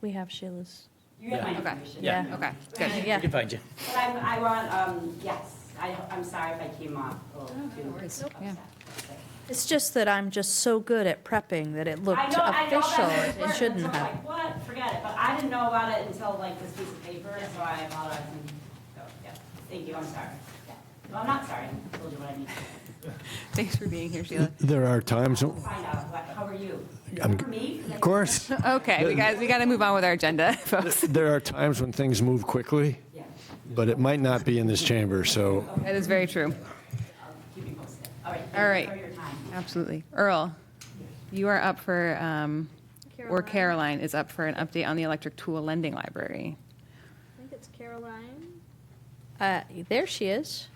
we have Sheila's. You have my Okay. information. Yeah. Okay, good. Yeah. We can find you. But I want, yes, I'm sorry if I came off a little too. worries. upset. Yeah. It's just that I'm just so good at prepping that it looked I know official. that It first, shouldn't and so I'm have. like, what, forget it, but I didn't know about it until like this piece of paper, so I apologize, and, so, yeah, thank you, I'm sorry. Yeah. Well, I'm not sorry, I told you what I need to Thanks for being here, Sheila. There are times, find out, how are you? I'm- For me? of course, Okay, we got to move on with our agenda, folks. there are times when things move quickly, Yeah, but it might not be in this chamber, so That is very true. I'll keep you posted. All right, All right. thank you for your time. Absolutely. Earl, you are up for, or Caroline is up for an update on the electric tool lending library. I think it's Caroline. There she is.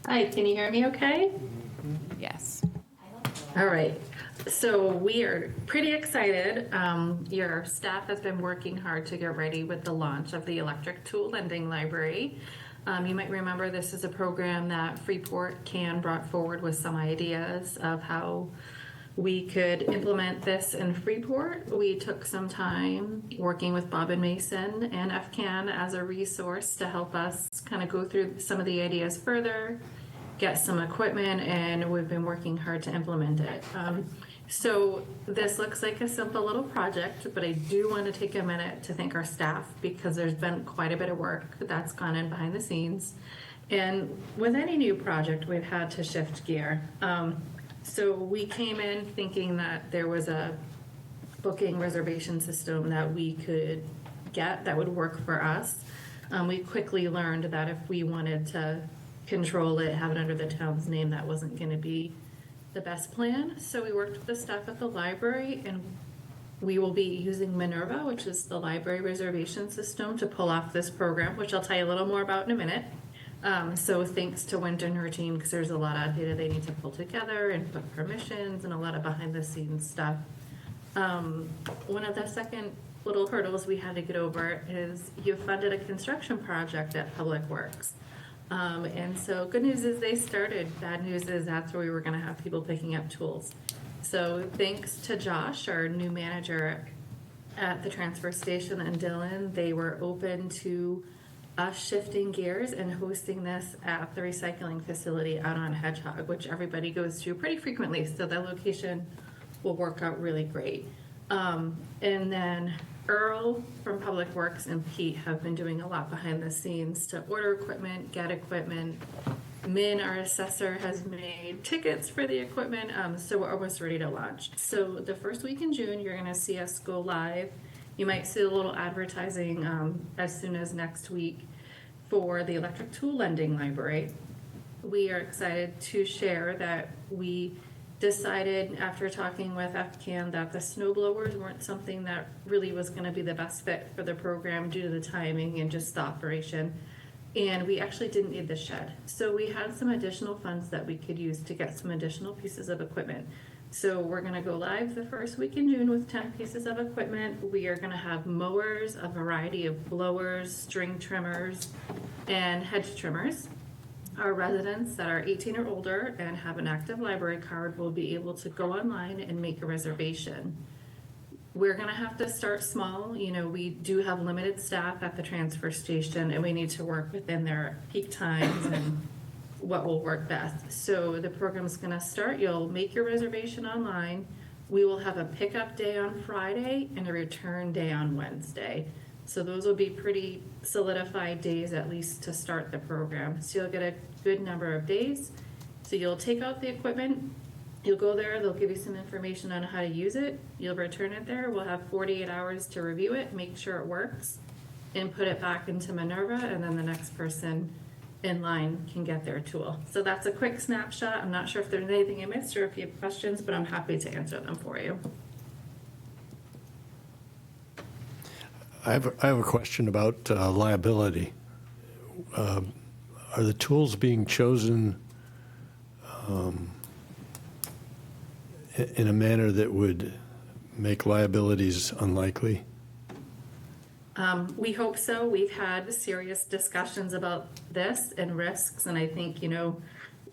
Hi, can you hear me okay? Yes. All right. So we are pretty excited. Your staff has been working hard to get ready with the launch of the electric tool lending library. You might remember this is a program that Freeport can brought forward with some ideas of how we could implement this in Freeport. We took some time working with Bob and Mason and FCAN as a resource to help us kind of go through some of the ideas further, get some equipment, and we've been working hard to implement it. So this looks like a simple little project, but I do want to take a minute to thank our staff because there's been quite a bit of work that's gone in behind the scenes. And with any new project, we've had to shift gear. So we came in thinking that there was a booking reservation system that we could get that would work for us. We quickly learned that if we wanted to control it, have it under the town's name, that wasn't going to be the best plan. So we worked with the staff at the library, and we will be using Minerva, which is the library reservation system, to pull off this program, which I'll tell you a little more about in a minute. So thanks to Winter and her team, because there's a lot of data they need to pull together and put permissions and a lot of behind the scenes stuff. One of the second little hurdles we had to get over is you funded a construction project at Public Works. And so good news is they started. Bad news is that's where we were going to have people picking up tools. So thanks to Josh, our new manager at the transfer station, and Dylan, they were open to us shifting gears and hosting this at the recycling facility out on Hedgehog, which everybody goes to pretty frequently. So the location will work out really great. And then Earl from Public Works and Pete have been doing a lot behind the scenes to order equipment, get equipment. Min, our assessor, has made tickets for the equipment, so we're almost ready to launch. So the first week in June, you're going to see us go live you might see a little advertising as soon as next week for the electric tool lending library. We are excited to share that we decided after talking with FCAN that the snow blowers weren't something that really was going to be the best fit for the program due to the timing and just the operation. And we actually didn't need the shed. So we had some additional funds that we could use to get some additional pieces of equipment. So we're gonna go live the first week in June with 10 pieces of equipment. We are gonna have mowers, a variety of blowers, string trimmers, and hedge trimmers. Our residents that are 18 or older and have an active library card will be able to go online and make a reservation. We're gonna have to start small. You know, we do have limited staff at the transfer station and we need to work within their peak times and what will work best. So the program's gonna start, you'll make your reservation online. We will have a pickup day on Friday and a return day on Wednesday. So those will be pretty solidified days at least to start the program. So you'll get a good number of days. So you'll take out the equipment, you'll go there, they'll give you some information on how to use it. You'll return it there. We'll have 48 hours to review it, make sure it works, and put it back into Minerva, and then the next person in line can get their tool. So that's a quick snapshot. I'm not sure if there's anything I missed or if you have questions, but I'm happy to answer them for you. I have a question about liability. Are the tools being chosen in a manner that would make liabilities unlikely? We hope so. We've had serious discussions about this and risks, and I think, you know,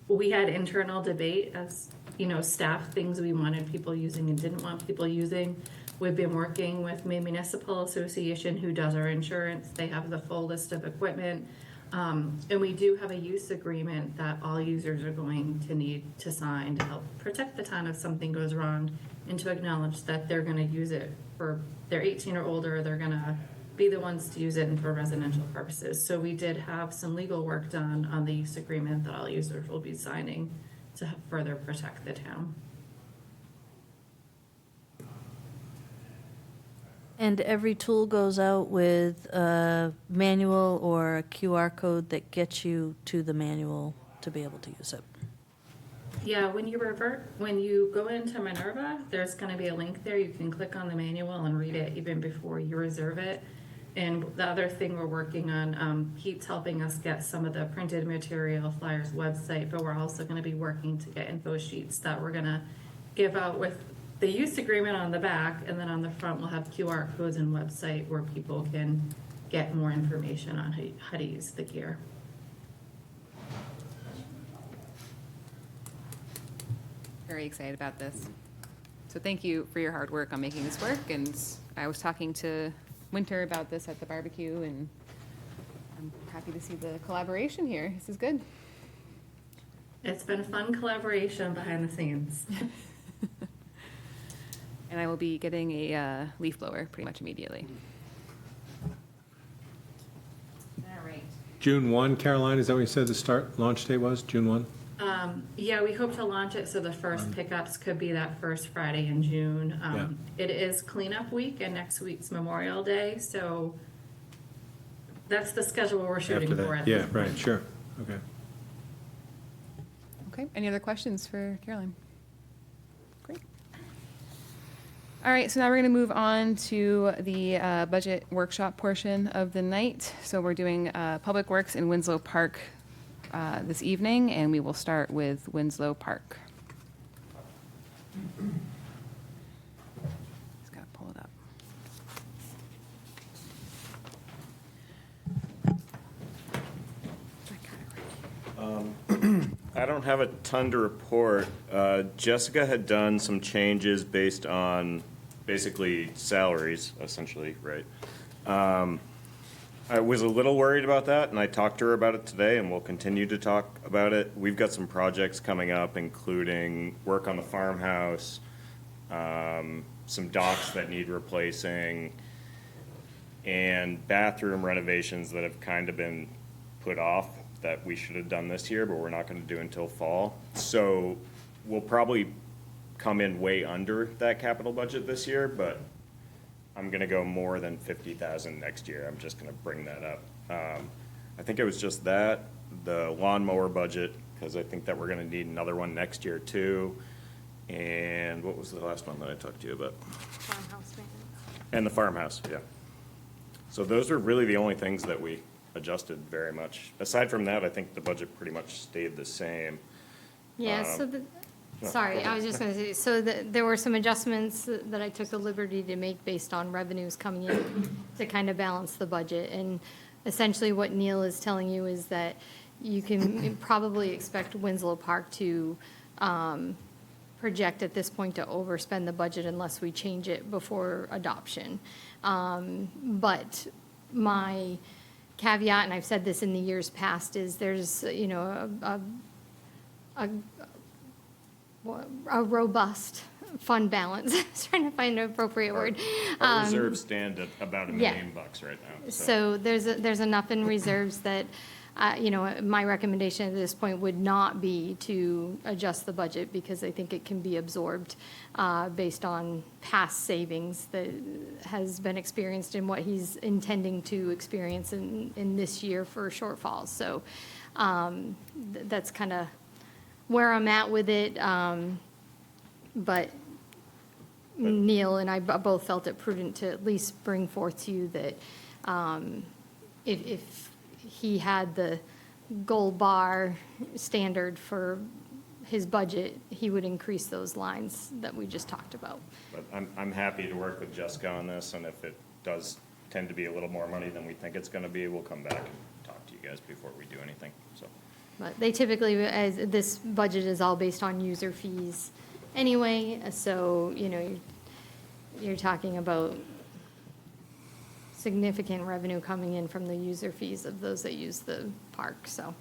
we had internal debate as, you know, staff, things we wanted people using and didn't want people using. We've been working with Maine Municipal Association, who does our insurance. They have the full list of equipment. And we do have a use agreement that all users are going to need to sign to help protect the town if something goes wrong and to acknowledge that they're going to use it for, they're 18 or older, they're going to be the ones to use it and for residential purposes. So we did have some legal work done on the use agreement that all users will be signing to further protect the town. And every tool goes out with a manual or a QR code that gets you to the manual to be able to use it. Yeah, when you go into Minerva, there's going to be a link there. You can click on the manual and read it even before you reserve it. And the other thing we're working on, Pete's helping us get some of the printed material, Flyers website, but we're also going to be working to get info sheets that we're going to give out with the use agreement on the back, and then on the front we'll have QR codes and website where people can get more information on how to use the gear. Very excited about this. So thank you for your hard work on making this work. And I was talking to Winter about this at the barbecue, and I'm happy to see the collaboration here. This is good. It's been a fun collaboration behind the scenes. And I will be getting a leaf blower pretty much immediately. All right. June 1, Caroline, is that what you said the launch date was, June 1? Yeah, we hope to launch it so the first pickups could be that first Friday in June. It is cleanup week and next week's Memorial Day, so that's the schedule we're shooting After for. that, yeah, right, sure, okay. Okay, any other questions for Caroline? Great. All right, so now we're going to move on to the budget workshop portion of the night. So we're doing Public Works in Winslow Park this evening, and we will start with Winslow Park. Just got to pull it up. I don't have a ton to report. Jessica had done some changes based on basically salaries, essentially, right? I was a little worried about that, and I talked to her about it today, and we'll continue to talk about it. We've got some projects coming up, including work on the farmhouse, some docks that need replacing, and bathroom renovations that have kind of been put off that we should have done this year, but we're not going to do until fall. So we'll probably come in way under that capital budget this year, but I'm gonna go more than 50,000 next year. I'm just gonna bring that up. I think it was just that, the lawnmower budget, because I think that we're gonna need another one next year too. And what was the last one that I talked to you about? Farmhouse maintenance. And the farmhouse, yeah. So those are really the only things that we adjusted very much. Aside from that, I think the budget pretty much stayed the same. Yeah, sorry, I was just going to say, there were some adjustments that I took the liberty to make based on revenues coming in to kind of balance the budget. And essentially what Neil is telling you is that you can probably expect Winslow Park to project at this point to overspend the budget unless we change it before adoption. But my caveat, and I've said this in the years past, is there's, you know, a robust fund balance. I was trying to find an appropriate word. Our reserves stand at about $1 yeah. million right now. So there's enough in reserves that, you know, my recommendation at this point would not be to adjust the budget because I think it can be absorbed based on past savings that has been experienced and what he's intending to experience in this year for shortfalls. So that's kind of where I'm at with it. But Neil and I both felt it prudent to at least bring forth to you that if he had the gold bar standard for his budget, he would increase those lines that we just talked about. But I'm happy to work with Jessica on this, and if it does tend to be a little more money than we think it's gonna be, we'll come back and talk to you guys before we do anything, so. But they typically, as this budget is all based on user fees anyway, so, you know, you're talking about significant revenue coming in from the user fees of those that use the park, so.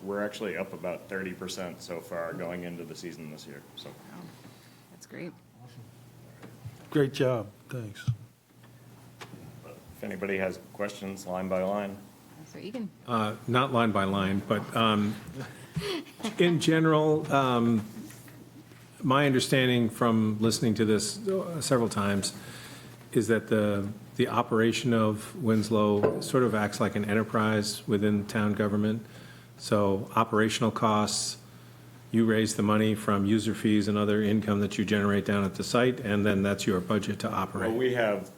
We're actually up about 30% so far going into the season this year, so. That's great. Great job, thanks. If anybody has questions, line by line. So you can. Not line by line, but in general, my understanding from listening to this several times is that the operation of Winslow sort of acts like an enterprise within town government. So operational costs, you raise the money from user fees and other income that you generate down at the site, and then that's your budget to operate. Well, we have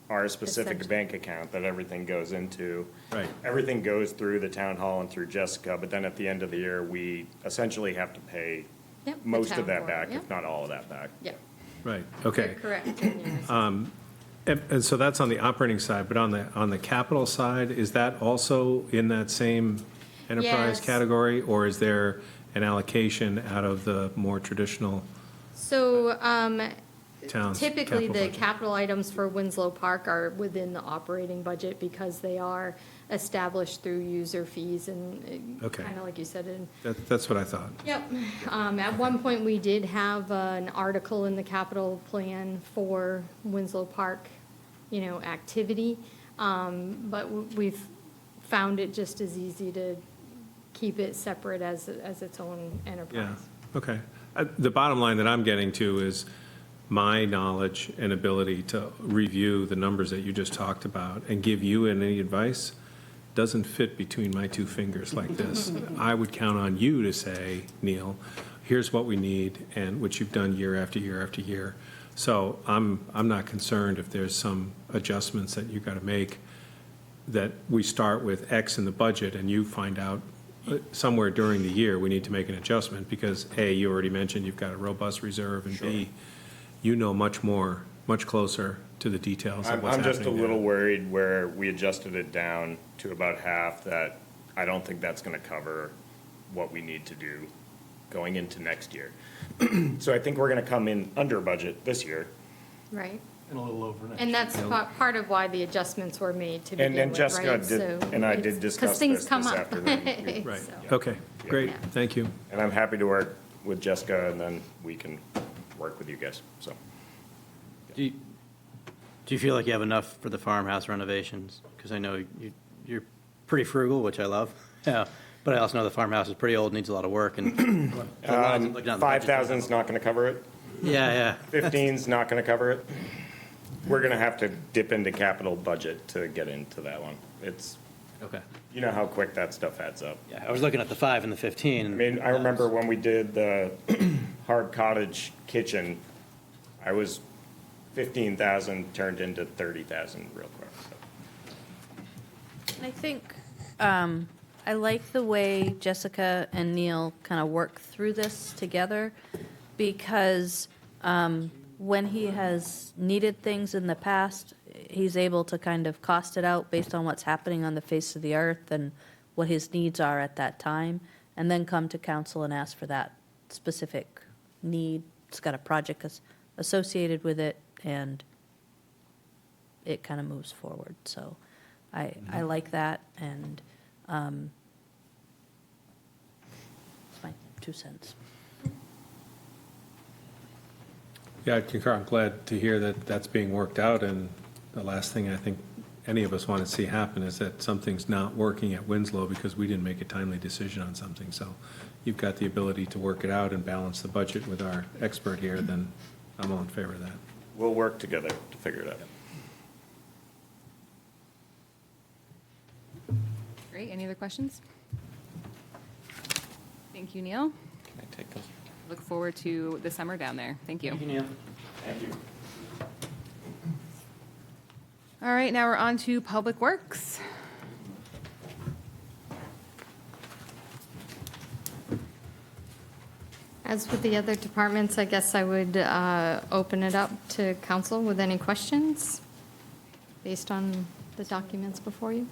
our specific bank account that everything goes into. Right. Everything goes through the town hall and through Jessica, but then at the end of the year, we essentially have to pay Yep, the most town of that for it, back, yep. if not all of that back. Yeah. Right, okay. You're correct. And so that's on the operating side, but on the capital side, is that also in that same enterprise Yes. category? Or is there an allocation out of the more traditional So town's typically, capital the budget? capital items for Winslow Park are within the operating budget because they are established through user fees and Okay. kind of like you said, in That's what I thought. Yep. At one point, we did have an article in the capital plan for Winslow Park, you know, activity. But we've found it just as easy to keep it separate as its own Yeah, enterprise. okay. The bottom line that I'm getting to is my knowledge and ability to review the numbers that you just talked about and give you any advice doesn't fit between my two fingers like this. I would count on you to say, Neil, here's what we need, and which you've done year after year after year. So I'm not concerned if there's some adjustments that you've got to make, that we start with X in the budget and you find out somewhere during the year, we need to make an adjustment because A, you already mentioned you've got a robust reserve, and B, you know much more, much closer to the details of what's I'm happening just a there. little worried where we adjusted it down to about half, that I don't think that's gonna cover what we need to do going into next year. So I think we're gonna come in under budget this year. Right. And a little over next. And that's part of why the adjustments were made to begin with, right? And Jessica did, So and I it's- did 'cause discuss things this come this up. afternoon. Right, So- okay, great, Yeah. thank you. And I'm happy to work with Jessica, and then we can work with you guys, so. Do you feel like you have enough for the farmhouse renovations? Because I know you're pretty frugal, which I love. Yeah, but I also know the farmhouse is pretty old, needs a lot of work, and. 5,000's not gonna cover it. Yeah, yeah. 15's not gonna cover it. We're gonna have to dip into capital budget to get into that one. It's, Okay. you know how quick that stuff adds up. Yeah, I was looking at the 5 and the 15. I mean, I remember when we did the hard cottage kitchen, I was 15,000 turned into 30,000 real quick. So. And I think I like the way Jessica and Neil kind of work through this together, because when he has needed things in the past, he's able to kind of cost it out based on what's happening on the face of the earth and what his needs are at that time, and then come to council and ask for that specific need. It's got a project associated with it, and it kind of moves forward. So I like that, and it's my 2 cents. Yeah, I concur. I'm glad to hear that that's being worked out, and the last thing I think any of us want to see happen is that something's not working at Winslow because we didn't make a timely decision on something. So you've got the ability to work it out and balance the budget with our expert here, then I'm all in favor of that. We'll work together to figure it out. Great, any other questions? Thank you, Neil. Can I take those? Look forward to the summer down there. Thank you. Thank you, Neil. Thank you. All right, now we're on to Public Works. As with the other departments, I guess I would open it up to council with any questions based on the documents before you.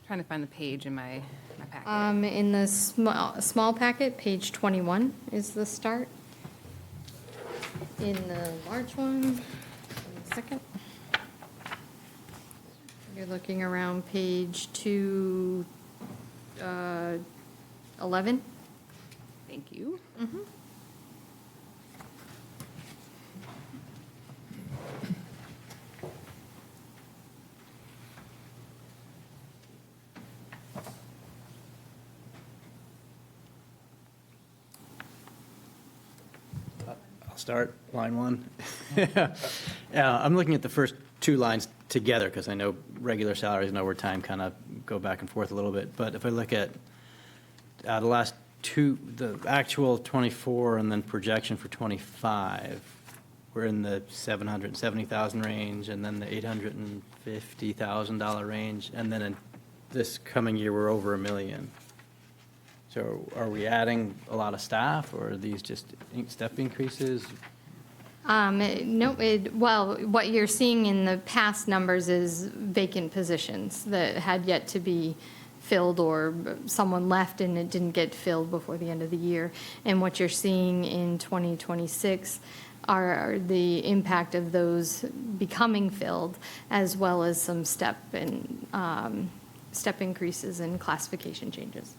Trying to find the page in my packet. In the small packet, page 21 is the start. In the large one, second. You're looking around page 211. Thank you. I'll start line 1. I'm looking at the first 2 lines together because I know regular salaries and overtime kind of go back and forth a little bit. But if I look at the last 2, the actual 24 and then projection for 25, we're in the $770,000 range, and then the $850,000 range, and then in this coming year we're over $1 million. So are we adding a lot of staff, or are these just step increases? No, well, what you're seeing in the past numbers is vacant positions that had yet to be filled, or someone left and it didn't get filled before the end of the year. And what you're seeing in 2026 are the impact of those becoming filled, as well as some step increases and classification changes.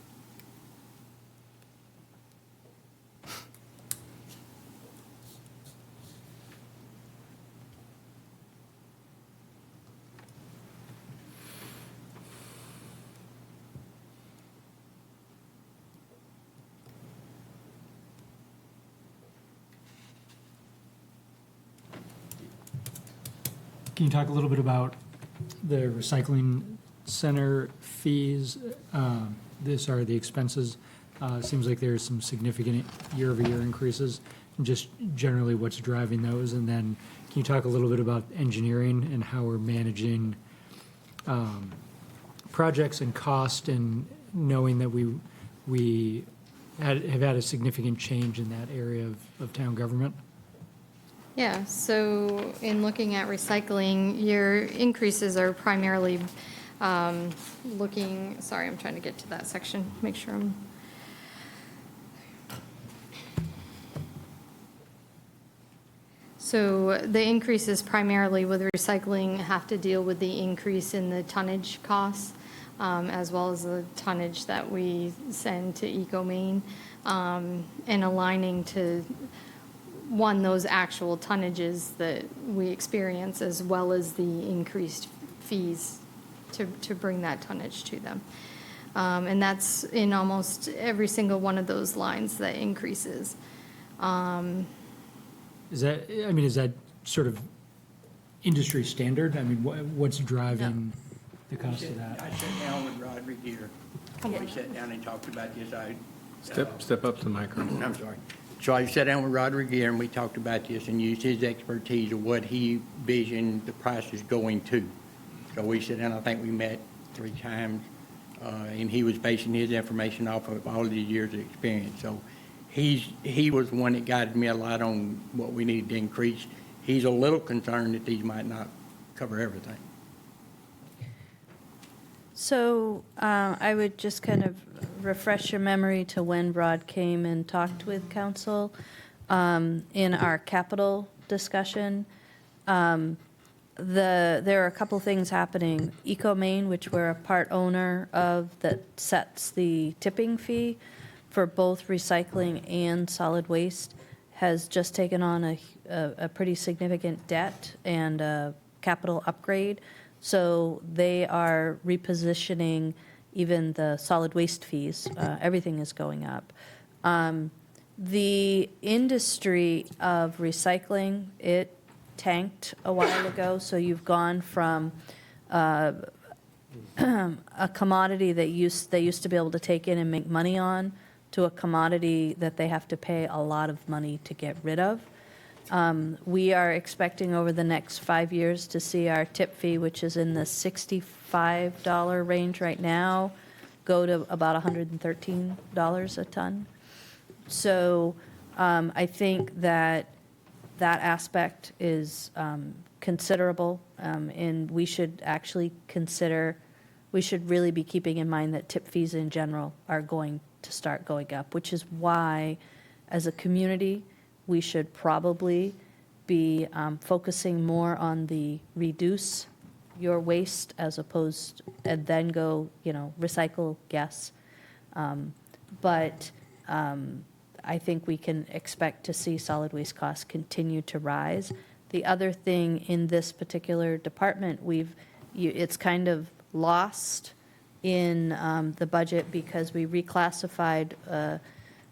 Can you talk a little bit about the recycling center fees? These are the expenses. Seems like there's some significant year-over-year increases, and just generally what's driving those. And then can you talk a little bit about engineering and how we're managing projects and cost, and knowing that we have had a significant change in that area of town government? Yeah, so in looking at recycling, your increases are primarily sorry, I'm trying to get to that section, make sure I'm. So the increases primarily with recycling have to deal with the increase in the tonnage costs, as well as the tonnage that we send to EcoMaine, and aligning to those actual tonnages that we experience, as well as the increased fees to bring that tonnage to them. And that's in almost every single one of those lines that increases. Is that sort of industry standard? I mean, what's driving the cost of that? I sat down with Roderick here. We sat down and talked about this. Step up to the microphone. I'm sorry. So I sat down with Roderick here and we talked about this and used his expertise of what he visioned the price is going to. So we sat down, I think we met 3 times, and he was basing his information off of all of his years of experience. So he was the one that guided me a lot on what we needed to increase. He's a little concerned that these might not cover everything. So I would just kind of refresh your memory to when Rod came and talked with council in our capital discussion. There are a couple things happening. EcoMaine, which we're a part owner of, that sets the tipping fee for both recycling and solid waste, has just taken on a pretty significant debt and a capital upgrade. So they are repositioning even the solid waste fees. Everything is going up. The industry of recycling, it tanked a while ago, so you've gone from a commodity that they used to be able to take in and make money on to a commodity that they have to pay a lot of money to get rid of. We are expecting over the next 5 years to see our tip fee, which is in the $65 range right now, go to about $113 a ton. So I think that aspect is considerable, and we should actually consider, we should really be keeping in mind that tip fees in general are going to start going up, which is why, as a community, we should probably be focusing more on the reduce your waste as opposed, and then go, recycle, yes. But I think we can expect to see solid waste costs continue to rise. The other thing in this particular department, it's kind of lost in the budget because we reclassified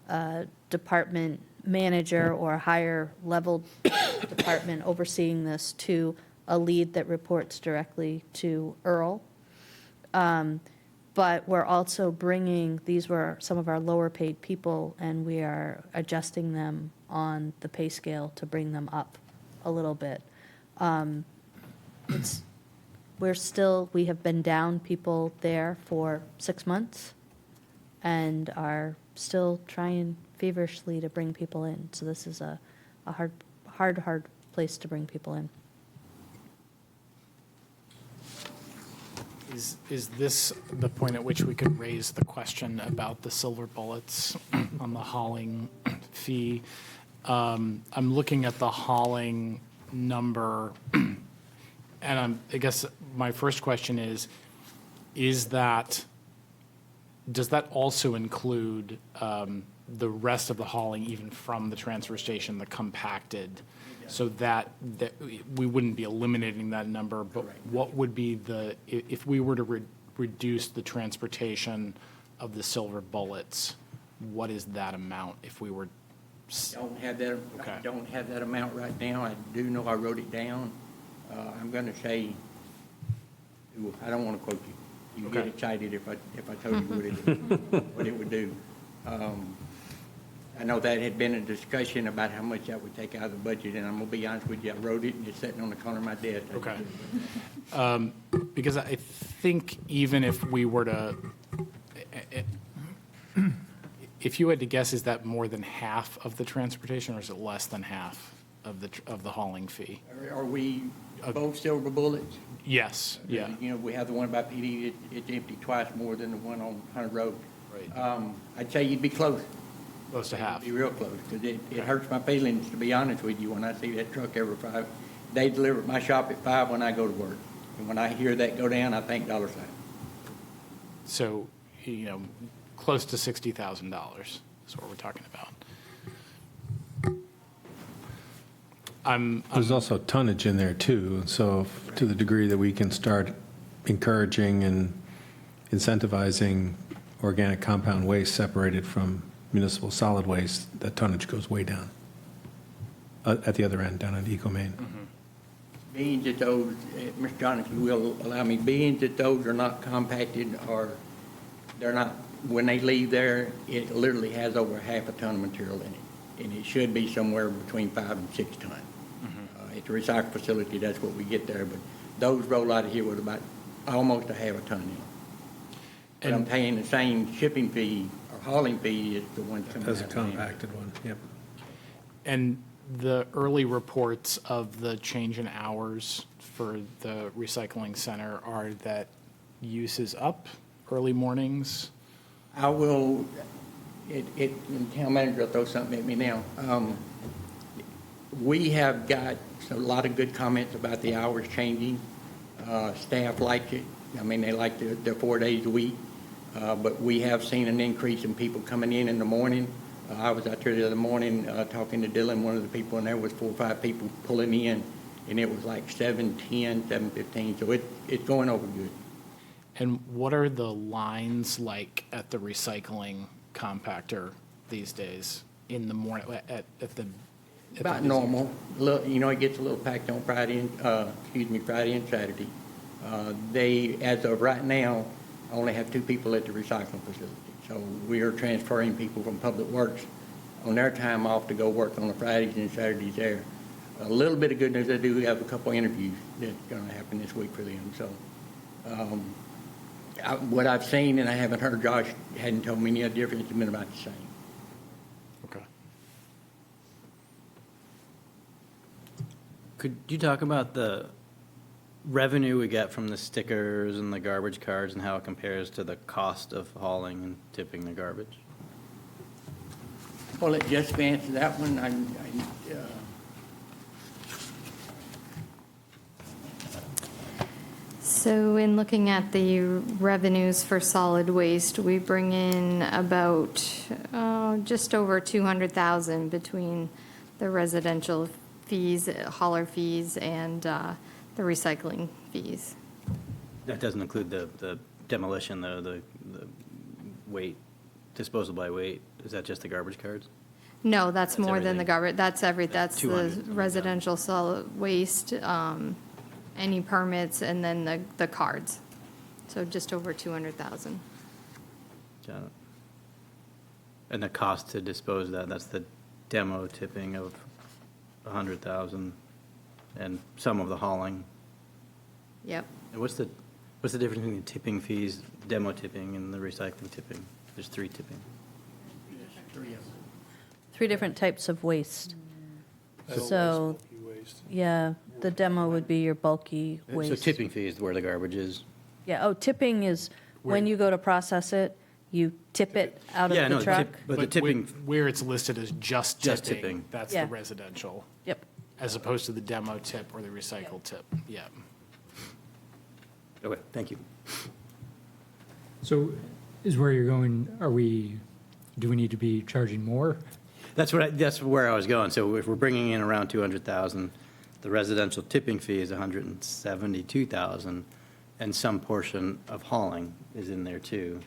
a department manager or a higher level department overseeing this to a lead that reports directly to Earl. But we're also bringing, these were some of our lower paid people, and we are adjusting them on the pay scale to bring them up a little bit. We have been down people there for 6 months and are still trying feverishly to bring people in. So this is a hard place to bring people in. Is this the point at which we could raise the question about the silver bullets on the hauling fee? I'm looking at the hauling number, and I guess my first question is does that also include the rest of the hauling, even from the transfer station, the compacted, so that we wouldn't be eliminating that number, but what would be if we were to reduce the transportation of the silver bullets, what is that amount if we were? Don't have that. Okay. I don't have that amount right now. I do know I wrote it down. I'm going to say, I don't want to quote you. You get excited if I told you what it would do. I know that had been a discussion about how much that would take out of the budget, and I'm going to be honest with you, I wrote it and it's sitting on the corner of my desk. Okay. Because I think even if we were to, if you had to guess, is that more than half of the transportation, or is it less than half of the hauling fee? Are we both silver bullets? Yes, yeah. We have the one by PD, it's empty twice more than the one on Hunter Road. Right. I'd say you'd be close. Close to half. Be real close, because it hurts my feelings, to be honest with you, when I see that truck every 5. They deliver at my shop at 5 when I go to work. And when I hear that go down, I think dollar sign. So, close to $60,000 is what we're talking about. There's also tonnage in there too, so to the degree that we can start encouraging and incentivizing organic compound waste separated from municipal solid waste, that tonnage goes way down. at the other end, down at Eco Main. Being that those, Mr. John, if you will allow me, being that those are not compacted or they're not, when they leave there, it literally has over half a ton of material in it. And it should be somewhere between 5 and 6 ton. At the recycle facility, that's what we get there, but those roll out of here with about almost a half a ton in them. But I'm paying the same shipping fee or hauling fee as the one coming out As a of the land. compacted one, yep. And the early reports of the change in hours for the recycling center are that use is up, early mornings? I will, the town manager will throw something at me now. We have got a lot of good comments about the hours changing. Staff liked it. I mean, they like the 4 days a week. But we have seen an increase in people coming in the morning. I was out there the other morning talking to Dylan, one of the people, and there was 4 or 5 people pulling in, and it was like 7:10, 7:15, so it's going over good. And what are the lines like at the recycling compactor these days in the morning, at the? About normal. Look, you know, it gets a little packed on Friday and Saturday. They, as of right now, only have 2 people at the recycling facility. So we are transferring people from Public Works on their time off to go work on the Fridays and Saturdays there. A little bit of good news, I do have a couple interviews that's going to happen this week for them. So what I've seen, and I haven't heard, Josh hadn't told me any other difference, it's been about the same. Okay. Could you talk about the revenue we get from the stickers and the garbage cards and how it compares to the cost of hauling and tipping the garbage? Well, let Jessica answer that one. So in looking at the revenues for solid waste, we bring in about just over 200,000 between the residential fees, hauler fees, and the recycling fees. That doesn't include the demolition, though, the weight, disposal by weight. Is that just the garbage cards? No, that's more than the everything. garbage, that's the 200. residential solid waste, any permits, and then the cards. So just over 200,000. Got it. And the cost to dispose of that, that's the demo tipping of 100,000 and some of the hauling. Yep. And what's the difference between the tipping fees, demo tipping, and the recycling tipping? There's 3 tipping. 3 different types of waste. That's So, bulky waste. yeah, the demo would be your bulky waste. So tipping fee is where the garbage is. Yeah, tipping is when you go to process it, you tip it out of Yeah, the no, truck. but the tipping. Where it's listed as just Just tipping, tipping. that's Yeah. the residential. Yep. As opposed to the demo tip or the recycle tip, yeah. Okay, thank you. So is where you're going, do we need to be charging more? That's where I was going. So if we're bringing in around 200,000, the residential tipping fee is 172,000, and some portion of hauling is in there too.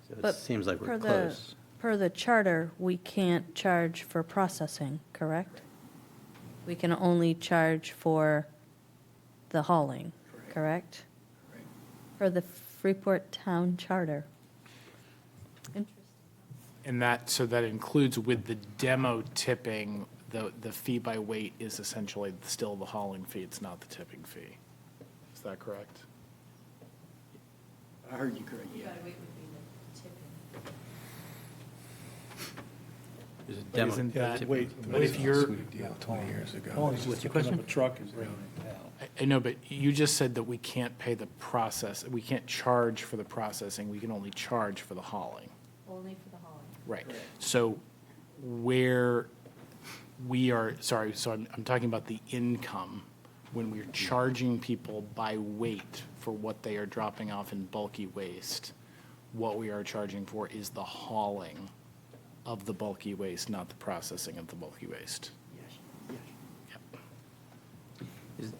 So it But seems like we're per close. Per the charter, we can't charge for processing, correct? We can only charge for the hauling, correct? For the Freeport Town Charter. And so that includes with the demo tipping, the fee by weight is essentially still the hauling fee, it's not the tipping fee. Is that correct? I heard you correct, yeah. There's a But demo isn't that, tipping. but if you're, 20 years ago. What's your question? I know, but you just said that we can't pay the process, we can't charge for the processing, we can only charge for the hauling. Only for the hauling. Right. So where we are, sorry, so I'm talking about the income, when we're charging people by weight for what they are dropping off in bulky waste, what we are charging for is the hauling of the bulky waste, not the processing of the bulky waste.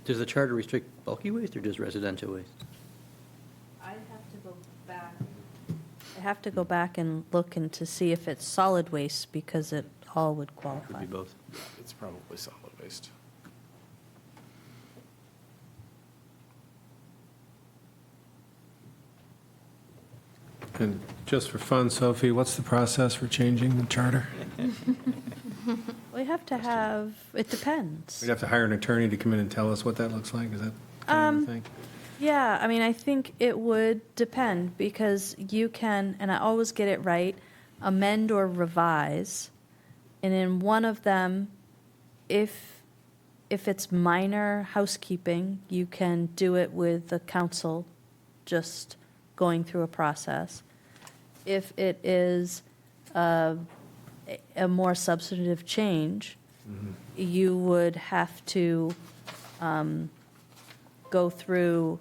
Does the charter restrict bulky waste or just residential waste? I'd have to go back. I have to go back and look and to see if it's solid waste, because it all would qualify. Could be both. It's probably solid waste. And just for fun, Sophie, what's the process for changing the charter? We have to have, it depends. We'd have to hire an attorney to come in and tell us what that looks like, is that kind of the thing? Yeah, I mean, I think it would depend, because you can, and I always get it right, amend or revise. And in one of them, if it's minor housekeeping, you can do it with the council, just going through a process. If it is a more substantive change, you would have to go through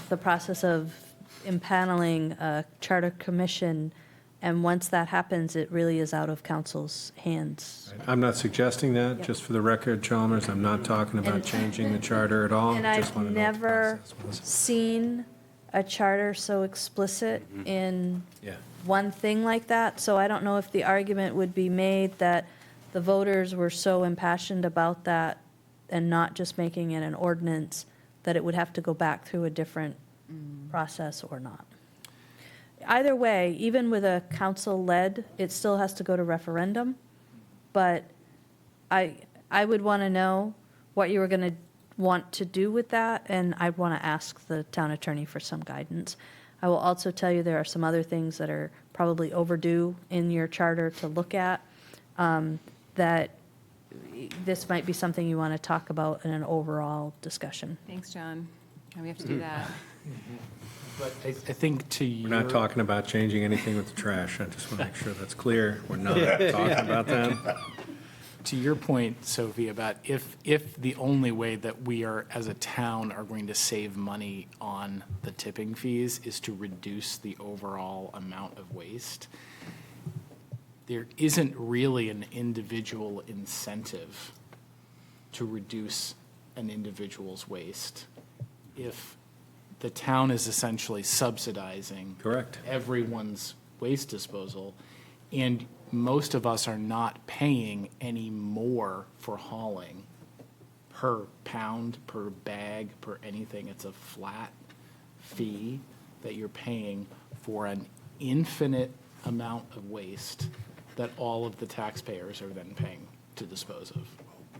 the process of impaneling a charter commission, and once that happens, it really is out of council's hands. I'm not suggesting that, just for the record, Chalmers, I'm not talking about changing the charter at all. And Just I've wanna know what the never process was. seen a charter so explicit in Yeah. one thing like that, so I don't know if the argument would be made that the voters were so impassioned about that and not just making it an ordinance, that it would have to go back through a different process or not. Either way, even with a council-led, it still has to go to referendum, but I would want to know what you were going to want to do with that, and I'd want to ask the town attorney for some guidance. I will also tell you there are some other things that are probably overdue in your charter to look at, that this might be something you want to talk about in an overall discussion. Thanks, John. And we have to do that. But I think to your. We're not talking about changing anything with the trash, I just want to make sure that's clear, we're not talking about that. To your point, Sophie, about if the only way that we are, as a town, are going to save money on the tipping fees is to reduce the overall amount of waste, there isn't really an individual incentive to reduce an individual's waste if the town is essentially subsidizing Correct. everyone's waste disposal, and most of us are not paying any more for hauling per pound, per bag, per anything. It's a flat fee that you're paying for an infinite amount of waste that all of the taxpayers are then paying to dispose of.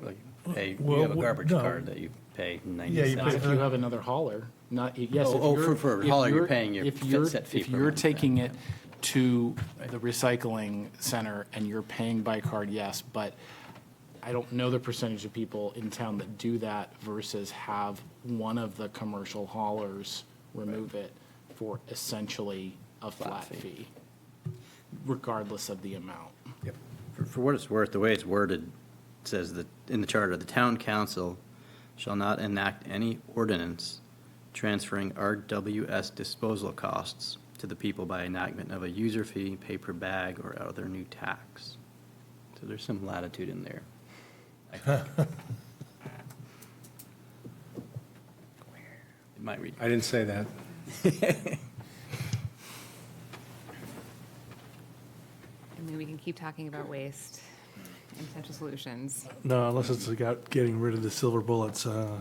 Like, hey, Well, you have a well, garbage no. card that you pay 90 Yeah, you cents. Not if you have another hauler, not, yes. if Oh, you're- for if hauler, you're you're- paying your if you're- set fee If per you're month, yeah. taking it to the recycling center and you're paying by card, yes, but I don't know the percentage of people in town that do that versus have one of the commercial haulers remove it for essentially a flat fee, regardless of the amount. For what it's worth, the way it's worded, it says that in the charter, the town council shall not enact any ordinance transferring RWS disposal costs to the people by enactment of a user fee, pay per bag, or other new tax. So there's some latitude in there, I think. It might read. I didn't say that. And then we can keep talking about waste and potential solutions. No, unless it's about getting rid of the silver bullets. Yeah.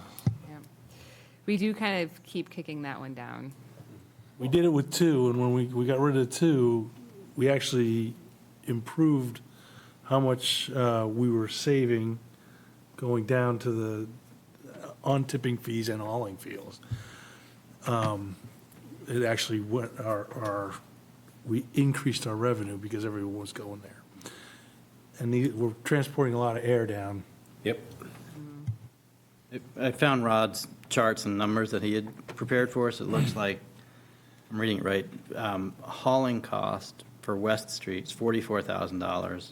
We do kind of keep kicking that one down. We did it with two, and when we got rid of two, we actually improved how much we were saving going down to the on-tipping fees and hauling fees. It actually went, we increased our revenue because everyone was going there. And we're transporting a lot of air down. Yep. I found Rod's charts and numbers that he had prepared for us. It looks like, I'm reading it right, hauling cost for West Street is $44,000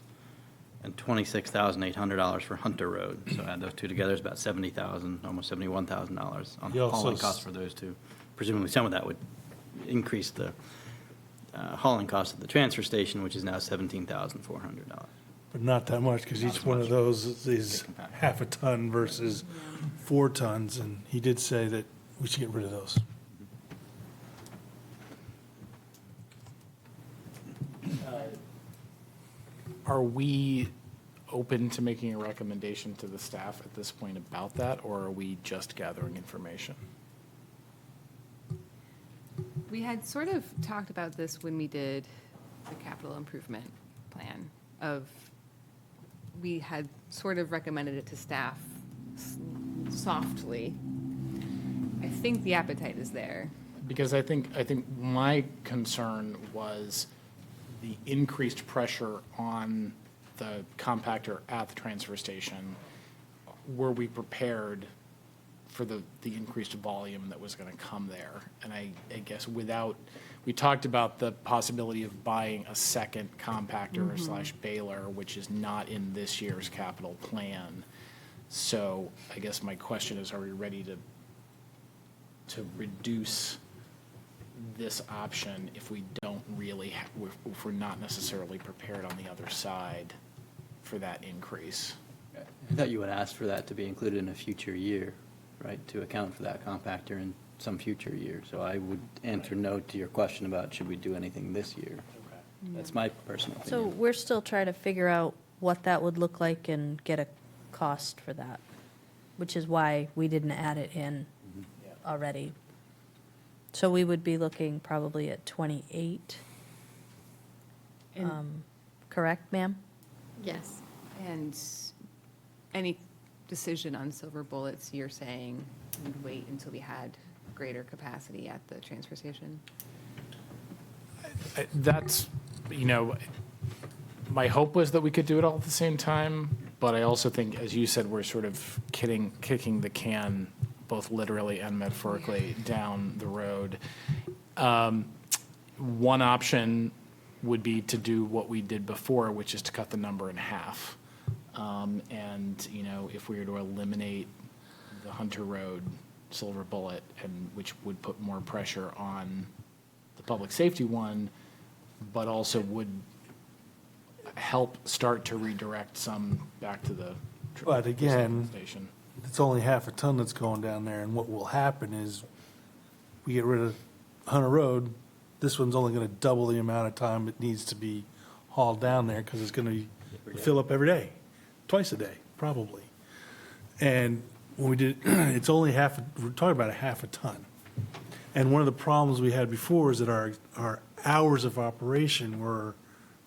and $26,800 for Hunter Road. So add those two together, it's about $70,000, almost $71,000 on He also hauling costs for those two. Presumably some of that would increase the hauling cost at the transfer station, which is now $17,400. But not that much, because each one of those is half a ton versus 4 tons, and he did say that we should get rid of those. Are we open to making a recommendation to the staff at this point about that, or are we just gathering information? We had sort of talked about this when we did the capital improvement plan of, we had sort of recommended it to staff softly. I think the appetite is there. Because I think my concern was the increased pressure on the compactor at the transfer station. Were we prepared for the increased volume that was going to come there? And I guess we talked about the possibility of buying a second compactor slash baler, which is not in this year's capital plan. So I guess my question is, are we ready to reduce this option if we don't really, if we're not necessarily prepared on the other side for that increase? I thought you would ask for that to be included in a future year, right, to account for that compactor in some future year. So I would answer no to your question about should we do anything this year. That's my personal So opinion. we're still trying to figure out what that would look like and get a cost for that, which is why we didn't add it in already. So we would be looking probably at 28. Correct, ma'am? Yes. And any decision on silver bullets, you're saying we'd wait until we had greater capacity at the transfer station? That's, my hope was that we could do it all at the same time, but I also think, as you said, we're sort of kicking the can, both literally and metaphorically, down the road. One option would be to do what we did before, which is to cut the number in half. And, if we were to eliminate the Hunter Road Silver Bullet, and which would put more pressure on the public safety one, but also would help start to redirect some back to the But again, station. it's only half a ton that's going down there, and what will happen is we get rid of Hunter Road, this one's only going to double the amount of time it needs to be hauled down there because it's going to fill up every day, twice a day, probably. And when we did, it's only we're talking about a half a ton. And one of the problems we had before is that our hours of operation were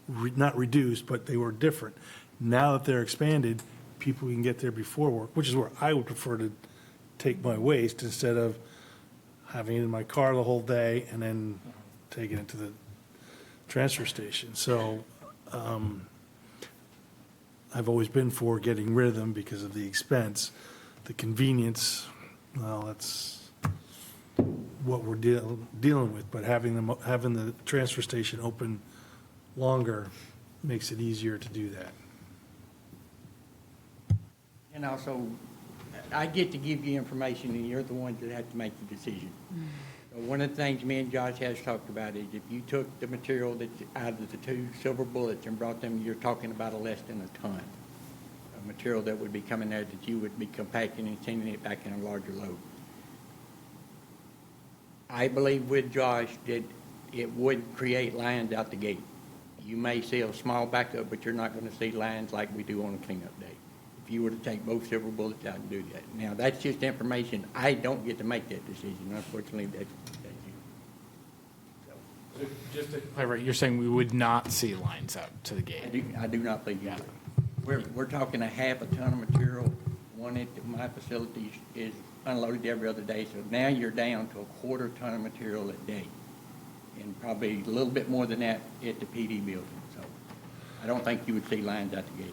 not reduced, but they were different. Now that they're expanded, people can get there before work, which is where I would prefer to take my waste instead of having it in my car the whole day and then taking it to the transfer station. So I've always been for getting rid of them because of the expense. The convenience, well, that's what we're dealing with, but having the transfer station open longer makes it easier to do that. And also, I get to give you information, and you're the ones that have to make the decision. So one of the things me and Josh has talked about is if you took the material that's out of the two silver bullets and brought them, you're talking about less than a ton of material that would be coming there that you would be compacting and sending it back in a larger load. I believe with Josh that it would create lines out the gate. You may see a small backup, but you're not going to see lines like we do on a cleanup day. If you were to take both silver bullets out and do that. Now, that's just information. I don't get to make that decision. Unfortunately, that's you. Just to clarify, you're saying we would not see lines out to the gate? I do not believe you would. We're talking a half a ton of material. One at my facility is unloaded every other day, so now you're down to a quarter ton of material a day. And probably a little bit more than that at the PD building. So I don't think you would see lines out the gate.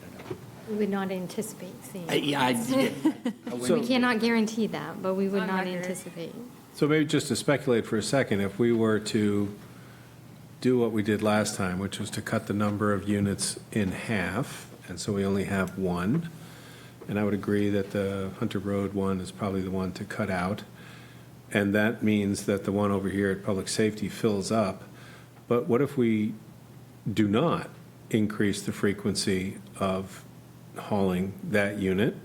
We would not anticipate seeing. We cannot guarantee that, but we would not anticipate. So maybe just to speculate for a second, if we were to do what we did last time, which was to cut the number of units in half, and so we only have one, and I would agree that the Hunter Road one is probably the one to cut out, and that means that the one over here at Public Safety fills up. But what if we do not increase the frequency of hauling that unit,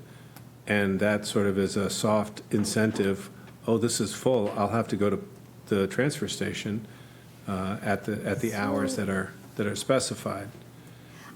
and that sort of is a soft incentive? Oh, this is full, I'll have to go to the transfer station at the hours that are specified.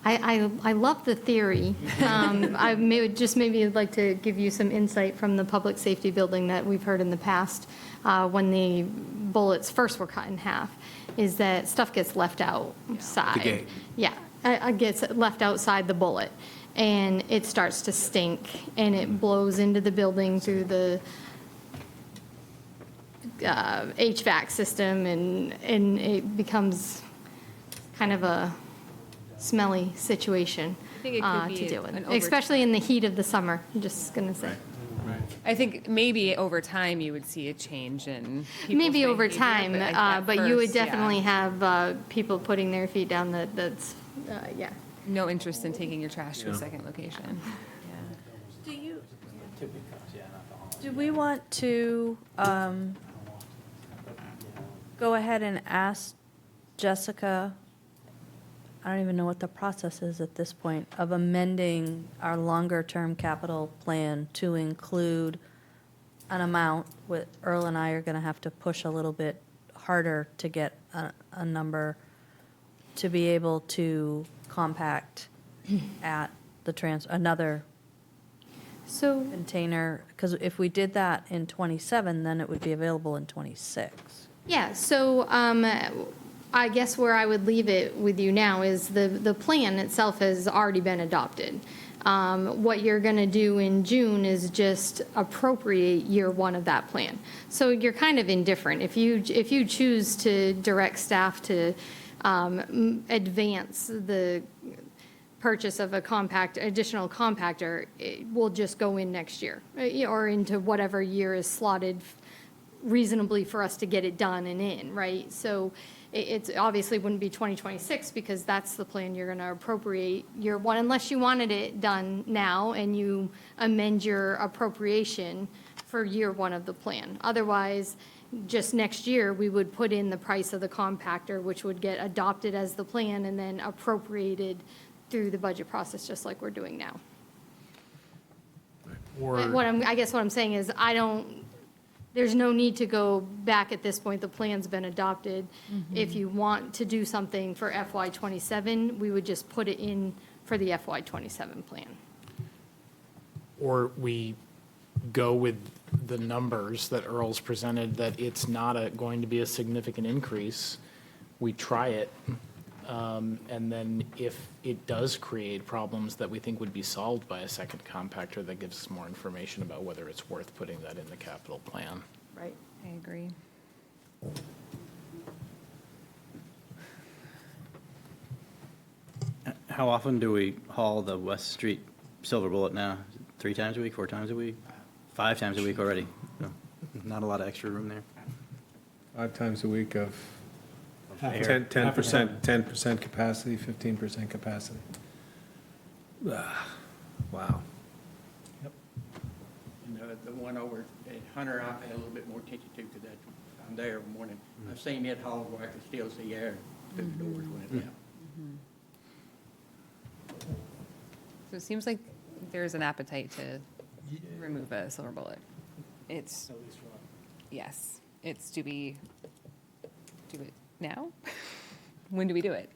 I love the theory. I maybe like to give you some insight from the public safety building that we've heard in the past, when the bullets first were cut in half, is that stuff gets left outside. gate. Yeah, it gets left outside the bullet, and it starts to stink, and it blows into the building through the HVAC system, and it becomes kind of a smelly situation I think it could be to deal with, an especially in the heat of the summer, I'm just going to say. I think maybe over time you would see a change in people's Maybe over behavior, time, at but you would first, yeah. definitely have people putting their feet down that's, yeah. No interest in taking your trash to a Yeah. second location. Do we want to go ahead and ask Jessica, I don't even know what the process is at this point, of amending our longer-term capital plan to include an amount with, Earl and I are going to have to push a little bit harder to get a number to be able to compact at the another container, because if we did that in '27, then it would be available in '26. Yeah, so I guess where I would leave it with you now is the plan itself has already been adopted. What you're going to do in June is just appropriate year one of that plan. So you're kind of indifferent. If you choose to direct staff to advance the purchase of additional compactor, it will just go in next year, or into whatever year is slotted reasonably for us to get it done and in, right? So it's obviously wouldn't be 2026 because that's the plan you're going to appropriate year one, unless you wanted it done now and you amend your appropriation for year one of the plan. Otherwise, just next year, we would put in the price of the compactor, which would get adopted as the plan and then appropriated through the budget process, just like we're doing now. I guess what I'm saying is there's no need to go back at this point. The plan's been adopted. If you want to do something for FY '27, we would just put it in for the FY '27 plan. Or we go with the numbers that Earl's presented, that it's not going to be a significant increase. We try it. And then if it does create problems that we think would be solved by a second compactor, that gives us more information about whether it's worth putting that in the capital plan. Right. I agree. How often do we haul the West Street Silver Bullet now? 3 times a week, 4 times a week? 5 times a week already? No, not a lot of extra room there. 5 times a week of air. 10% capacity, 15% capacity. Wow. And the one over at Hunter, I pay a little bit more attention to because I'm there every morning. I've seen it hauled where I can still see air through the doors when it's out. So it seems like there's an appetite to remove a silver bullet. It's, yes, it's, do we do it now? When do we do it?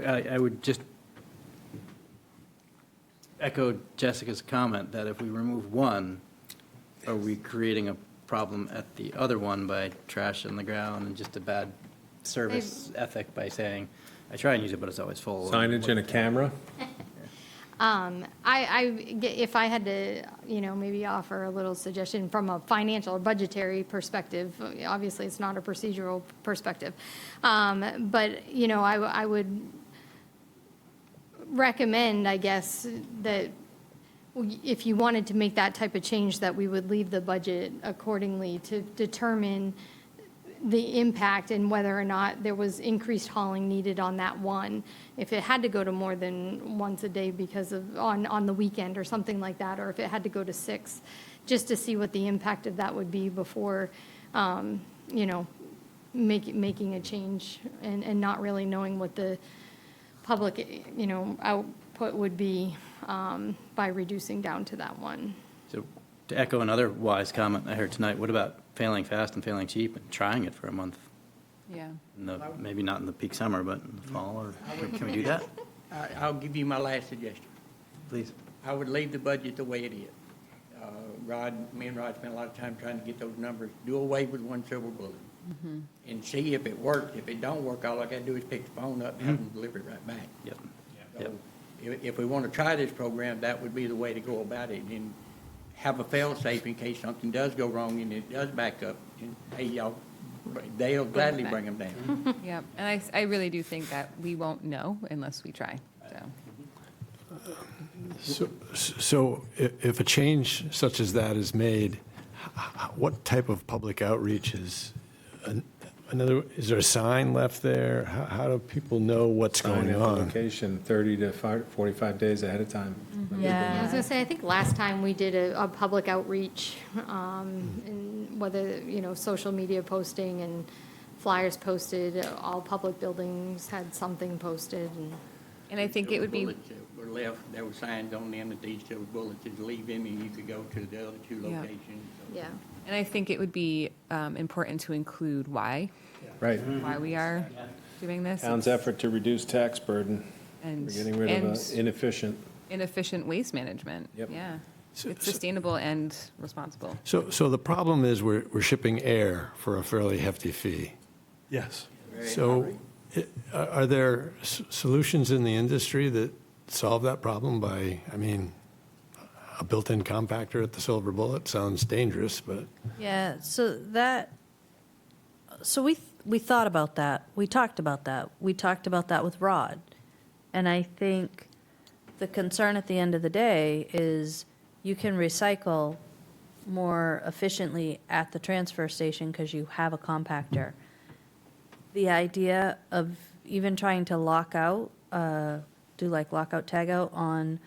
I would just echo Jessica's comment that if we remove one, are we creating a problem at the other one by trash on the ground and just a bad service ethic by saying, I try and use it, but it's always full. Signage and a camera? If I had to, maybe offer a little suggestion from a financial or budgetary perspective, obviously it's not a procedural perspective. But, I would recommend, I guess, that if you wanted to make that type of change, that we would leave the budget accordingly to determine the impact and whether or not there was increased hauling needed on that one. If it had to go to more than once a day because of, on the weekend or something like that, or if it had to go to 6, just to see what the impact of that would be before, making a change and not really knowing what the public, output would be by reducing down to that one. So to echo another wise comment I heard tonight, what about failing fast and failing cheap and trying it for a month? Yeah. Maybe not in the peak summer, but in the fall, or can we do that? I'll give you my last suggestion. Please. I would leave the budget the way it is. Me and Rod spent a lot of time trying to get those numbers. Do away with one silver bullet and see if it works. If it don't work, all I gotta do is pick the phone up and have them deliver it right back. Yep. So if we want to try this program, that would be the way to go about it, and have a fail-safe in case something does go wrong and it does back up. And hey, y'all, they'll gladly bring them down. Yep, and I really do think that we won't know unless we try, so. So if a change such as that is made, what type of public outreach is, is there a sign left there? How do people know what's Sign going at the on? location 30 to 45 days ahead of time. Yeah, I was gonna say, I think last time we did a public outreach, and whether, social media posting and flyers posted, all public buildings had something posted, And I think it would be. Bullets that were left, there were signs on them that these two bullets is leaving, and you could go to the other two Yeah. locations. Yeah. And I think it would be important to include why. Right. Why we are doing this. Town's effort to reduce tax burden. And- We're getting rid and- of inefficient. Inefficient waste management. Yep. Yeah. It's sustainable and responsible. So the problem is we're shipping air for a fairly hefty fee. Yes. So are there solutions in the industry that solve that problem by, a built-in compactor at the silver bullet sounds dangerous, but. Yeah, so we thought about that. We talked about that. We talked about that with Rod. And I think the concern at the end of the day is you can recycle more efficiently at the transfer station because you have a compactor. The idea of even trying to lock out, do like lockout tagout on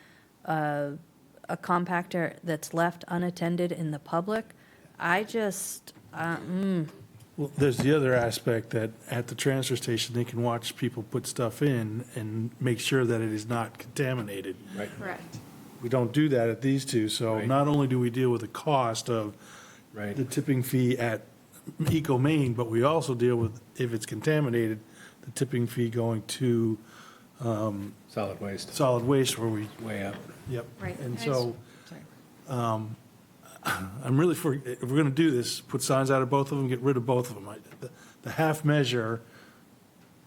a compactor that's left unattended in the public, I just, Well, there's the other aspect that at the transfer station, they can watch people put stuff in and make sure that it is not contaminated. Right. Correct. We don't do that at these two, so Right. not only do we deal with the cost of Right. the tipping fee at Eco Maine, but we also deal with, if it's contaminated, the tipping fee going to Solid waste. solid waste where we, Way up. yep. Right. And And so, sorry. I'm really for, if we're going to do this, put signs out of both of them, get rid of both of them. The half measure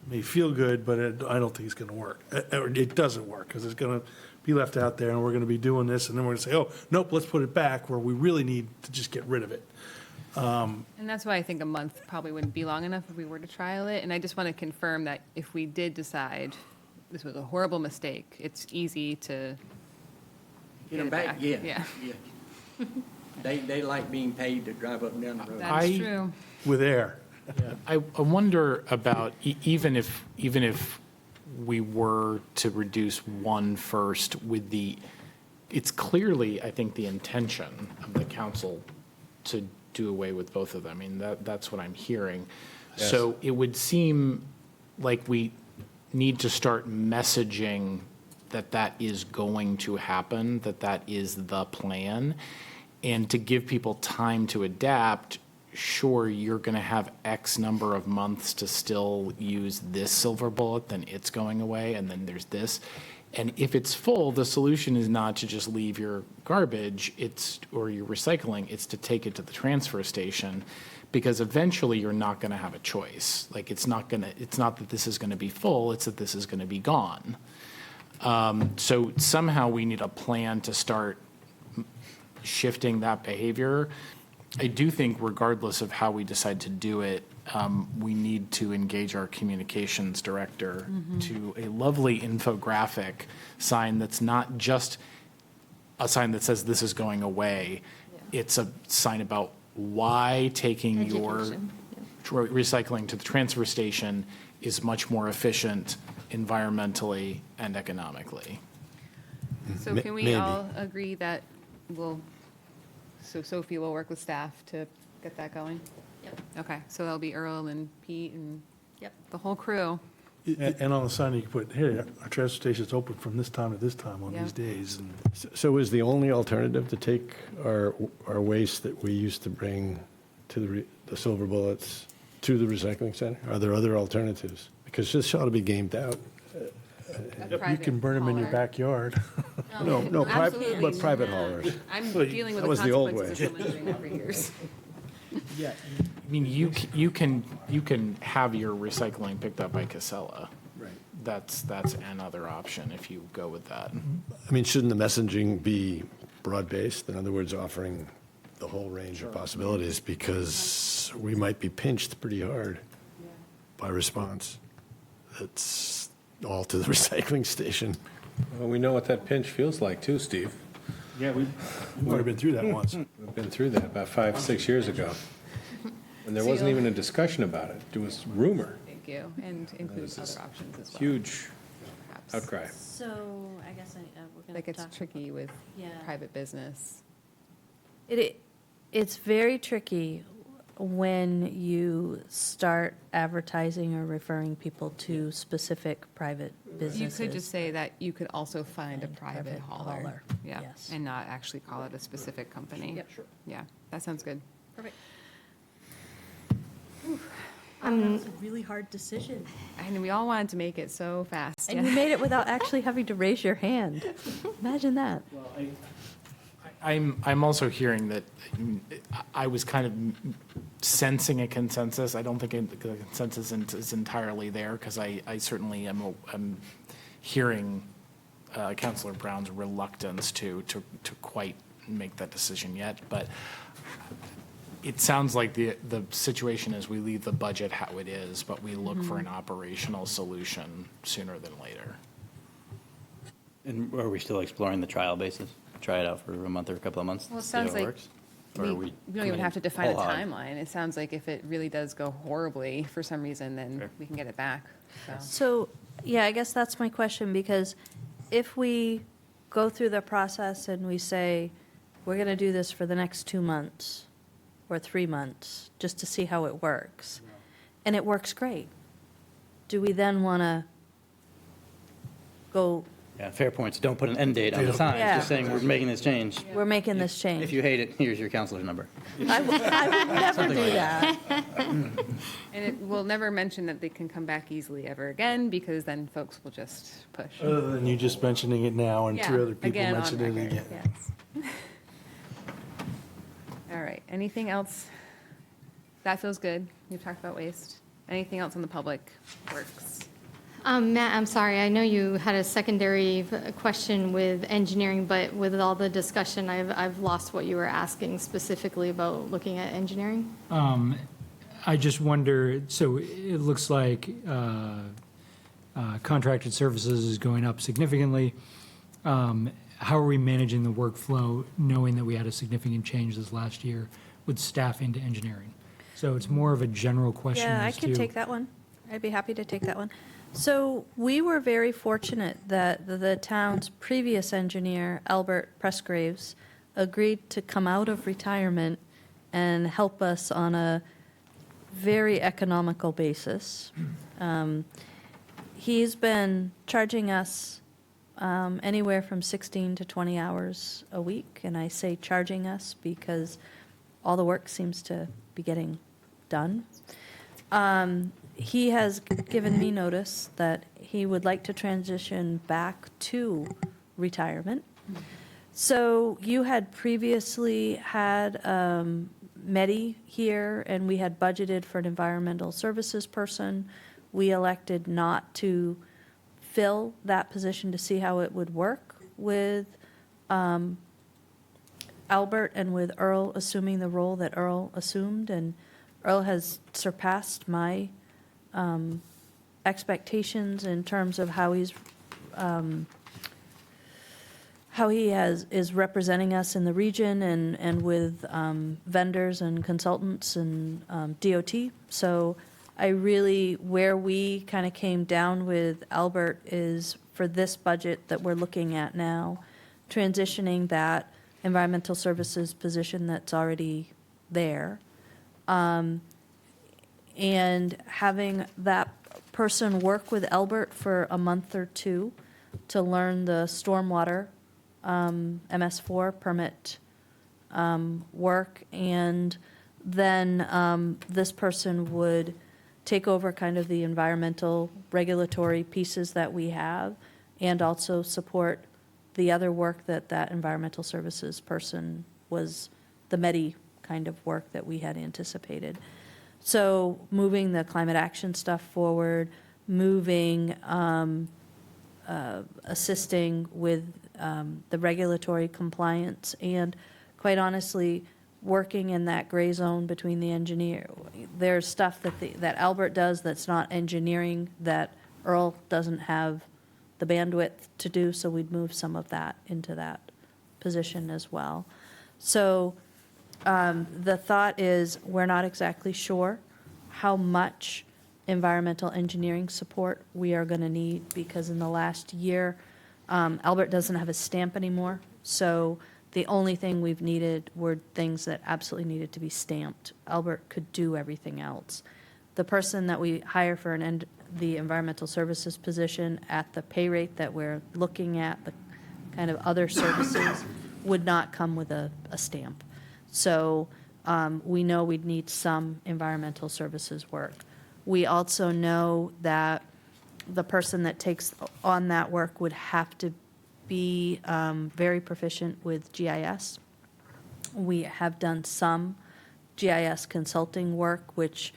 may feel good, but I don't think it's going to work. Or it doesn't work, because it's going to be left out there, and we're going to be doing this, and then we're going to say, oh, nope, let's put it back, where we really need to just get rid of it. And that's why I think a month probably wouldn't be long enough if we were to trial it. And I just want to confirm that if we did decide this was a horrible mistake, it's easy to Get them it back, yeah. Yeah. They like being paid to drive up and down the road. That's true. With air. I wonder about, even if we were to reduce one first with it's clearly, I think, the intention of the council to do away with both of them. I mean, that's what I'm hearing. Yes. So it would seem like we need to start messaging that is going to happen, that is the plan. And to give people time to adapt, sure, you're going to have X number of months to still use this silver bullet, then it's going away, and then there's this. And if it's full, the solution is not to just leave your garbage, or your recycling, it's to take it to the transfer station, because eventually you're not going to have a choice. Like, it's not that this is going to be full, it's that this is going to be gone. So somehow we need a plan to start shifting that behavior. I do think regardless of how we decide to do it, we need to engage our communications director to a lovely infographic sign that's not just a sign that says this is going away. It's a sign about why taking your Education, recycling to the transfer station is much more efficient environmentally and economically. So can we maybe. all agree that so Sophie will work with staff to get that going? Yep. Okay, so that'll be Earl and Pete and Yep. the whole crew. And on the sign, you can put, here, our transfer station's open from this time to this time on Yeah. these days. And So is the only alternative to take our waste that we used to bring to the silver bullets To the recycling center? Are there other alternatives? Because this ought to be gamed out. You can burn them in your backyard. No, Absolutely but private not. haulers. I'm Well, dealing with that the was the old consequences of way. someone doing that for years. Yeah, I mean, you can have your recycling picked up by Casella. Right. That's another option if you go with that. I mean, shouldn't the messaging be broad-based? In other words, offering the whole range of possibilities, because we might be pinched pretty hard by response. It's all to the recycling station. Well, we know what that pinch feels like too, Steve. Yeah, we've already been through that once. We've been through that about 5, 6 years ago. And there wasn't even a discussion about it. It was rumor. Thank you, and include other options as well. Huge perhaps. outcry. So I guess we're going to Like, it's tricky with Yeah. private business. It's very tricky when you start advertising or referring people to specific private businesses. You could just say that you could also find a private private hauler. hauler, Yeah, yes. and not actually call it a specific company. Yep. Sure. Yeah, that sounds good. Perfect. Um, It's a really hard decision. And we all wanted to make it so fast. And you made it without actually having to raise your hand. Imagine that. I'm also hearing that I was kind of sensing a consensus. I don't think the consensus is entirely there because I certainly am hearing Councilor Brown's reluctance to quite make that decision yet. But it sounds like the situation is we leave the budget how it is, but we look for an operational solution sooner than later. And are we still exploring the trial basis? Try it out for a month or a couple of months? Well, it see how sounds like works? Or are we don't even have to define a whole hog? timeline. It sounds like if it really does go horribly for some reason, then we can get it back. So, yeah, I guess that's my question, because if we go through the process and we say, we're going to do this for the next 2 months or 3 months, just to see how it works, and it works great, do we then want to go, Yeah, fair points. Don't put an end date on the Yeah. sign. Yeah. Just saying we're making this change. we're making this change? If you hate it, here's your counselor's number. I would never Something do like that. And it will never mention that they can come back easily ever again, because then folks will just push. Other than you just mentioning it now and Yeah, 3 other people again, on mentioned it record, again. yes. All right, anything else? That feels good. We've talked about waste. Anything else on the public works? Matt, I'm sorry, I know you had a secondary question with engineering, but with all the discussion, I've lost what you were asking specifically about looking at engineering. I just wonder, so it looks like contracted services is going up significantly. How are we managing the workflow, knowing that we had a significant change this last year with staffing to engineering? So it's more of a general question Yeah, I as can to- take that one. I'd be happy to take that one. So we were very fortunate that the town's previous engineer, Albert Pressgraves, agreed to come out of retirement and help us on a very economical basis. He's been charging us anywhere from 16 to 20 hours a week, and I say charging us because all the work seems to be getting done. He has given me notice that he would like to transition back to retirement. So you had previously had Medi here, and we had budgeted for an environmental services person. We elected not to fill that position to see how it would work with Albert and with Earl assuming the role that Earl assumed. And Earl has surpassed my expectations in terms of how he's is representing us in the region and with vendors and consultants and DOT. So I really, where we kind of came down with Albert is for this budget that we're looking at now, transitioning that environmental services position that's already there, and having that person work with Albert for a month or two to learn the stormwater MS4 permit work and then this person would take over kind of the environmental regulatory pieces that we have and also support the other work that that environmental services person was, the MEDI kind of work that we had anticipated. So moving the climate action stuff forward, moving, assisting with the regulatory compliance, and quite honestly, working in that gray zone between the engineer. There's stuff that Albert does that's not engineering that Earl doesn't have the bandwidth to do, so we'd move some of that into that position as well. So the thought is, we're not exactly sure how much environmental engineering support we are going to need, because in the last year, Albert doesn't have a stamp anymore, so the only thing we've needed were things that absolutely needed to be stamped. Albert could do everything else. The person that we hire for the environmental services position at the pay rate that we're looking at, the kind of other services, would not come with a stamp. So we know we'd need some environmental services work. We also know that the person that takes on that work would have to be very proficient with GIS. We have done some GIS consulting work, which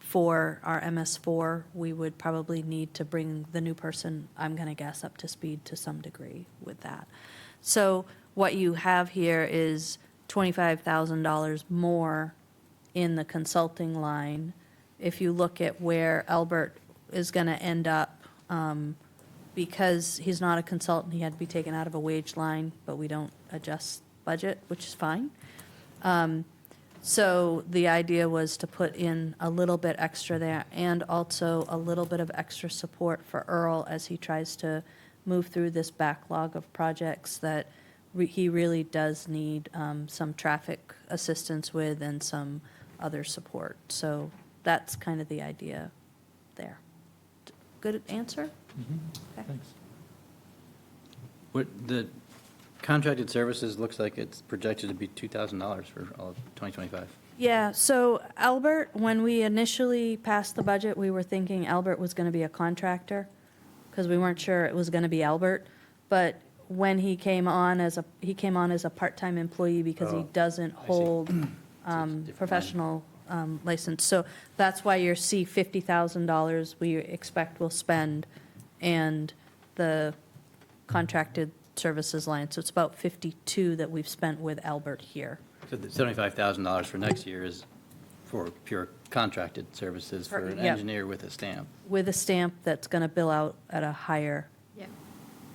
for our MS4, we would probably need to bring the new person, I'm going to guess, up to speed to some degree with that. So what you have here is $25,000 more in the consulting line. If you look at where Albert is going to end up, because he's not a consultant, he had to be taken out of a wage line, but we don't adjust budget, which is fine. So the idea was to put in a little bit extra there, and also a little bit of extra support for Earl as he tries to move through this backlog of projects that he really does need some traffic assistance with and some other support. So that's kind of the idea there. Good answer? Okay. Thanks. What, the contracted services looks like it's projected to be $2,000 for all of 2025. Yeah, so Albert, when we initially passed the budget, we were thinking Albert was going to be a contractor, because we weren't sure it was going to be Albert. But when he came on as a part-time employee, because he doesn't hold professional license. So that's why you see $50,000 we expect we'll spend, and the contracted services line. So it's about 52 that we've spent with Albert here. So the $75,000 for next year is for pure contracted services for an Yep. engineer with a stamp. With a stamp that's going to bill out at a higher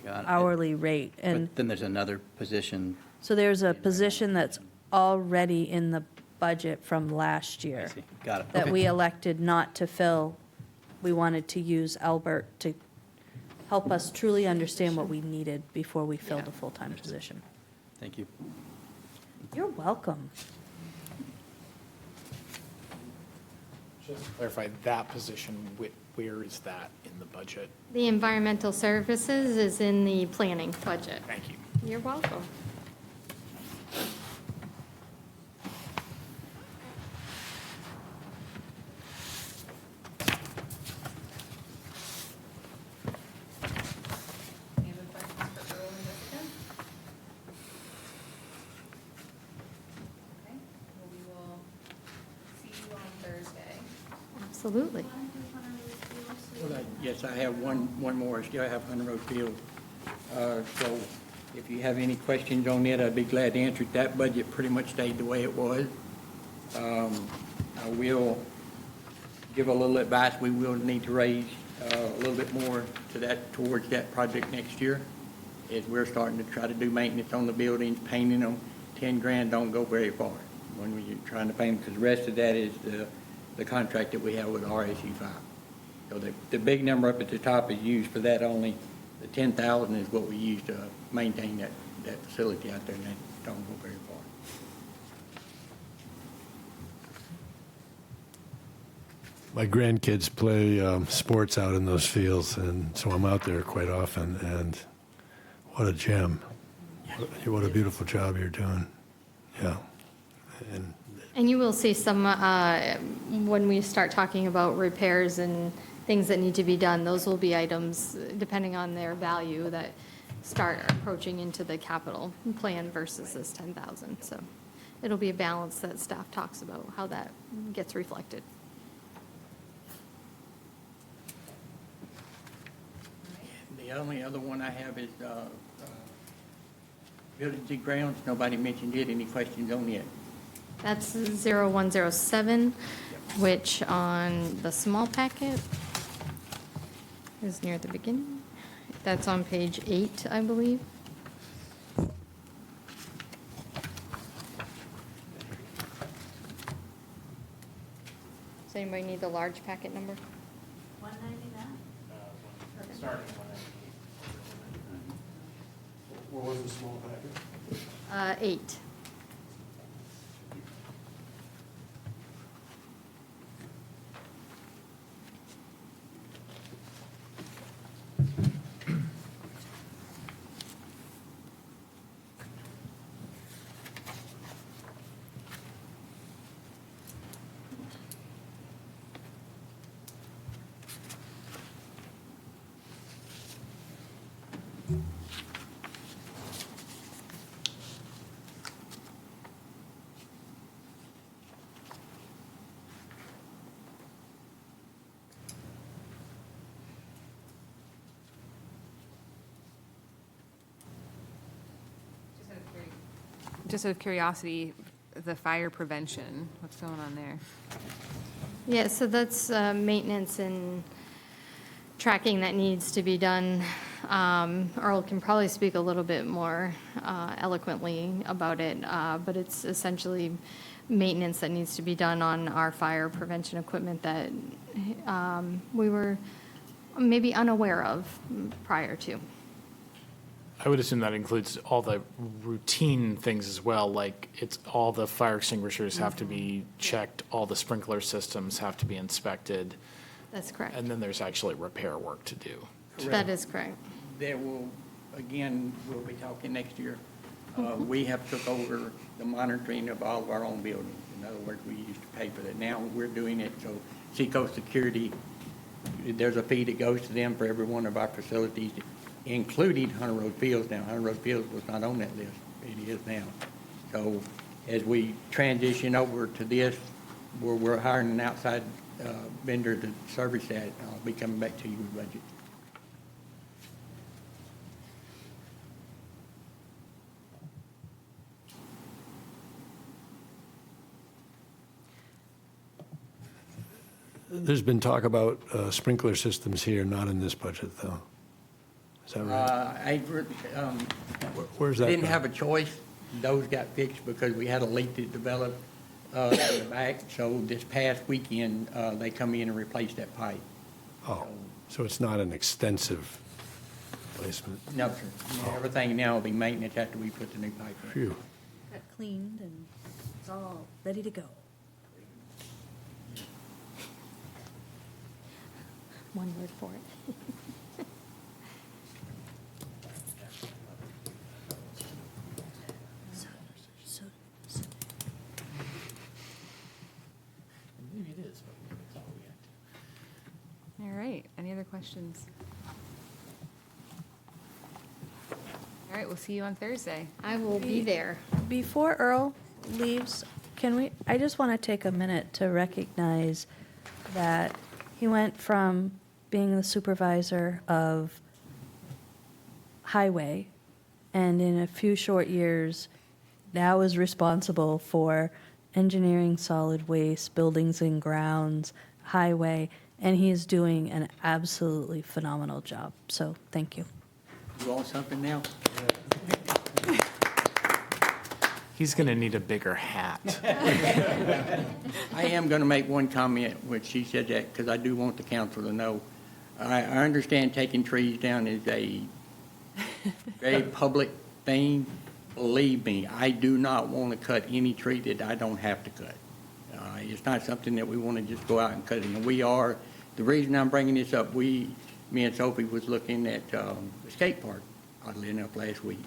Got it. hourly rate. And But then there's another position. so there's a position that's already in the budget from last year. I see. Got it. That Okay. we elected not to fill. We wanted to use Albert to help us truly understand what we needed before we filled a full-time position. Thank you. You're welcome. Just to clarify, that position, where is that in the budget? The environmental services is in the planning budget. Thank you. You're welcome. Any other questions for Earl and Jessica? Okay, well, we will see you on Thursday. Absolutely. Yes, I have one more. I still have Hunter Road Field. So if you have any questions on it, I'd be glad to answer it. That budget pretty much stayed the way it was. I will give a little advice. We will need to raise a little bit more to that, towards that project next year, as we're starting to try to do maintenance on the buildings, painting them. 10 grand don't go very far when we're trying to paint them, because the rest of that is the contract that we have with RSU 5. So the big number up at the top is used for that only. The 10,000 is what we use to maintain that facility out there, and that don't go very far. My grandkids play sports out in those fields, and so I'm out there quite often, and what a gem. What a beautiful job you're doing. Yeah. And And you will see some, when we start talking about repairs and things that need to be done, those will be items, depending on their value, that start approaching into the capital plan versus this 10,000. So it'll be a balance that staff talks about, how that gets reflected. The only other one I have is buildings and grounds. Nobody mentioned it. Any questions on it? That's 0107, which on the small packet is near the beginning. That's on page 8, I believe. Does anybody need the large packet number? 199? Starting 198. What was the small packet? 8. Just out of curiosity, the fire prevention, what's going on there? Yeah, so that's maintenance and tracking that needs to be done. Earl can probably speak a little bit more eloquently about it, but it's essentially maintenance that needs to be done on our fire prevention equipment that we were maybe unaware of prior to. I would assume that includes all the routine things as well, like it's all the fire extinguishers have to be checked, all the sprinkler systems have to be inspected. That's correct. And then there's actually repair work to do. That is correct. There will, again, we'll be talking next year. We have took over the monitoring of all of our own buildings. In other words, we used to pay for that. Now we're doing it, so Seacoast Security, there's a fee that goes to them for every one of our facilities, including Hunter Road Fields. Now, Hunter Road Fields was not on that list. It is now. So as we transition over to this, we're hiring an outside vendor to service that. I'll be coming back to you with budget. There's been talk about sprinkler systems here, not in this budget, though. Is that right? Where's that Didn't going? have a choice. Those got fixed because we had a leak that developed in the back. So this past weekend, they come in and replaced that pipe. Oh, so it's not an extensive replacement? No, sir. Everything now will be maintenance after we put the new pipe in. Phew. Got cleaned and it's all ready to go. One word for it. Maybe it is, but that's all we have. All right, any other questions? All right, we'll see you on Thursday. I will be there. Before Earl leaves, I just want to take a minute to recognize that he went from being the supervisor of highway, and in a few short years, now is responsible for engineering, solid waste, buildings and grounds, highway, and he is doing an absolutely phenomenal job. So thank you. You want something now? He's going to need a bigger hat. I am going to make one comment, which she said that, because I do want the council to know. I understand taking trees down is a very public thing. Believe me, I do not want to cut any tree that I don't have to cut. It's not something that we want to just go out and cut. And the reason I'm bringing this up, me and Sophie was looking at the skate park, oddly enough, last week.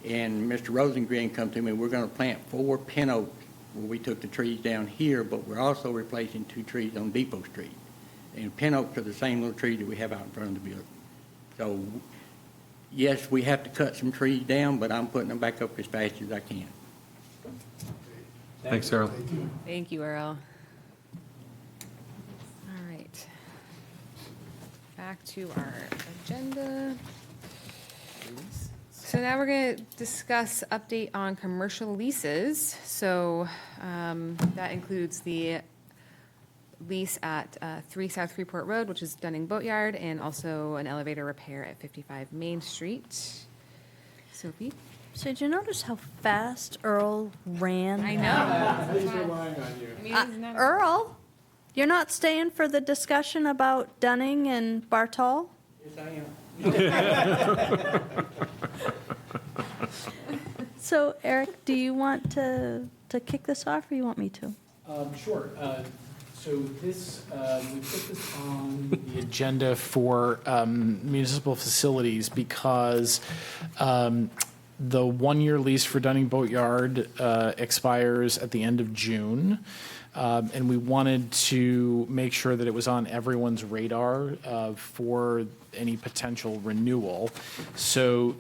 And Mr. Rosengren come to me, we're going to plant 4 pin oaks where we took the trees down here, but we're also replacing 2 trees on Depot Street. And pin oaks are the same little trees that we have out in front of the building. So, yes, we have to cut some trees down, but I'm putting them back up as fast as I can. Thanks, Earl. Thank you, Earl. All right. Back to our agenda. So now we're going to discuss update on commercial leases. So that includes the lease at 3 South Freeport Road, which is Dunning Boatyard, and also an elevator repair at 55 Main Street. Sophie? So did you notice how fast Earl ran? I know. Earl, you're not staying for the discussion about Dunning and Bartol? Yes, I am. So Eric, do you want to kick this off, or you want me to? Sure. So this, we put this on the agenda for municipal facilities because the 1-year lease for Dunning Boatyard expires at the end of June. And we wanted to make sure that it was on everyone's radar for any potential renewal. So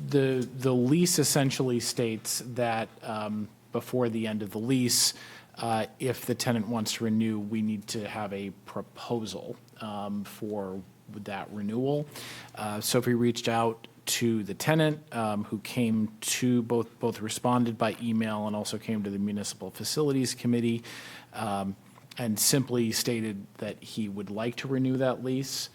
the lease essentially states that before the end of the lease, if the tenant wants to renew, we need to have a proposal for that renewal. Sophie reached out to the tenant, who came to both responded by email and also came to the Municipal Facilities Committee, and simply stated that he would like to renew that lease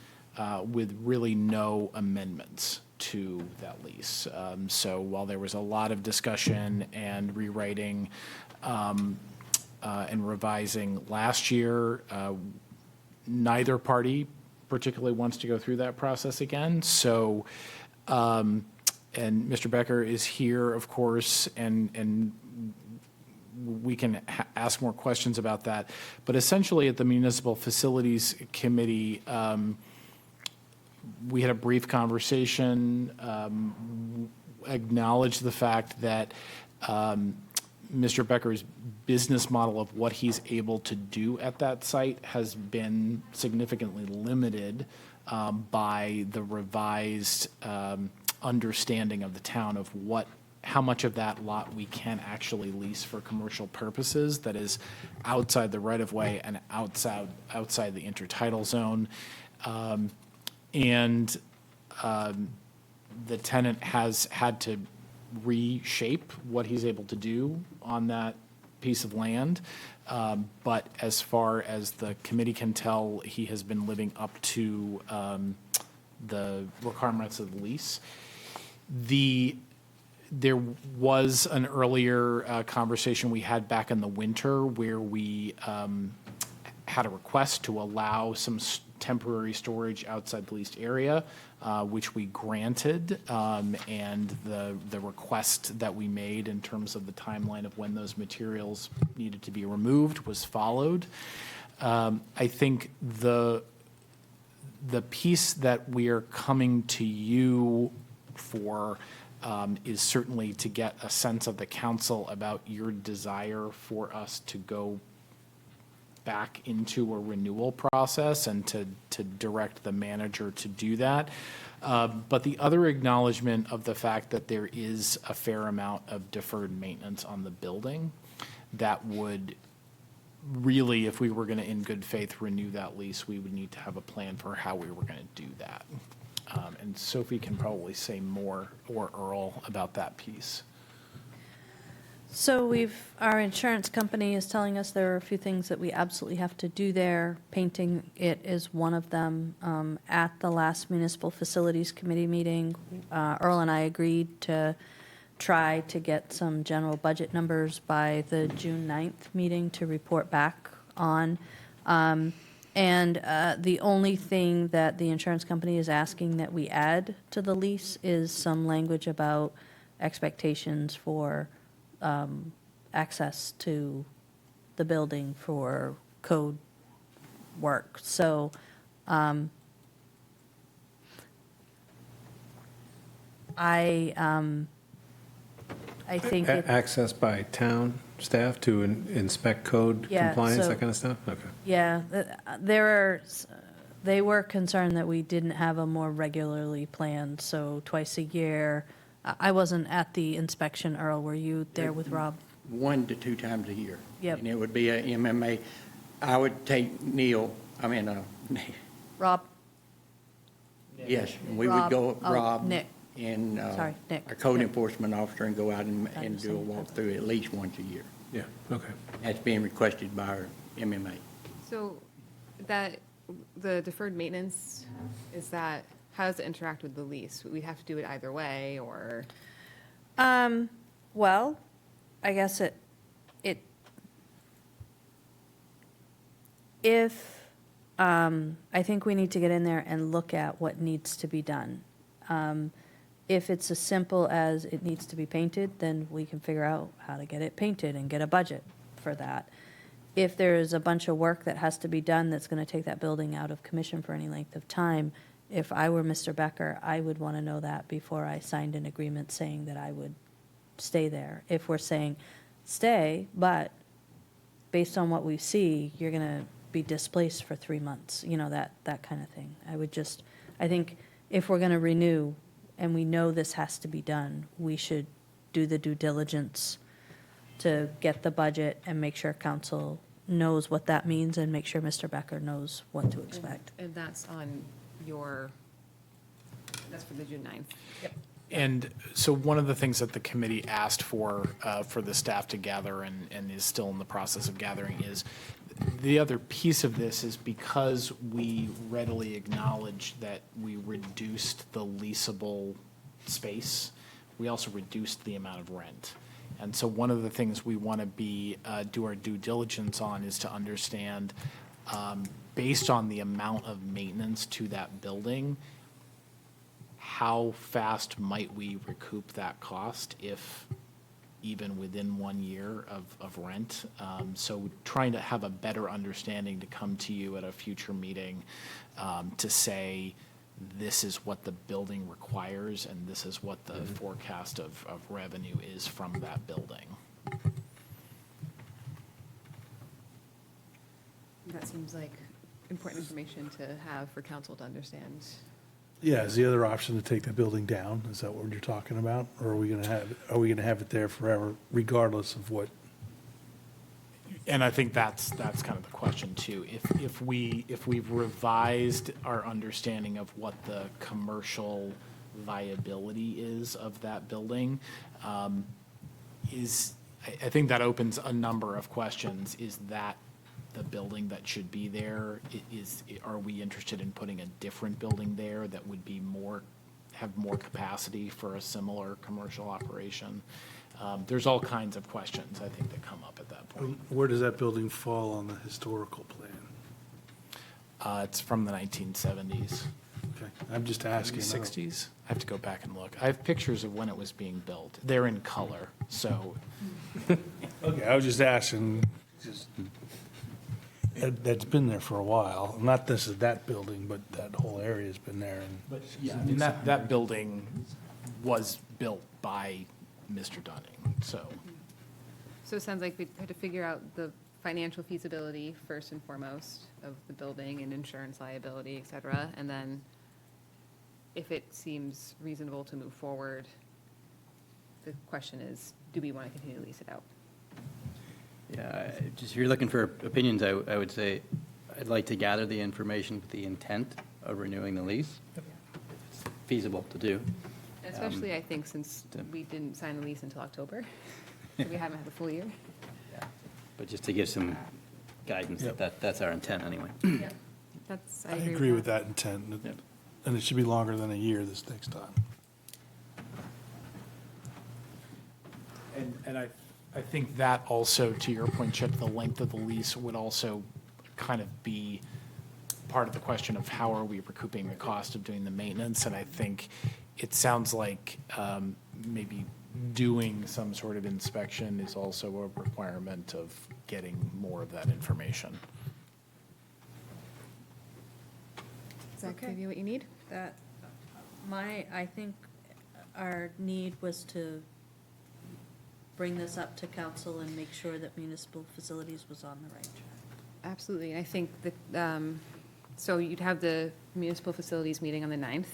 with really no amendments to that lease. So while there was a lot of discussion and rewriting and revising last year, neither party particularly wants to go through that process again. So, and Mr. Becker is here, of course, and we can ask more questions about that. But essentially, at the Municipal Facilities Committee, we had a brief conversation, acknowledged the fact that Mr. Becker's business model of what he's able to do at that site has been significantly limited by the revised understanding of the town of how much of that lot we can actually lease for commercial purposes that is outside the right-of-way and outside the intertidal zone. And the tenant has had to reshape what he's able to do on that piece of land. But as far as the committee can tell, he has been living up to the requirements of the lease. There was an earlier conversation we had back in the winter where we had a request to allow some temporary storage outside the leased area, which we granted, and the request that we made in terms of the timeline of when those materials needed to be removed was followed. I think the piece that we are coming to you for is certainly to get a sense of the council about your desire for us to go back into a renewal process and to direct the manager to do that. But the other acknowledgement of the fact that there is a fair amount of deferred maintenance on the building that would really, if we were going to in good faith renew that lease, we would need to have a plan for how we were going to do that. And Sophie can probably say more, or Earl, about that piece. So our insurance company is telling us there are a few things that we absolutely have to do there. Painting it is one of them. At the last Municipal Facilities Committee meeting, Earl and I agreed to try to get some general budget numbers by the June 9th meeting to report back on. And the only thing that the insurance company is asking that we add to the lease is some language about expectations for access to the building for code work. So I I think. it- Access by town staff to inspect code Yeah, compliance, so- that kind of stuff? Okay. Yeah, they were concerned that we didn't have a more regularly planned, so twice a year. I wasn't at the inspection, Earl, were you there with Rob? 1 to 2 times a year. Yep. And it would be a MMA. I would take Rob? yes, and we would go, Oh, Rob. Nick. And Sorry, Nick. our code Yep. enforcement officer and go out and do a walkthrough at least once a year. Yeah, okay. That's being requested by our MMA. So that, the deferred maintenance, is that, how does it interact with the lease? We'd have to do it either way, or? Well, I guess I think we need to get in there and look at what needs to be done. If it's as simple as it needs to be painted, then we can figure out how to get it painted and get a budget for that. If there's a bunch of work that has to be done that's going to take that building out of commission for any length of time, if I were Mr. Becker, I would want to know that before I signed an agreement saying that I would stay there. If we're saying, stay, but based on what we see, you're going to be displaced for 3 months, that kind of thing. I think if we're going to renew and we know this has to be done, we should do the due diligence to get the budget and make sure council knows what that means and make sure Mr. Becker knows what to expect. And that's on that's for the June 9th. And so one of the things that the committee asked for the staff to gather and is still in the process of gathering is, the other piece of this is because we readily acknowledge that we reduced the leasable space, we also reduced the amount of rent. And so one of the things we want to do our due diligence on is to understand, based on the amount of maintenance to that building, how fast might we recoup that cost if even within 1 year of rent? So trying to have a better understanding to come to you at a future meeting to say, this is what the building requires and this is what the forecast of revenue is from that building. That seems like important information to have for council to understand. Yeah, is the other option to take the building down? Is that what you're talking about? Or are we going to have it there forever regardless of what? And I think that's kind of the question too. If we've revised our understanding of what the commercial viability is of that building, I think that opens a number of questions. Is that the building that should be there? Are we interested in putting a different building there that would be have more capacity for a similar commercial operation? There's all kinds of questions, I think, that come up at that point. Where does that building fall on the historical plan? It's from the 1970s. Okay, I'm just asking. 60s? I have to go back and look. I have pictures of when it was being built. They're in color, so. Okay, I was just asking, that's been there for a while. Not this is that building, but that whole area's been there. But yeah, I mean, that building was built by Mr. Dunning, so. So it sounds like we had to figure out the financial feasibility first and foremost of the building and insurance liability, et cetera. And then if it seems reasonable to move forward, the question is, do we want to continue to lease it out? Yeah, just if you're looking for opinions, I would say I'd like to gather the information with the intent of renewing the lease. It's feasible to do. Especially, I think, since we didn't sign the lease until October. So we haven't had the full year. Yeah, but just to give some guidance, that's our intent anyway. Yeah, I agree with that intent. And it should be longer than a year this next time. And I think that also, to your point, Chip, the length of the lease would also kind of be part of the question of how are we recouping the cost of doing the maintenance. And I think it sounds like maybe doing some sort of inspection is also a requirement of getting more of that information. Does that give you what you need? I think our need was to bring this up to council and make sure that municipal facilities was on the right track. Absolutely, and I think that, so you'd have the municipal facilities meeting on the 9th, and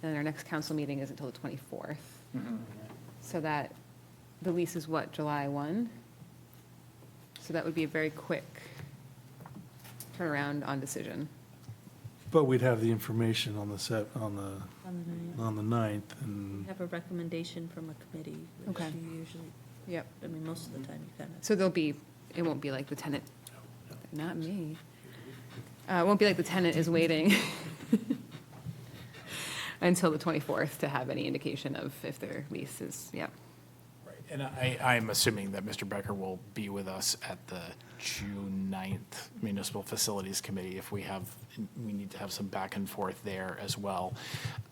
then our next council meeting is until the 24th. So that, the lease is what, July 1? So that would be a very quick turnaround on decision. But we'd have the information on the On the 9th, and Have a recommendation from a committee, which Okay. you usually, Yep. I mean, most of the time you kind of. So it won't be like the tenant, not me. It won't be like the tenant is waiting until the 24th to have any indication of if their lease is, yep. And I'm assuming that Mr. Becker will be with us at the June 9th Municipal Facilities Committee if we need to have some back and forth there as well.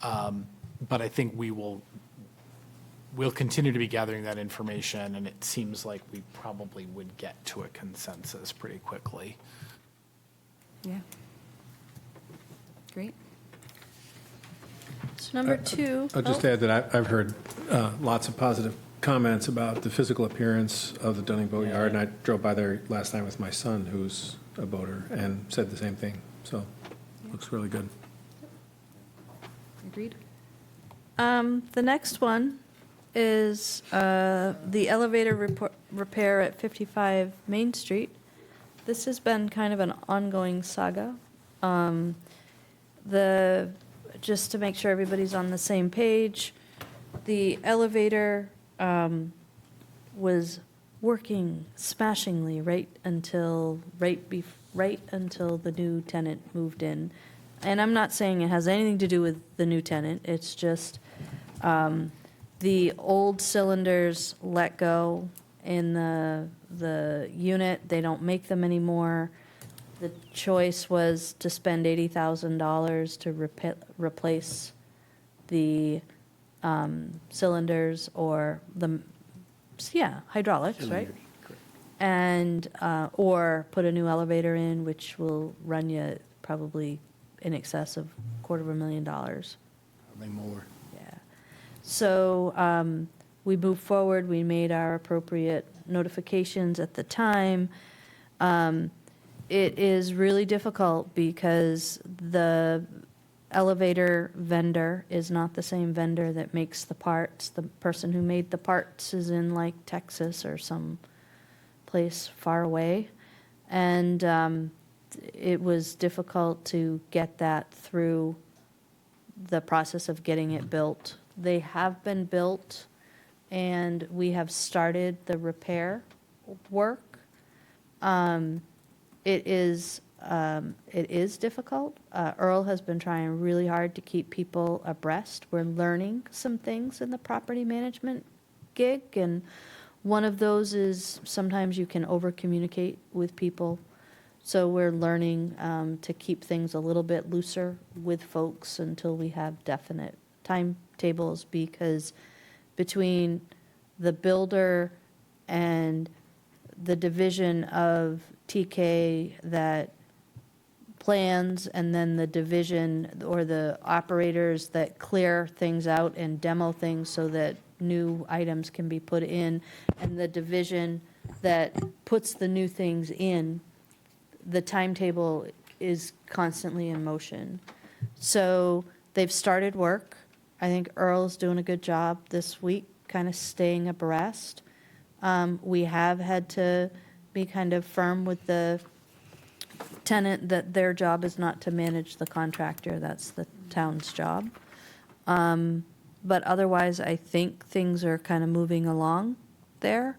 But I think we'll continue to be gathering that information, and it seems like we probably would get to a consensus pretty quickly. Yeah. Great. So number two. I'll just add that I've heard lots of positive comments about the physical appearance of the Dunning Boat Yard, and I drove by there last night with my son, who's a boater, and said the same thing. So, looks really good. Agreed. The next one is the elevator repair at 55 Main Street. This has been kind of an ongoing saga. Just to make sure everybody's on the same page, the elevator was working smashingly right until the new tenant moved in. And I'm not saying it has anything to do with the new tenant. It's just the old cylinders let go in the unit. They don't make them anymore. The choice was to spend $80,000 to replace the cylinders or hydraulics, right? And, or put a new elevator in, which will run you probably in excess of $250,000. Probably more. Yeah. So we moved forward, we made our appropriate notifications at the time. It is really difficult because the elevator vendor is not the same vendor that makes the parts. The person who made the parts is in like Texas or some place far away. And it was difficult to get that through the process of getting it built. They have been built, and we have started the repair work. It is difficult. Earl has been trying really hard to keep people abreast. We're learning some things in the property management gig, and one of those is sometimes you can over-communicate with people. So we're learning to keep things a little bit looser with folks until we have definite timetables, because between the builder and the division of TK that plans, and then the division or the operators that clear things out and demo things so that new items can be put in, and the division that puts the new things in, the timetable is constantly in motion. So they've started work. I think Earl's doing a good job this week, kind of staying abreast. We have had to be kind of firm with the tenant that their job is not to manage the contractor, that's the town's job. But otherwise, I think things are kind of moving along there.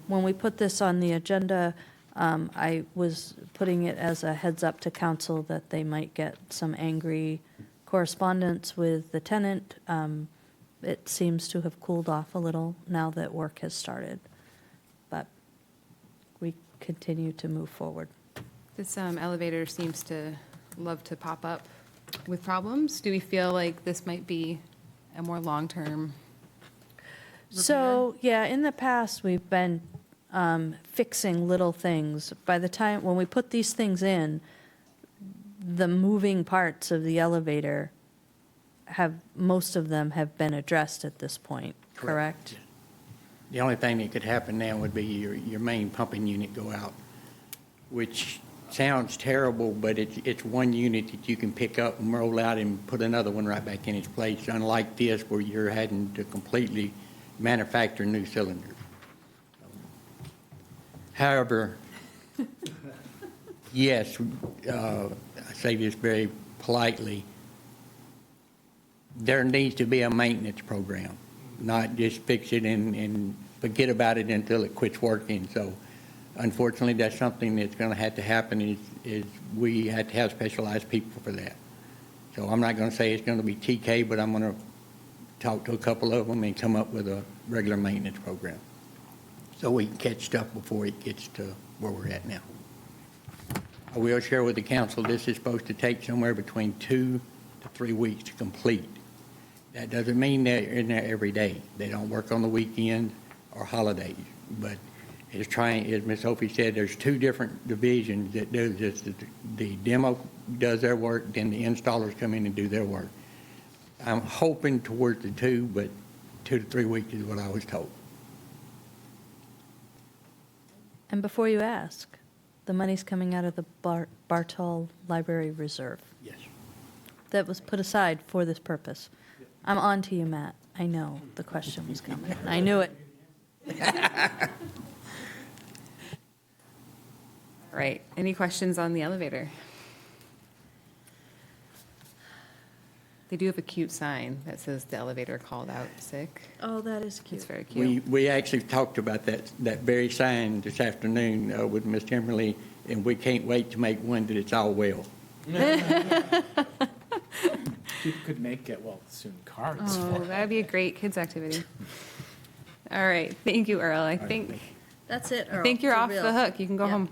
When we put this on the agenda, I was putting it as a heads up to council that they might get some angry correspondence with the tenant. It seems to have cooled off a little now that work has started, but we continue to move forward. This elevator seems to love to pop up with problems. Do we feel like this might be a more long-term repair? So, yeah, in the past, we've been fixing little things. By the time, when we put these things in, the moving parts of the elevator most of them have been addressed at this point, correct? The only thing that could happen now would be your main pumping unit go out, which sounds terrible, but it's one unit that you can pick up and roll out and put another one right back in its place, unlike this where you're having to completely manufacture new cylinders. However, yes, I say this very politely, there needs to be a maintenance program, not just fix it and forget about it until it quits working. So unfortunately, that's something that's going to have to happen is we have to have specialized people for that. So I'm not going to say it's going to be TK, but I'm going to talk to a couple of them and come up with a regular maintenance program so we can catch stuff before it gets to where we're at now. I will share with the council, this is supposed to take somewhere between 2 to 3 weeks to complete. That doesn't mean they're in there every day. They don't work on the weekend or holidays, but it's trying, as Ms. Opie said, there's 2 different divisions that do this. The demo does their work, then the installers come in and do their work. I'm hoping towards the 2, but 2 to 3 weeks is what I was told. And before you ask, the money's coming out of the Bartol Library Reserve. Yes. That was put aside for this purpose. I'm on to you, Matt. I know the question was coming. I knew it. All right, any questions on the elevator? They do have a cute sign that says the elevator called out sick. Oh, that is cute. It's very cute. We actually talked about that very sign this afternoon with Ms. Kimberly, and we can't wait to make one that it's all well. People could make it, well, soon cards. Oh, that'd be a great kids' activity. All right, thank you, Earl. I think That's it, Earl. I think you're For off real. the hook. You can go Yeah. home.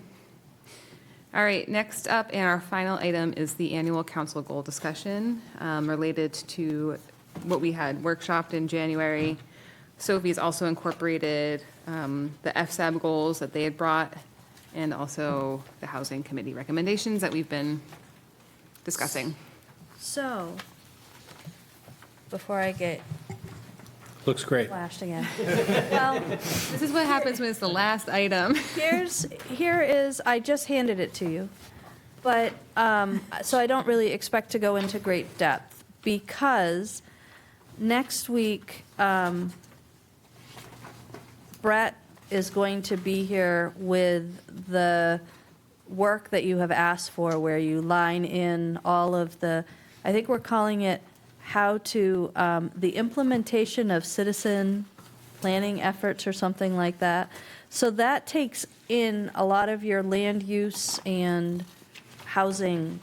All right, next up, and our final item is the annual council goal discussion related to what we had workshopped in January. Sophie's also incorporated the FSAB goals that they had brought and also the housing committee recommendations that we've been discussing. So, before I get Looks great. flashed again. Well, This is what happens when it's the last item. here is, I just handed it to you, but, so I don't really expect to go into great depth, because next week, Brett is going to be here with the work that you have asked for, where you line in all of the, I think we're calling it how to, the implementation of citizen planning efforts or something like that. So that takes in a lot of your land use and housing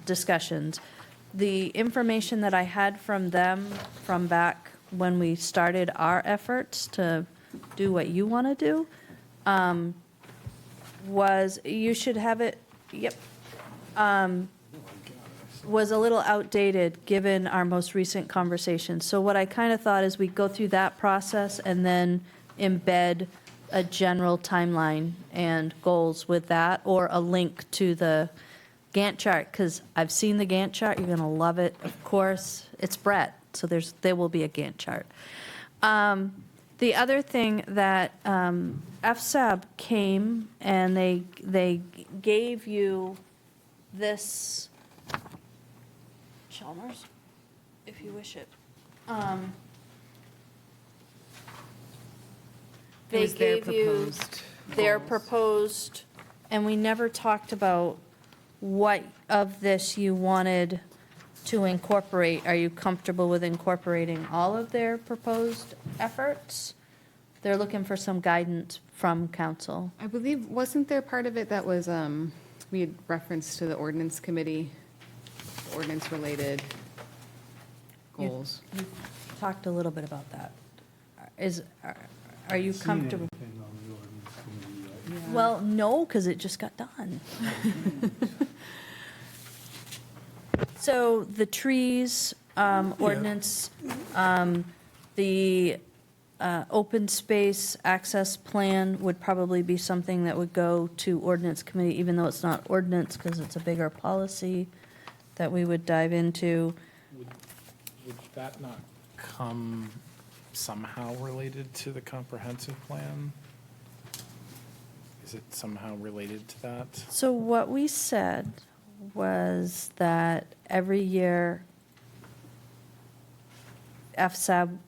discussions. The information that I had from them from back when we started our efforts to do what you want to do was, you should have it, yep, was a little outdated given our most recent conversation. So what I kind of thought is we go through that process and then embed a general timeline and goals with that, or a link to the Gantt chart, because I've seen the Gantt chart. You're going to love it, of course. It's Brett, so there will be a Gantt chart. The other thing that FSAB came and they gave you this, Chalmers, if you wish it. They was their gave you proposed their goals. proposed, and we never talked about what of this you wanted to incorporate. Are you comfortable with incorporating all of their proposed efforts? They're looking for some guidance from council. I believe, wasn't there part of it that was, we had reference to the ordinance committee, ordinance-related goals? You talked a little bit about that. Are you comfortable? Well, no, because it just got done. So the trees ordinance, the open space access plan would probably be something that would go to ordinance committee, even though it's not ordinance, because it's a bigger policy that we would dive into. Would that not come somehow related to the comprehensive plan? Is it somehow related to that? So what we said was that every year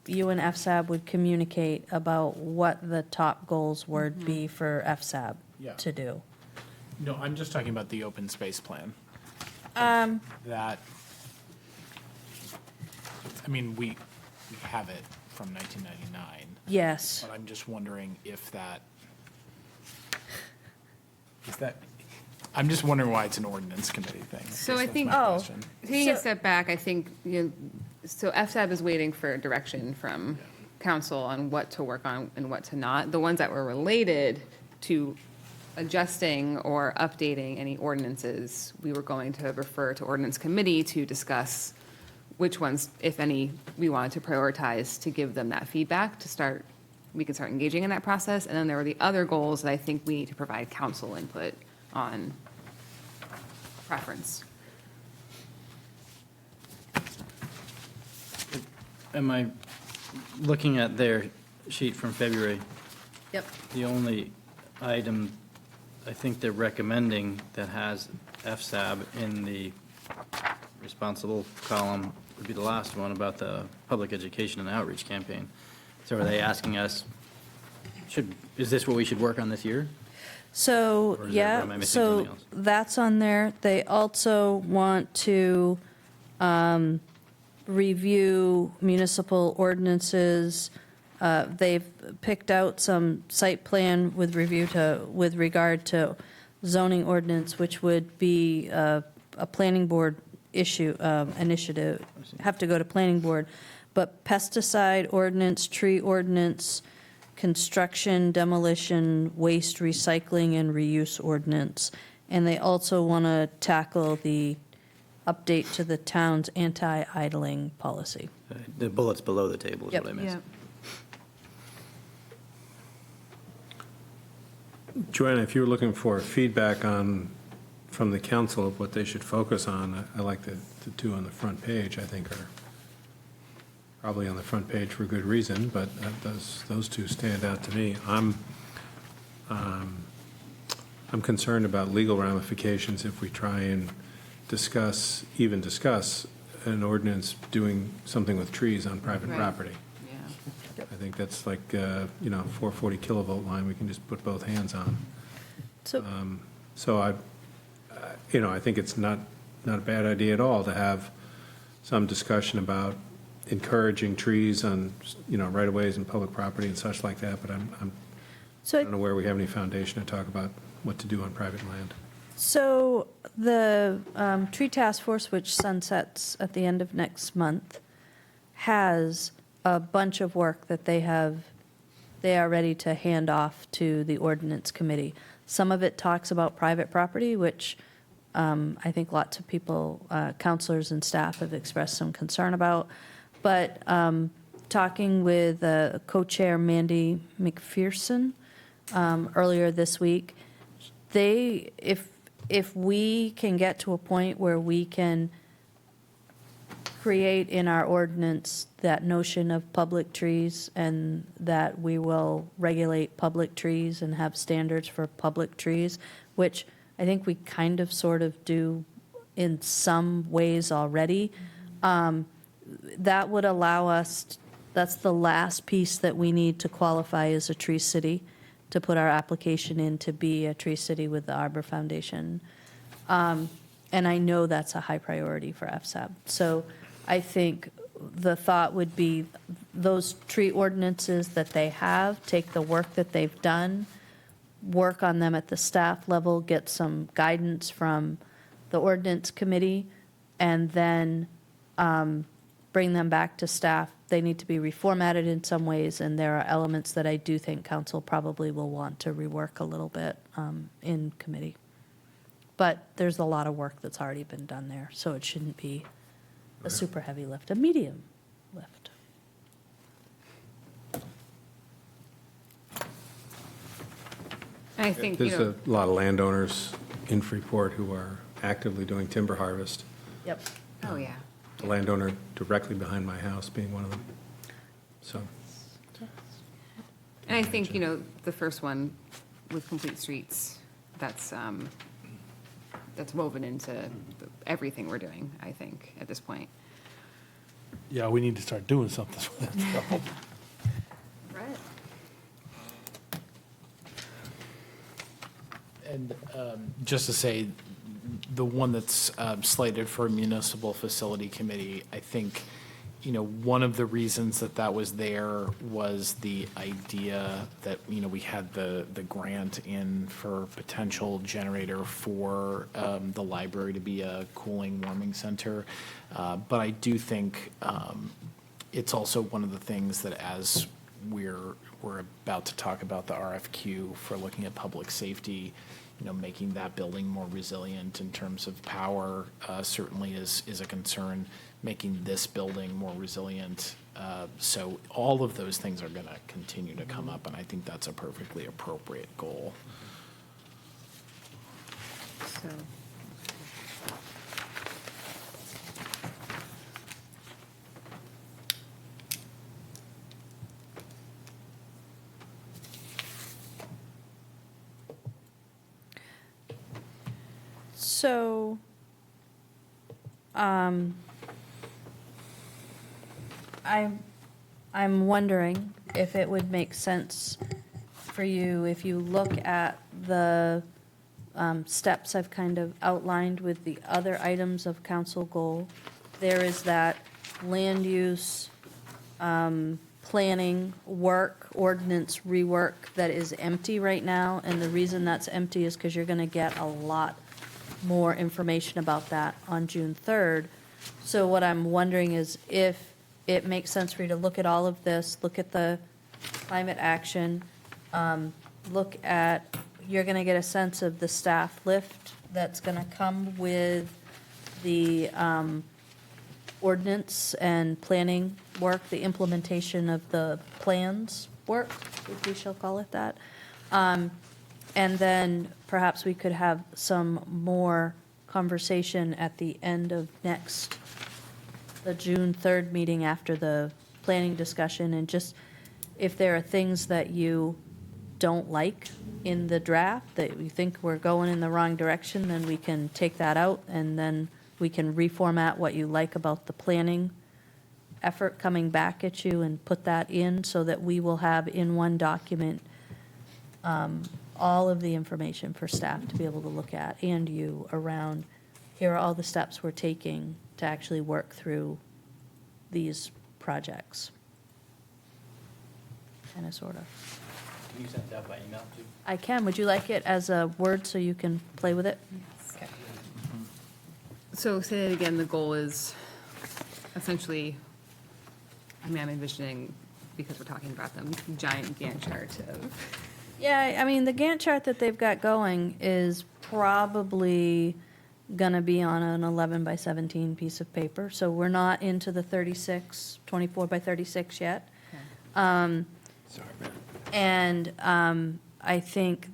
you and FSAB would communicate about what the top goals would be for FSAB Yeah. to do. No, I'm just talking about the open space plan. That, I mean, we have it from 1999. Yes. But I'm just wondering if I'm just wondering why it's an ordinance committee thing. So Guess I that's think, my question. taking a step back, I think, so FSAB is waiting for direction from council on what to work on and what to not. The ones that were related to adjusting or updating any ordinances, we were going to refer to ordinance committee to discuss which ones, if any, we wanted to prioritize to give them that feedback we can start engaging in that process. And then there were the other goals that I think we need to provide council input on preference. Am I looking at their sheet from February? Yep. The only item I think they're recommending that has FSAB in the responsible column would be the last one about the public education and outreach campaign. So are they asking us, is this what we should work on this year? So, Or is yeah, am I missing so something else? that's on there. They also want to review municipal ordinances. They've picked out some site plan with regard to zoning ordinance, which would be a planning board initiative, have to go to planning board. But pesticide ordinance, tree ordinance, construction, demolition, waste, recycling, and reuse ordinance. And they also want to tackle the update to the town's anti-idling policy. The bullets below the table is Yep. what I missed. Joanna, if you were looking for feedback from the council of what they should focus on, I like the two on the front page, I think are probably on the front page for good reason, but those two stand out to me. I'm concerned about legal ramifications if we try and discuss an ordinance doing something with trees on private Right. property. Yeah. I think that's like, 440 kilovolt line we can just put both hands on. So I think it's not a bad idea at all to have some discussion about encouraging trees on, right-of-ways and public property and such like that, but I don't know where we have any foundation to talk about what to do on private land. So the tree task force, which sunsets at the end of next month, has a bunch of work that they are ready to hand off to the ordinance committee. Some of it talks about private property, which I think lots of people, counselors and staff have expressed some concern about. But talking with co-chair Mandy McPherson earlier this week, if we can get to a point where we can create in our ordinance that notion of public trees and that we will regulate public trees and have standards for public trees, which I think we kind of sort of do in some ways already, that would allow us, that's the last piece that we need to qualify as a tree city, to put our application in to be a tree city with the Arbor Foundation. And I know that's a high priority for FSAB. So I think the thought would be those tree ordinances that they have, take the work that they've done, work on them at the staff level, get some guidance from the ordinance committee, and then bring them back to staff. They need to be reformatted in some ways, and there are elements that I do think council probably will want to rework a little bit in committee. But there's a lot of work that's already been done there, so it shouldn't be a super heavy lift, a medium lift. I think, There's a lot of landowners in Freeport who are actively doing timber harvest. Yep. Oh, yeah. The landowner directly behind my house being one of them. So, And I think, the first one with Complete Streets, that's woven into everything we're doing, I think, at this point. Yeah, we need to start doing something with it. So. Right. And just to say, the one that's slated for municipal facility committee, I think, one of the reasons that was there was the idea that, we had the grant in for potential generator for the library to be a cooling, warming center. But I do think it's also one of the things that as we're about to talk about the RFQ for looking at public safety, making that building more resilient in terms of power certainly is a concern, making this building more resilient. So all of those things are going to continue to come up, and I think that's a perfectly appropriate goal. So. So, I'm wondering if it would make sense for you, if you look at the steps I've kind of outlined with the other items of council goal. There is that land use, planning work, ordinance rework that is empty right now. And the reason that's empty is because you're going to get a lot more information about that on June 3rd. So what I'm wondering is if it makes sense for you to look at all of this, look at the climate action, look at, you're going to get a sense of the staff lift that's going to come with the ordinance and planning work, the implementation of the plans work, if we shall call it that. And then perhaps we could have some more conversation at the end of the June 3rd meeting after the planning discussion, and just if there are things that you don't like in the draft, that you think we're going in the wrong direction, then we can take that out, and then we can reformat what you like about the planning effort coming back at you and put that in, so that we will have in one document all of the information for staff to be able to look at, and you around, here are all the steps we're taking to actually work through these projects. Kind of, sort of. Can you send that by email too? I can. Would you like it as a Word so you can play with it? Okay. So say that again, the goal is essentially, I'm envisioning, because we're talking about them, giant Gantt chart of. Yeah, I mean, the Gantt chart that they've got going is probably going to be on an 11 by 17 piece of paper. So we're not into the 24 by 36 yet. Sorry, man. And I think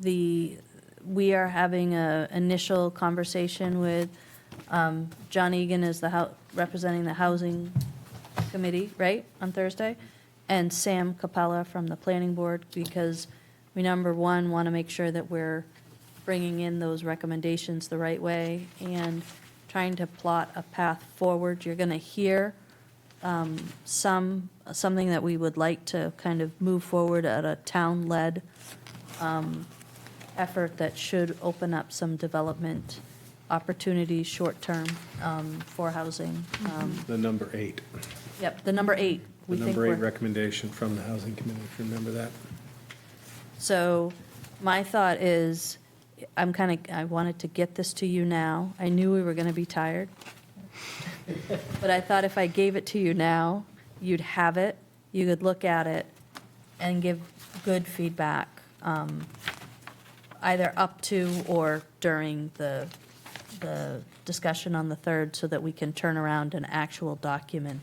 we are having an initial conversation with John Egan is representing the Housing Committee, right, on Thursday? And Sam Capella from the Planning Board, because we, number one, want to make sure that we're bringing in those recommendations the right way and trying to plot a path forward. You're going to hear something that we would like to kind of move forward at a town-led effort that should open up some development opportunities short-term for housing. The number 8. Yep, the number 8. The number 8 recommendation from the Housing Committee, if you remember that. So my thought is, I wanted to get this to you now. I knew we were going to be tired. But I thought if I gave it to you now, you'd have it, you could look at it and give good feedback, either up to or during the discussion on the 3rd, so that we can turn around an actual document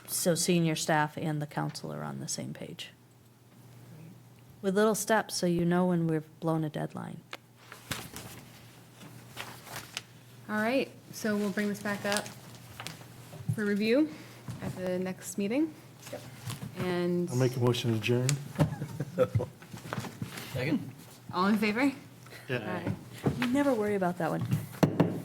so senior staff and the council are on the same page. With little steps, so you know when we've blown a deadline. All right, so we'll bring this back up for review at the next meeting. And I'll make a motion to adjourn. Second? all in favor? Yeah. You never worry about that one.